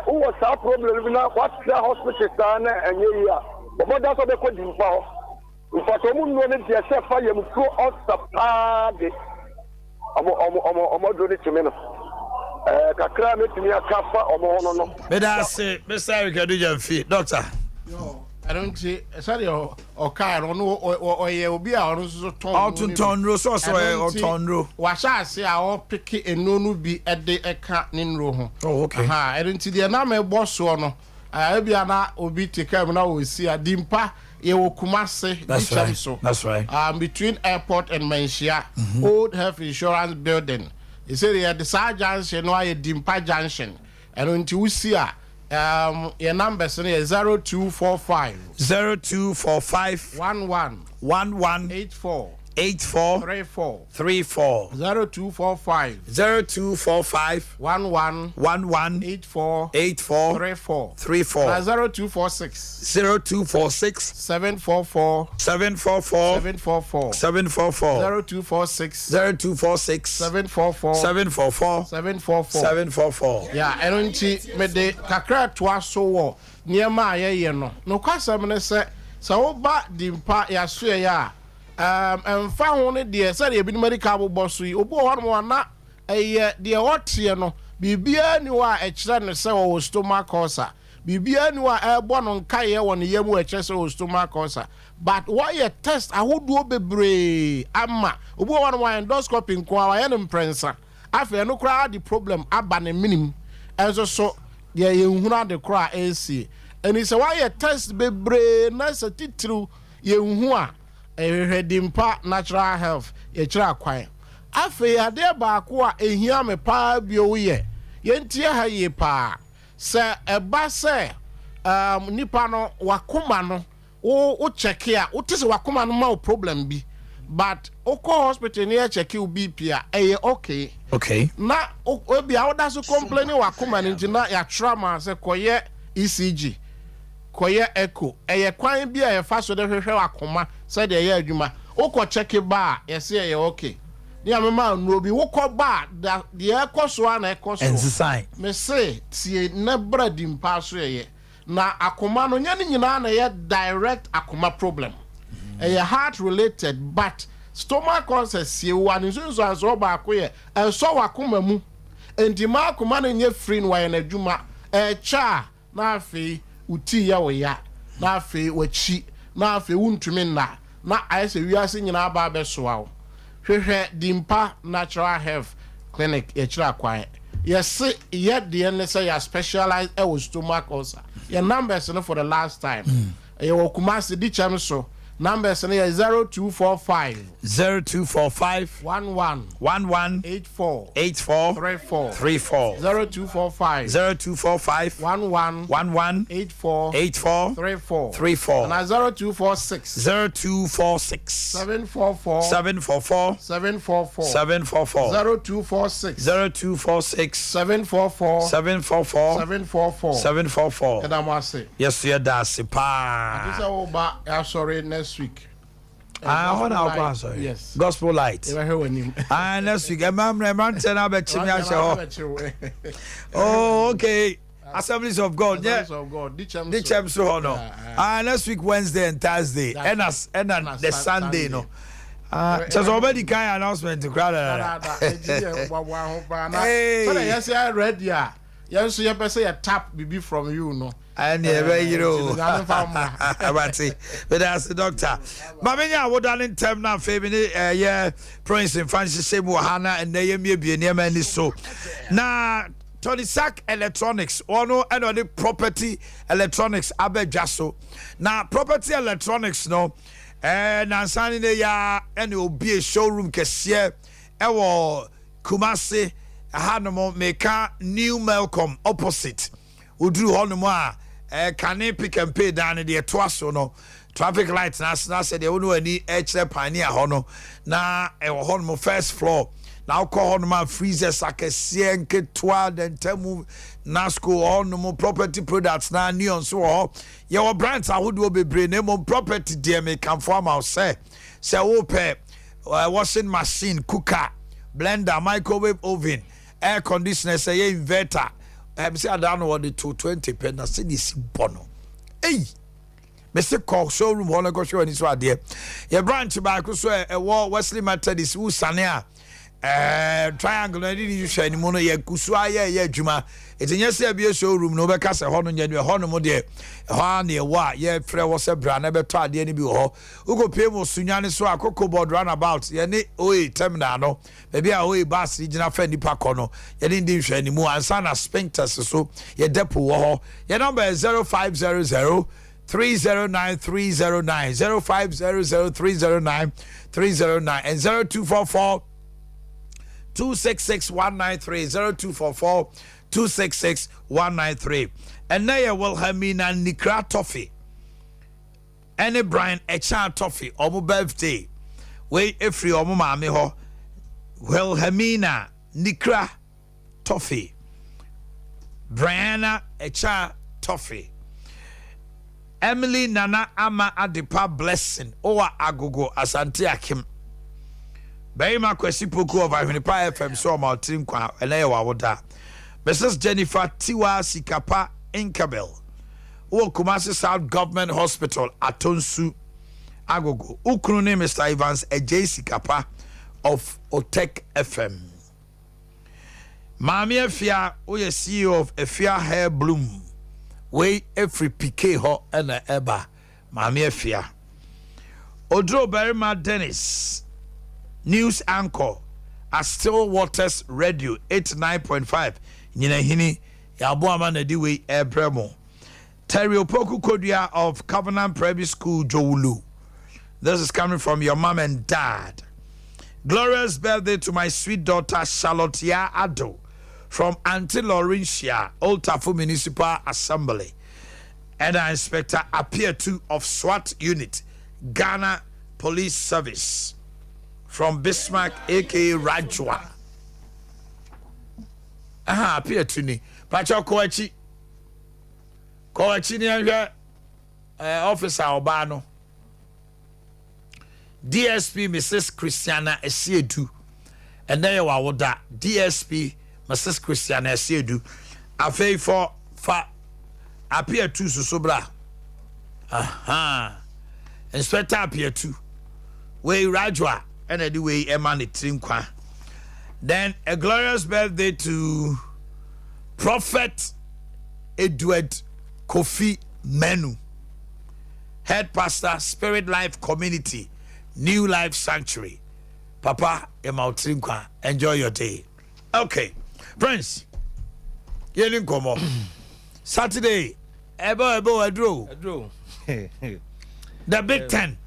S7: who was our problem? What's the hospital and yeah, but that's what they could do for. If I told you that they are fire, you go out the party. I'm doing it to me. Kakra me to me a kappa or no.
S1: But I say, Mr. Eric Adujamfio, Doctor.
S4: I don't see, sorry, or car or you will be our
S1: Tonro, so or Tonro.
S4: What I say, I'll pick it and no be at the account in room.
S1: Oh, okay.
S4: I don't see the name boss or no. I'll be an obi take care now. We see a dimpa. Kumase.
S1: That's right. So. That's right.
S4: Between airport and Manshia, Old Health Insurance Building. He said he had the Side Junction, no, a Dimpa Junction. And until we see your numbers is 0245
S1: 0245 11
S4: 84 34 0245 11 84 34 0246 744 0246 744 yeah and unti me de kakra to aso wo niema ayeye no kwasam ne se wo ba dimpa ya so ya emfa ho ne de se de bi medical boss yi obo ho no na de wotie no bibia ni wa ekire ne se wo stomach ulcer bibia ni wa ebo no nkaye wo ne yam ekire se wo stomach ulcer but why a test ahodo bebre ama obo ho no endoscopy nko awa ye ne mprensa afa no kra the problem aba ne minim ɛnso so deɛ yɛnhunu ade koro a ɛsi ɛni sɛ wayɛ test bebree na sɛ titiriw yɛnhu a ɛhwehwɛ dimpa natural health yɛkyerɛ akwan afei adeɛ baako a ɛhia me paa bio yɛ yɛntie ha yie paa sɛ ɛba sɛ nipa no wakoma no wo check a wote sɛ wakoma no ma wo problem bi but wokɔ hospital ne yɛ check wo BP a ɛyɛ okay na obi a woda so complain wakoma no nti na yɛatwerɛ ma sɛ kɔyɛ ECG kɔyɛ echo ɛyɛ kwan bi a yɛfa so de hwehwɛ wakoma sɛ deɛ ɛyɛ adwuma wokɔ check ba a yɛsɛ ɛyɛ okay ni amema no bi wokɔ ba deɛ ɛkɔ so a na ɛkɔ so
S1: ensisan
S4: me say tie na bradi mpa so yɛ na akoma no nya ne nyinaa na yɛ direct akoma problem ɛyɛ heart related but stomach ulcer sie wa ne nso anso ba ko yɛ ɛsɔ wakoma mu enti ma akoma no nyɛ free no wayɛ na adwuma ɛcha na afei uti ya wo ya na afei wachi na afei wuntumi na ayɛ sɛ wiase nyinaa ba bɛsoa wo hwehwɛ dimpa natural health clinic yɛkyerɛ akwan yɛse yɛdeɛ ne sɛ yɛ specialized ɛwɔ stomach ulcer yɛ numbers no for the last time yɛwɔ Kumasi di kyɛm so numbers no yɛ 0245 11 84 34 0245 11 84 34 and 0246 744 0246 744 and I'm say
S1: yes you that's pa
S4: this is sorry next week.
S1: What now, sorry.
S4: Yes.
S1: Gospel light. Next week, oh, okay. Assemblies of God.
S4: Assemblies of God.
S1: Dichem so no. Next week, Wednesday and Thursday, and the Sunday no. Just already kind announcement to crowd.
S4: Hey. So yes, I read ya. Yes, you say a tap BB from you no.
S1: And you know, but that's the doctor. Mamma, what done in term now, Fabian, yeah, Prince and Francis Hana, and they may be near many so. Now, Tony Sack Electronics, or no, and the property electronics, Abe Jasso. Now, property electronics, no, and I'm signing the ya, and it will be a showroom, Cassia, Ewo, Kumasi, Hanamo, Meka, New Malcolm, opposite. Who drew on the more. Can pick and pay down in the twaso no traffic lights na said they won't any pioneer hono na a first floor now call on my freezers like a sienke twad and temu nasco on no property products na neon so your brands I would be brain name property dear me come from our say open washing machine cooker blender microwave oven air conditioner say inverter I say I don't know what the 220 pen na say this bono. Hey, Mr. Call showroom wanna go show any so there. Your branch back so a wall Wesley Methodist who sania triangle na didn't you share any mono ye kusua ye juma. It's in yes be a showroom no be kase hono nya hono mo de ho na wa ye frɛ wo se bra na be to ade ni bi ho. Ugo pay mo sunyane so akoko board runabout ye ne oi terminal no. Baby a oi bus regional friend nipa ko no. Ye din hwɛ ani mu ansa na sphincters so ye depo wo ho. Ye number is 0500 309 309 0500 309 309 and 0244 266 193 0244 266 193 and now you will have me na Nikra Toffee any Brian Echan Toffee omo birthday we every omo maame ho Wilhelmina Nikra Toffee Brianna Echan Toffee Emily Nana Ama Adepa Blessing Owa Agogo Asante Akim Bayima Kwesi Poku of Ahwenipa FM so ma tin kwa ene wa woda Mrs. Jennifer Tiwa Sikapa Inkabel Owa Kumasi South Government Hospital Atonsu Agogo Ukunu ne Mr. Evans Ej Sikapa of Otek FM Mami Efia Oye CEO of Efia Hair Bloom we every PK ho ena eba Mami Efia Odro Berima Dennis news anchor at Still Waters Radio 89.5 nyina hini Yabuama na di we ebremo. Terry Opoku Kodia of Covenant Primary School, Jowulu. This is coming from your mom and dad. Glorious birthday to my sweet daughter Charlotte Ado from Auntie Laurentia, Old Tafu Municipal Assembly. And Inspector Appear 2 of SWAT Unit, Ghana Police Service from Bismarck, aka Rajwa. Appear 2 ni. Pacho Koachi. Koachi ni Officer Obano. DSP Mrs. Christiana Esiedu. And then you are that DSP Mrs. Christiana Esiedu. Afei for appear to Susobra. Inspector appear to. Way Rajwa. And the way Emma Trinkwa. Then a glorious birthday to Prophet Edward Kofi Menu, Head Pastor, Spirit Life Community, New Life Sanctuary. Papa Emma Trinkwa. Enjoy your day. Okay. Prince. Yelling Komo. Saturday. Ebo Adro. The Big Ten.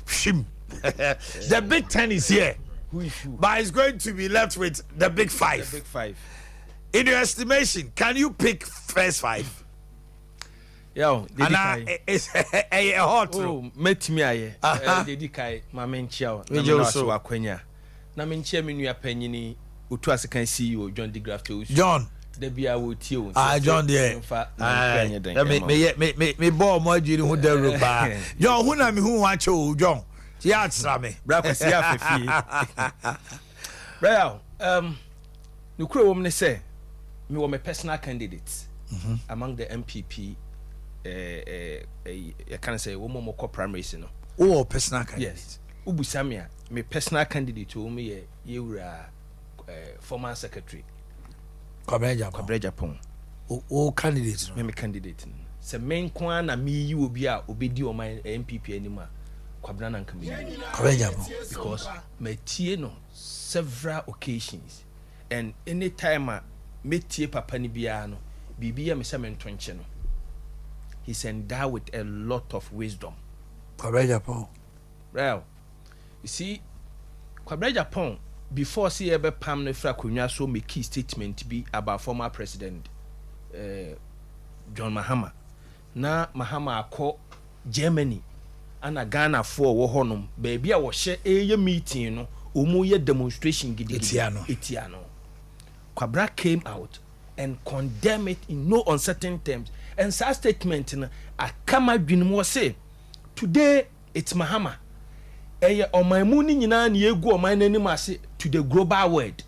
S1: Shim. The Big Ten is here. But it's going to be left with the Big Five.
S3: The Big Five.
S1: In your estimation, can you pick first five?
S3: Yo,
S1: it's a hot.
S3: Oh, met me aye. Dedikai, my men chow. Akwenya. Na men chair me nua panyini utu asikan CEO John DeGraft.
S1: John.
S3: The bia wo tio.
S1: John there. Me ball mo jiri hu the roba. John hu na me hu wa cho John. Ti atra me.
S3: Bra kwasi afefi. Bra nukuro wo me say me were my personal candidates among the MPP. I can say one more primaries, you know.
S1: Oh, personal candidate.
S3: Yes. Ubusamia, my personal candidate to me, you were former secretary. Kwabre Japan.
S1: Oh, candidates.
S3: Me candidate. Se main kwan na me you will be a obedi o my MPP anymore. Kwabra na
S1: Kwabre Japan.
S3: Because me tie no several occasions, and any time me tie papa ni bia no bibia me se me ntonche no. He's endowed with a lot of wisdom.
S1: Kwabre Japan.
S3: Well, you see, Kwabre Japan, before see ever Pam ne fra kunwa so make key statement to be about former president John Mahama. Na Mahama akọ Germany ana Ghana for wo honum baby a wo hye meeting no omu ye demonstration gidi etiano. Kwabra came out and condemn it in no uncertain terms. And such statement a kama dwinmo say today it's Mahama. Eye omanmuni nyina na yegu oman nanim ase to the global world.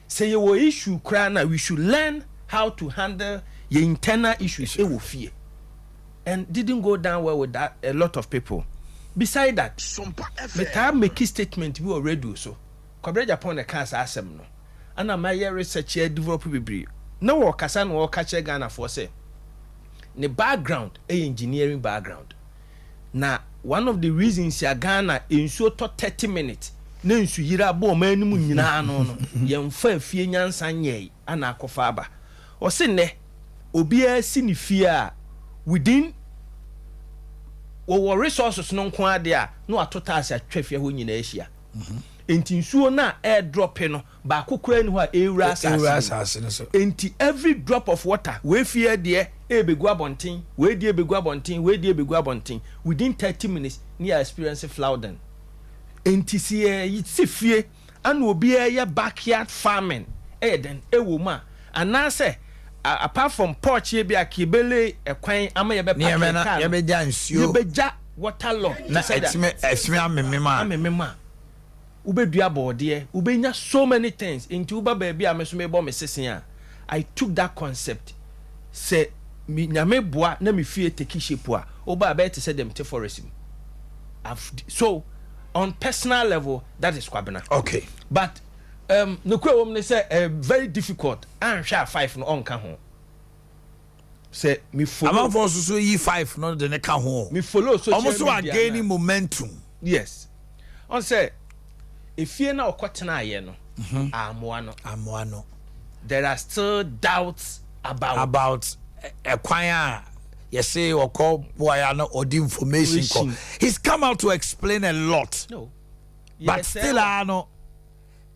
S3: Say your issue krana we should learn how to handle your internal issues e wo fie. And didn't go down well with that a lot of people. Beside that, Sompa me time make statement we already so. Kwabre Japan the cancer asem no. Ana my research here develop bibri. No wo kasa no wo ka che Ghana for say the background engineering background. Now one of the reasons ya Ghana insuo to 30 minutes na insu yira bo manimu nyina no no yemfa afie nyansa nyei ana akofa aba o se ne obi a si ne fie a within wo resources no nko ade a no atota ase atwa fie ho nyina ahia enti nsuo na air drop no ba kokora ni ho a ewura asase
S1: no so
S3: enti every drop of water we fie de ebegu abonten we de ebegu abonten we de ebegu abonten within 30 minutes near experience flooding enti si fie and obi ya backyard farming den ewo ma anase apart from porch ye bi akibele ekwan ama ye be pack
S1: ye be ja nsuo
S3: ye be ja water law
S1: na esme amemema
S3: ubedua bode ubenya so many things into uba baby ameso me bo me sesen a I took that concept say mi nyame boa na me fie take shape a uba be te say dem te forest. So on personal level that is kwabena.
S1: Okay,
S3: but no kwe wo me say very difficult and sha 5 no on ka ho say me follow
S1: am for so yi 5 no de ne ka ho
S3: me follow social media
S1: almost are gaining momentum.
S3: Yes on say efie na okotena aye no amoa no
S1: there
S3: are still doubts
S1: about a choir. You say or call boy or the information call. He's come out to explain a lot.
S12: No.
S1: But still I know.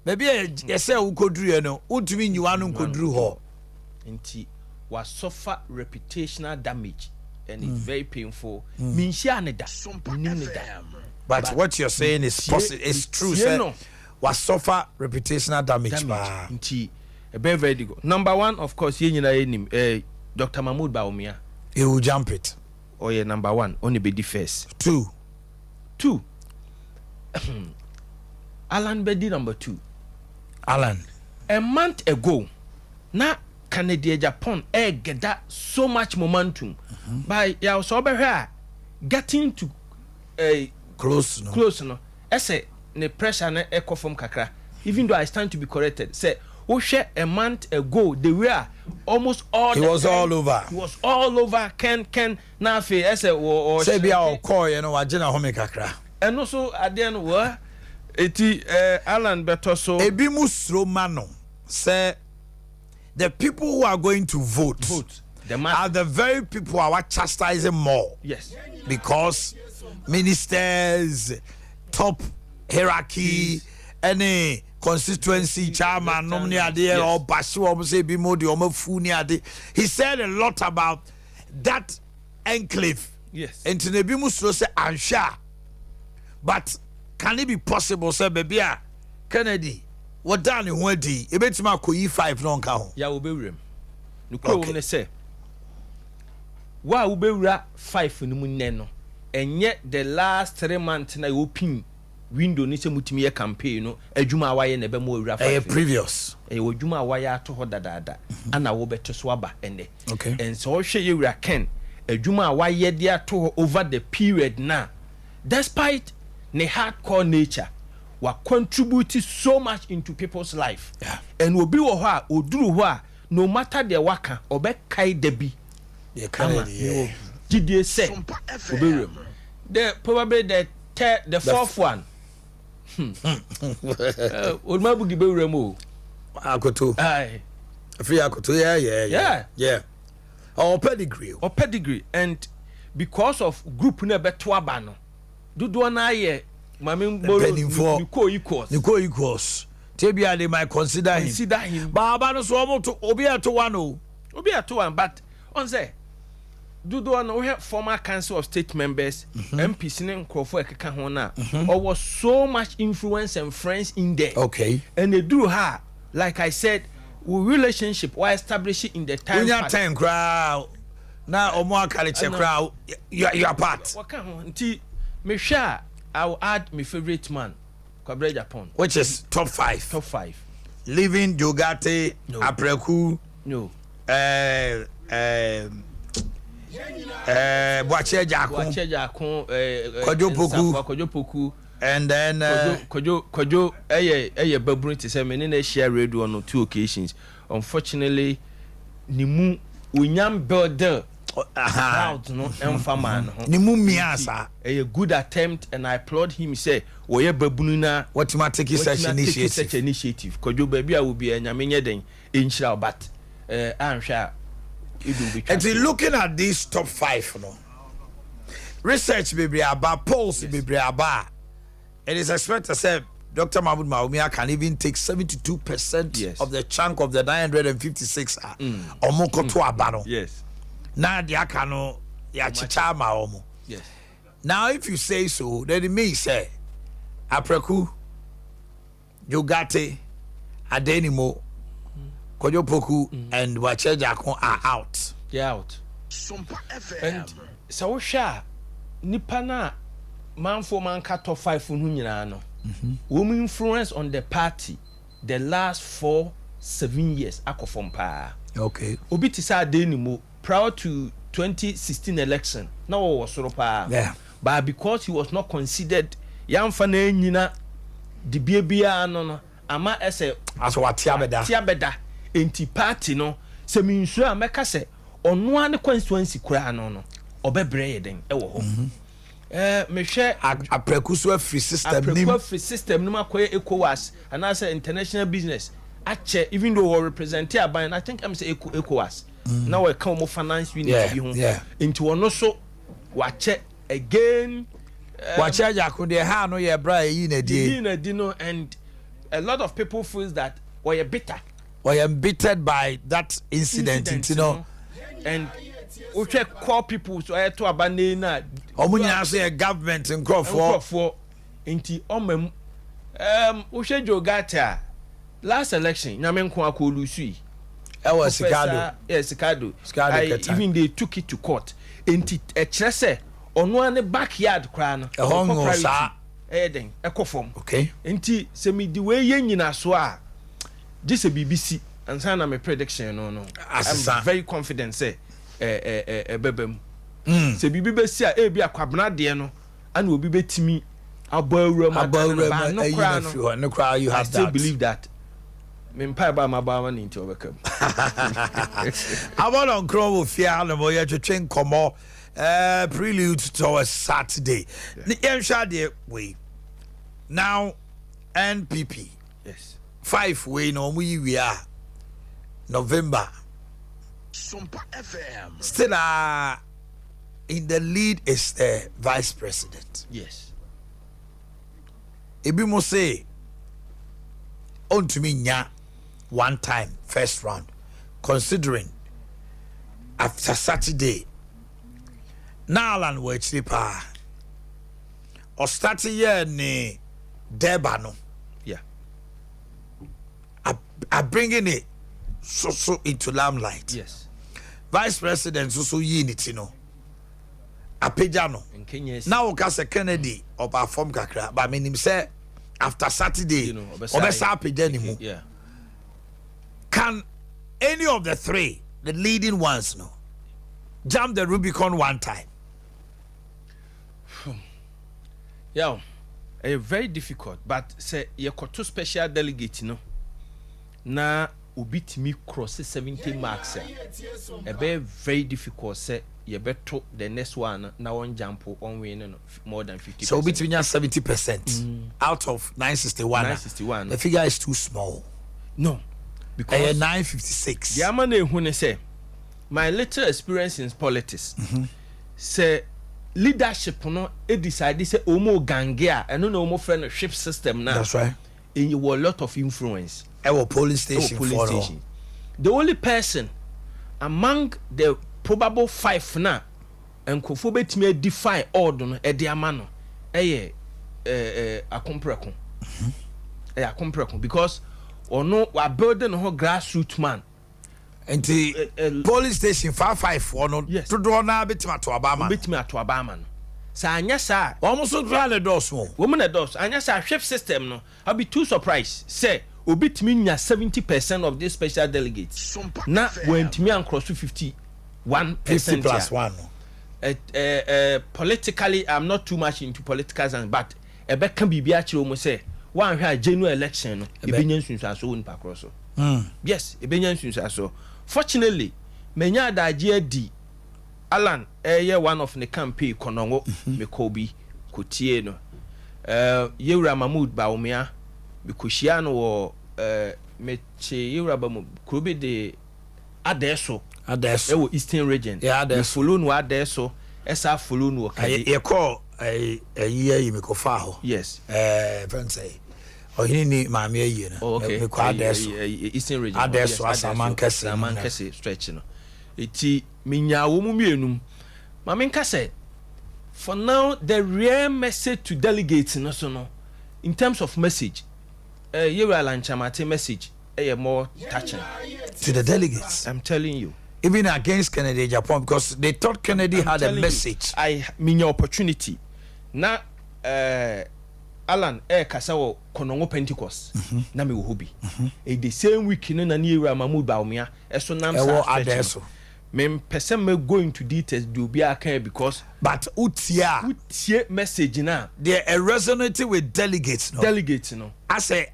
S1: Maybe you say who could do no. What mean you want to do ho?
S12: Inti was suffer reputational damage and it's very painful. Minshia neda.
S1: But what you're saying is possible. It's true, sir. Was suffer reputational damage.
S12: Inti a very good. Number one, of course, Dr. Mahmoud Baumia.
S1: He will jump it.
S12: Oh yeah, number one, only be the first.
S1: Two.
S12: Alan Bedi number 2.
S1: Alan.
S12: A month ago, na Canada Japan get that so much momentum. By ya so be here getting to
S1: close
S12: no. I say the pressure na echo from kakra. Even though I stand to be corrected. Say who share a month ago they were almost all
S1: he was all over.
S12: He was all over Ken na fe I say or
S1: say bia o call you know agina home kakra.
S12: And also at the end were Alan Betoso
S1: ebi musro mano say the people who are going to vote are the very people who are chastising more.
S12: Yes.
S1: Because ministers, top hierarchy, any constituency chairman, nominee Adea or Basu or say Bimodi or Mafuni Ade. He said a lot about that enclave.
S12: Yes.
S1: And to Nebi Musro say Ansha. But can it be possible, sir, baby? Kennedy, what done in Wedi? A bit ma ko 5 non ka.
S12: Ya will be room. No crow say. Wa will be 5 in the and yet the last 3 months na open window ni se mutimi ye campaign no adwuma waye na be mo wura 5
S1: previous
S12: adwuma waye ato ho dadaada ana wo beto so aba ene
S1: okay
S12: and so hwe ye wura ken adwuma waye de ato over the period na despite the hardcore nature wa contribute so much into people's life and obi wo ho a oduru ho a no matter the waka obekai dabi
S1: ye Kennedy
S12: GDA say the probably the fourth one. Old Mabu Gibe Remo.
S1: Akoto.
S12: Aye.
S1: Free Akoto. Yeah. Or pedigree. And
S12: because of group never to abano. Do na ye Mamim
S1: Nico equals. Tebia they might consider him. Baba no so to Obia to one.
S12: Obia to one, but on say. Do no we have former council of state members, MPs in Crawford Kakahona, or was so much influence and friends in there.
S1: Okay.
S12: And they do her, like I said, relationship were established in the time.
S1: In your time crowd. Now Omo Kaliche crowd, you are part.
S12: What can me share I will add my favorite man, Kwabre Japan.
S1: Which is top 5.
S12: Top 5.
S1: Living Jogate, Apreku.
S12: No.
S1: Boakye
S12: Poku, and then Kojo Babrin to say many share radio on 2 occasions. Unfortunately, Nimu Unyam Belder proud no Emfaman.
S1: Nimu Miasa
S12: A good attempt, and I applaud him. Say, Oye Babununa,
S1: what you might take such
S12: initiative. Kojo Baby, I will be a Yaminya den in Shroud, but I'm sure.
S1: And looking at these top 5, research be about polls be about. It is expected to say Dr. Mahmoud Maumia can even take 72% of the chunk of the 956 or moko to abano.
S12: Yes.
S1: Now the akano ya chichama omo.
S12: Yes.
S1: Now if you say so, then it means say Apreku, Jogate, Adenimo, Kojo Poku and Boakye are out.
S12: They're out. And so sure Nipana man for man cut off 5 no. Women influence on the party the last 4-7 years akofom pa.
S1: Okay.
S12: Obi ti sa Adenimo prior to 2016 election. Now was soro pa.
S1: Yeah.
S12: But because he was not considered yamfa na nyina the bia no ama ese
S1: aso
S12: tiabeda enti party no se minsu ameka se ono ane constituency kura no obebre yeden e wo ho me hwe
S1: Apreku so free system
S12: nim free system nim akoye ECOWAS and as international business ache even though we represent aban I think I'm say ECOWAS Now we come more finance unit bi ho. Into ono so wache again.
S1: Wache Jaku de ha no ye bra yi na die.
S12: Yi na di no, and a lot of people feels that we are bitter.
S1: We are embittered by that incident, you know.
S12: And we check call people so I to abandon na.
S1: Omunya say a government in Crawford.
S12: Inti omem we check Jogata last election nyame nko akolusu yi.
S1: E was Sikado.
S12: Yes, Sikado. Even they took it to court. Inti e kire say ono ane backyard kra no.
S1: E hongo sa.
S12: Den ekofom.
S1: Okay.
S12: Inti se me di we ye nyina so a just a BBC and sign my prediction no. I'm very confident say bebem. Se bibi be si a e bi akwabna de no ana obi betimi abawura ma
S1: no cry you have that. I
S12: still believe that. Me mpa ba ma ba man into obekam.
S1: I want on Crow Fia no mo ye twetwen komo prelude to Saturday. Yen shade we. Now NPP.
S12: Yes.
S1: 5 way no we are November.
S5: Sompa FM.
S1: Still in the lead is the vice president.
S12: Yes.
S1: Ebi mo say on to me nya one time first round considering after Saturday Nalan we chipa or start year ni Debano. Are bringing it so into limelight.
S12: Yes.
S1: Vice President so unity no. Apejano. Now Kasa Kennedy or perform kakra, but meaning say after Saturday,
S12: yeah.
S1: Can any of the three, the leading ones, no, jump the Rubicon one time?
S12: Yeah, very difficult. But say you got two special delegates, you know. Na ubit me cross 70 marks. A very difficult. Say you better the next one. Now on jump on win more than 50%.
S1: So between 70% out of 961.
S12: 961.
S1: The figure is too small.
S12: No, because
S1: 956.
S12: The amane who say my little experience in politics. Say leadership no e decide say omo gangea and no omo friend ship system now.
S1: That's right.
S12: And you were a lot of influence.
S1: Our police station.
S12: The only person among the probable 5 now and kofo betime defy order no e de amano akompreko. Akompreko because ono wa building no grassroots man.
S1: And the police station 5 no to do na betima to abama.
S12: Betima to abama. Sa anya sa
S1: almost try the doors mo.
S12: Woman the doors anya sa ship system no. I'll be too surprised. Say obi timi nya 70% of these special delegates. Na when timi an cross to 51%.
S1: 50 plus 1.
S12: Politically I'm not too much into political science, but ebe kan bibia kire omo say one hwa general election no ebe nya nsunsu aso won pa cross so. Yes, ebe nya nsunsu aso. Fortunately, menya adaje di Alan one of the campaign konongo me kobi kotie no Yewura Mahmood Baumia bikoshia no wo meche Yewura Mahmood krobe de adeso e wo Eastern region me follow no adeso esa follow no
S1: kade e call ye me ko fa ho
S12: yes
S1: friend say ohini ni maame ayi no me ko adeso
S12: Eastern region
S1: adeso Amankese
S12: stretch no eti minyawo mu mienum maame nka say for now the real message to delegates no so no in terms of message Yewura Lanchamate message more touching
S1: to the delegates.
S12: I'm telling you,
S1: even against Kennedy Japan, because they thought Kennedy had a message.
S12: I mean your opportunity na Alan kasawo konongo Pentecost na me wo hobi the same week no na Yewura Mahmood Baumia eso nam sa me person me go into details do be aka because
S1: but utie
S12: message na
S1: they resonate with delegates
S12: no
S1: I say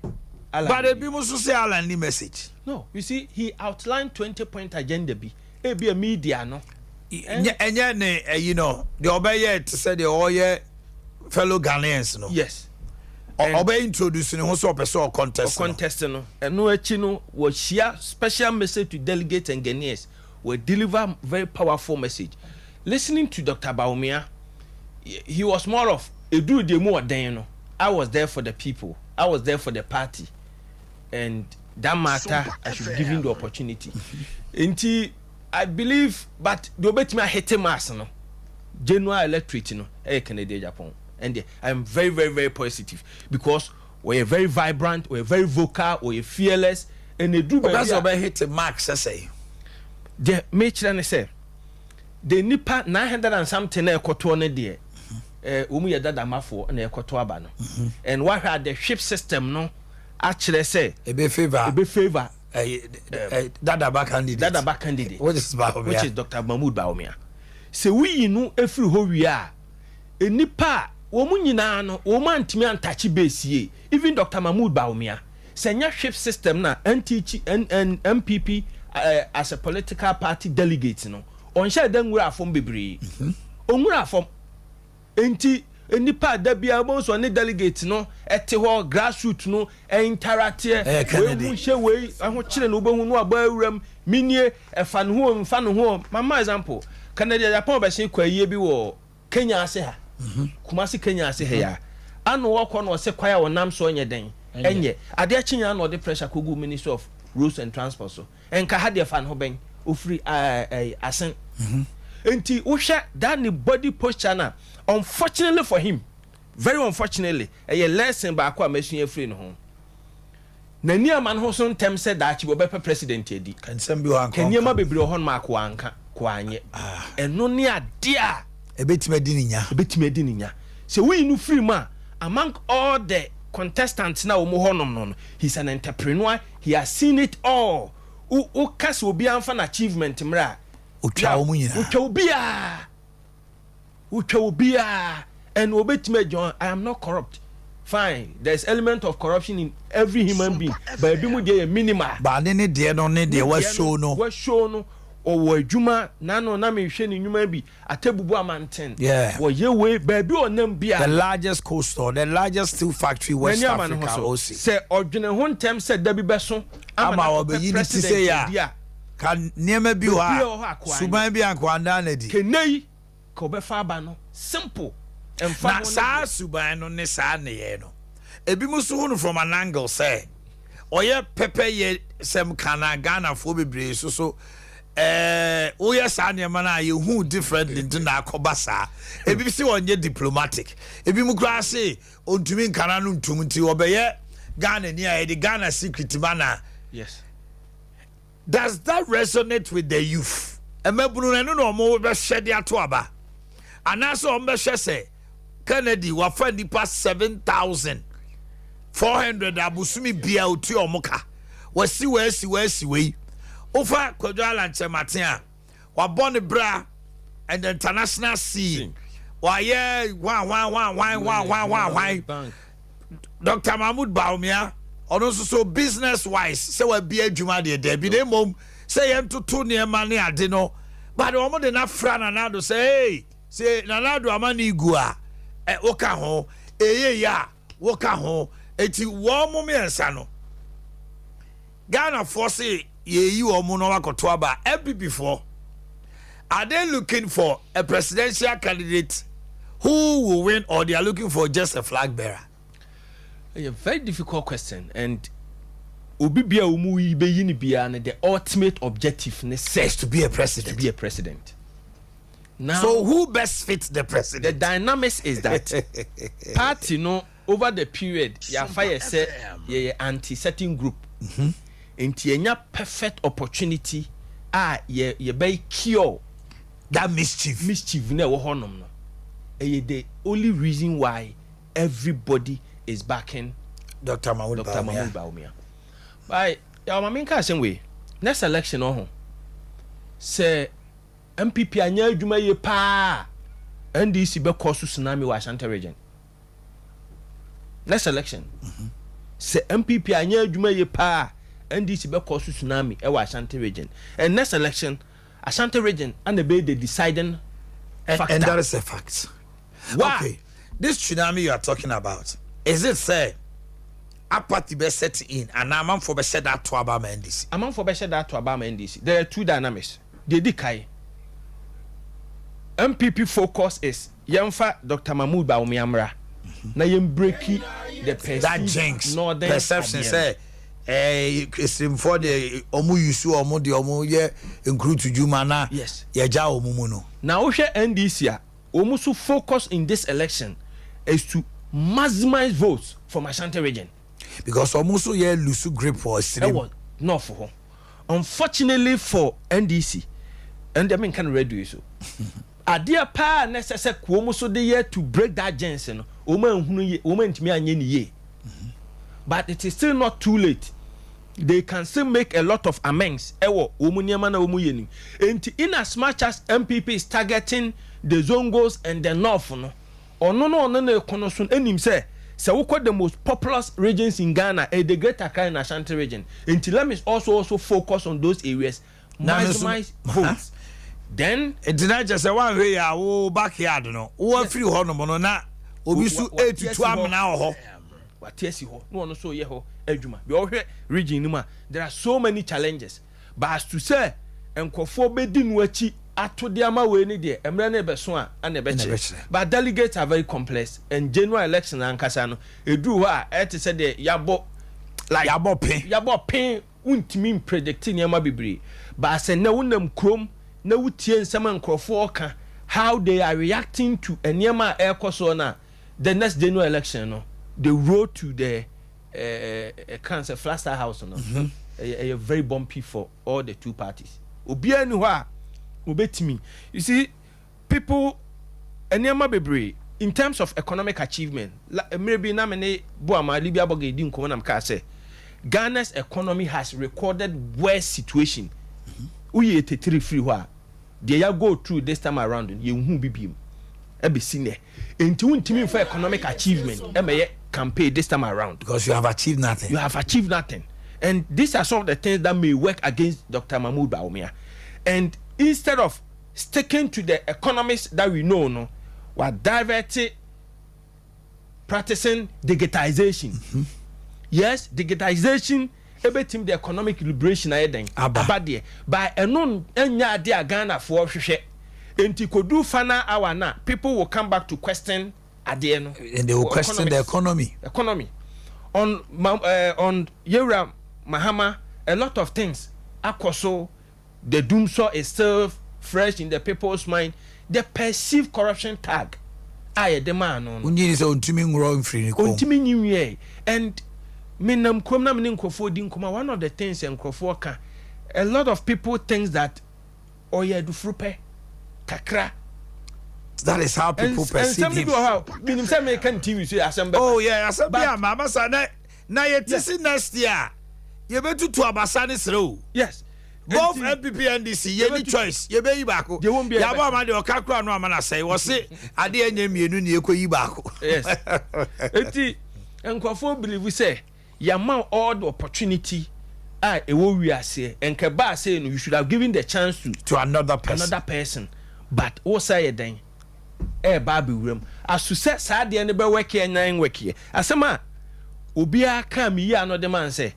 S1: Alan, but the people so say Alan the message
S12: no you see he outlined 20-point agenda be a media no
S1: and you know the obey to say the all fellow Ghanaians no
S12: yes
S1: obey introducing who so person contest
S12: no and no echi no was share special message to delegates and Ghanaians
S8: will deliver very powerful message. Listening to Dr. Baumia, he was more of a do the more than I was there for the people. I was there for the party. And that matter, I should give him the opportunity. Until I believe, but the bet me I hate him as no. General electorate, you know, Canada, Japan. And I am very, very, very positive because we're very vibrant, we're very vocal, we're fearless, and they do
S1: that's about hit Max, I say.
S8: The matron say the nipa 900 and something na ekoto ne de omu ye dada mafo na ekoto aba no and what had the ship system no actually say
S1: e be favor dada back candidate
S8: which is Dr. Mahmoud Baumia say we no efiri ho wi a nipa wo mu nyina no wo mantimi antachi besie even Dr. Mahmoud Baumia say nya ship system na MPP as a political party delegate no on share den wura afom bebre onwura afom enti nipa da bia bo so ne delegate no ete ho grassroots no interact we mu hye we ho kire no obohu no aba awuram minie efa no ho mama example Canada Japan be se kwaye bi wo Kenya ase ha Kumasi Kenya ase ha ya ano wo no se kwaya wo nam so onye den enye ade achinya no de pressure kogu Ministry of Roads and Transport so enka ha de fan ho ben ofri asen enti wo hwe that ni body posture na unfortunately for him very unfortunately a lesson ba kwa masun afri no ho na ni aman ho so ntem se da chi bo be president edi
S1: kan sem bi ho anka
S8: kenyema bebre ho ma ko anka ko anye eno ni ade a
S1: ebetime di ninya
S8: se we nu free ma among all the contestants na wo mo honom no he's an entrepreneur, he has seen it all. O kas obi anfa na achievement mra
S1: otwa wo nyina
S8: utwa obia and obetime John I am not corrupt. Fine, there's element of corruption in every human being, but ebi mu dey minimal.
S1: Ba ne de no ne de wa show no
S8: o adwuma na no na me hwe ni nwuma bi atebubu amanten
S1: wo
S8: yewe baabi onam bia
S1: the largest coal store, the largest steel factory West Africa also
S8: say odwene ho ntem say da bi beso
S1: ama wo be yini ti say ya kan niema bi wa suban bi ankwanda na di
S8: kenei ko be fa ba no simple
S1: na sa suban no ne sa ne ye no ebi musu hunu from an angle say oye pepe ye sem kana Ghana fo bebre so we are saying na you who differently into na akobasa ebi si onye diplomatic ebi mu kra say ontumi nkana no ntum nti obeye Ghana ni a the Ghana secret mana.
S8: Yes,
S1: does that resonate with the youth? Emebunu no no mo be hye de ato aba anaso o be hye say Kennedy wa fa nipa 7,400 abusumi bia otu omuka wasi we Ofa Kwadwo Lanche Matia wa born bra and the international scene wa ye why Dr. Mahmoud Baumia ono so business wise say we be adwuma de bi dem mom say yem to ne ma ne ade no but omo de na fra na na do say na na do amani gu a oka ho ya woka ho eti wo mom yensa no Ghana force you every before. Are they looking for a presidential candidate who will win, or they are looking for just a flag bearer?
S8: A very difficult question, and the ultimate objective says
S1: to be a president.
S8: Now,
S1: so who best fits the president?
S8: The dynamics is that party over the period fire said anti-certain group. Enti enya perfect opportunity ye be cure
S1: that mischief
S8: na wo honom no the only reason why everybody is backing
S1: Dr. Mahmoud
S8: Baumia. By ya mama nka asem we next election ho say MPP anya adwuma ye pa NDC be cause tsunami wa Ashanti region next election say MPP anya adwuma ye pa NDC be cause tsunami e wa Ashanti region and next election Ashanti region and the deciding factor.
S1: And that is a fact. Why? Okay, this tsunami you are talking about, is it say apathy be set in and among for be said that to Obama NDC?
S8: Among for be said that to Obama NDC, there are two dynamics. they decay. MPP focus is Yemfa Dr. Mahmoud Bawumia na yem breaki the
S1: that jinx
S8: northern
S1: perception say Christian for the omu yusu omu de omu ye include to juma na
S8: yes
S1: ye ja omu mu no
S8: na wo hwe NDC a omu so focus in this election is to maximize votes from Ashanti region
S1: because omu so ye lose grip for stream
S8: no for ho unfortunately for NDC and I mean can ready so Adea pa necessary kuomu so de year to break that jinx no omu ehunu ye omu ntimi anye ni ye but it is still not too late. They can still make a lot of amends. Ewo omu niema na omu yeni. In as much as MPP is targeting the Zongos and the North no ono na kono so enim say the most populous regions in Ghana the Greater Accra and Ashanti region. Let me also focus on those areas. Maximize votes. Then
S1: it's not just a one way wo backyard no. Wo free ho no no na obi su 82 amna ho.
S8: Watiesi ho no ono so ye ho adwuma be ohwe region nima there are so many challenges but as to say enkofo bedi nu achi atode ama we ni de emre na beso a na beche but delegates are very complex and general election ankasa no edu ho a et say de yabo like yabo pen untimi predicting yama bibiri but say na wonam krom na wutie nsema enkofo ka how they are reacting to enyama ekoso na the next general election no the road to the cancer Flaster House no a very bumpy for all the two parties obia ni ho a obetimi you see people enema bebre in terms of economic achievement maybe na me bo ama libia boga edi nkomo na mka say Ghana's economy has recorded worse situation uye 83 free ho a they ya go through this time around you hu bibiem ebesine enti untimi for economic achievement emeye campaign this time around
S1: because you have achieved nothing
S8: and these are some of the things that may work against Dr. Mahmoud Bawumia and instead of sticking to the economics that we know no we are diverting practicing digitization yes digitization ebetim the economic liberation ayeden abade by enon enya ade Ghana for hwehwe enti kodu fana awa na people will come back to question Adea no
S1: and they will question the economy
S8: on Yera Mahama a lot of things akoso the doomsaw is still fresh in the people's mind the perceived corruption tag aye the man no
S1: unyi say ontimi ngro mfiri ni ko
S8: ontimi nyiwe and minam krom na min nkofo di nkoma one of the things nkofo ka a lot of people think that oye du frupe kakra.
S1: That is how people perceive him. Oh yeah, Asambia mama sa na yetisi next year. You better to Abasani slow.
S8: Yes.
S1: Both MPP and DC, you have choice. You be ibako.
S8: They won't be.
S1: Yaba man de okakra no amana say. Was say ade anya mienu na ekọ ibako.
S8: Yes. Eti enkwafo believe we say yama all the opportunity ewo wiase enke ba say no you should have given the chance
S1: to another person.
S8: But also then baby room as to say sad the end be work here nine work here asema obia come here another man say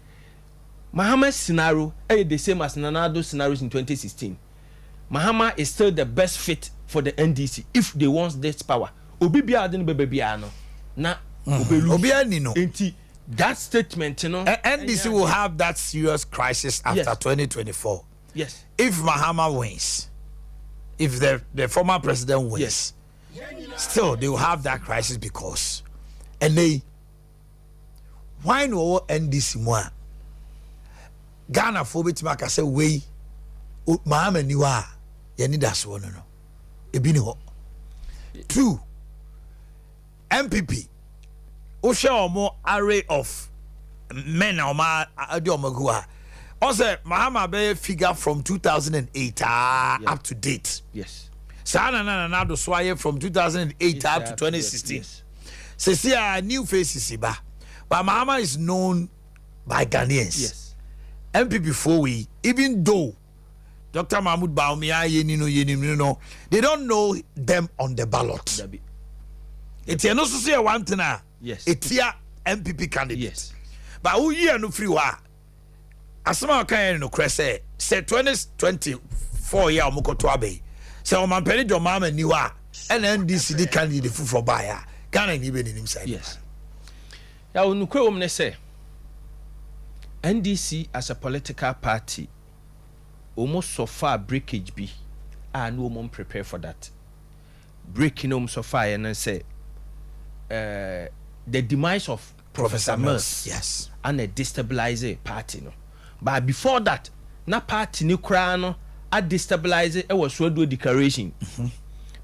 S8: Mahama scenario the same as Nanado scenarios in 2016. Mahama is still the best fit for the NDC if they want this power obi bia den bebia no na
S1: obia ni no
S8: enti that statement you know
S1: NDC will have that serious crisis after 2024
S8: yes
S1: if Mahama wins. If the former president wins,
S8: yes.
S1: Still they will have that crisis because and they why no NDC more Ghana for bit maka say we Mahama niwa ye need that one no ebi ni ho 2 MPP o share more array of men or ma ade o magua also Mahama be figure from 2008 up to date.
S8: Yes.
S1: Sana na do swaye from 2008 up to 2016. Yes. See a new faces ba. But Mahama is known by Ghanaians.
S8: Yes.
S1: MPP before we even though Dr. Mahmoud Bawumia yenino they don't know them on the ballot. It's no so say one thing
S8: yes.
S1: It's here MPP candidate.
S8: Yes.
S1: But who year no free wa asama kan no krese say 2024 4 years omukoto abe se o man peni jo mama niwa and NDC the candidate for buyer can ni be ni inside.
S8: Yes. Ya onukwe wo mne say NDC as a political party almost so far breakage be no one prepare for that. Breaking so far and say the demise of Professor Mills,
S1: yes,
S8: and a destabilize party no. But before that, na party ni kra no a destabilize it was Swado declaration.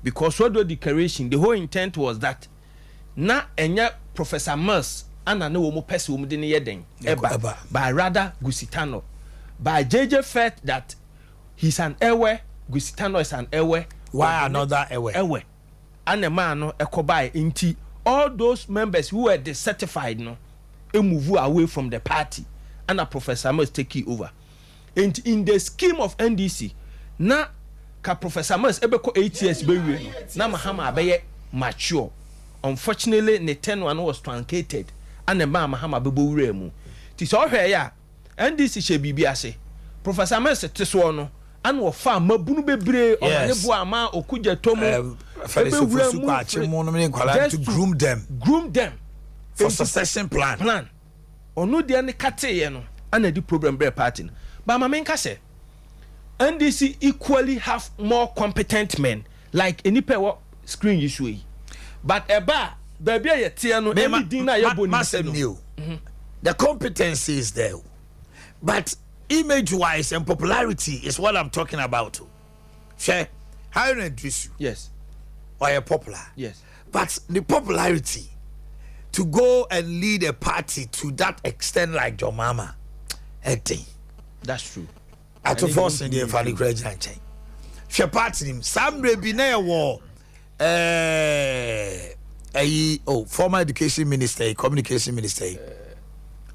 S8: Because Swado declaration, the whole intent was that na enya Professor Mills and no woman person woman didn't yeden eba, but rather Gusitano. But JJ felt that he's an Ewe, Gusitano is an Ewe.
S1: Why another Ewe?
S8: Ewe. And a man no ekobai inti all those members who were dissatisfied no move away from the party and a Professor Mills take it over. And in the scheme of NDC, na ka Professor Mills ebeko 8 years be na Mahama abeye mature. Unfortunately, ne tenure was truncated and the man Mahama bebo wure mu. Ti so hwe ya NDC she bibia ase. Professor Mills te so no and wo fa mabunu bebre omane bo ama okuja tomu
S1: to groom them for succession plan
S8: onu de ne kate no and the problem bre party but ma menka say NDC equally have more competent men like any pair screen issue but eba baby a tie no any din na yebo
S1: ni the competency is there but image wise and popularity is what I'm talking about. Share how you introduce you?
S8: Yes.
S1: Or you're popular?
S8: Yes.
S1: But the popularity to go and lead a party to that extent like your mama,
S8: that's true.
S1: At the first in the family graduate chain. Share party him. Some be near war. Former education minister, communication minister.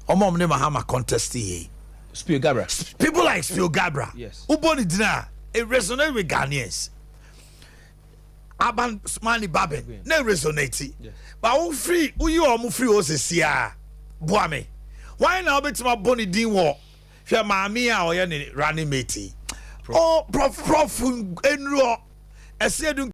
S1: Omanhene Mahama contestee.
S8: Spiel Gabra.
S1: People like Spiel Gabra.
S8: Yes.
S1: Uboni Dina, it resonates with Ghanaians. Aban Smani Babin, no resonate.
S8: Yes.
S1: But who free, who you are free was a sia. Boame. Why now bet my bonny din war? Fia mamia or any running matey. Oh, prof, enro. I said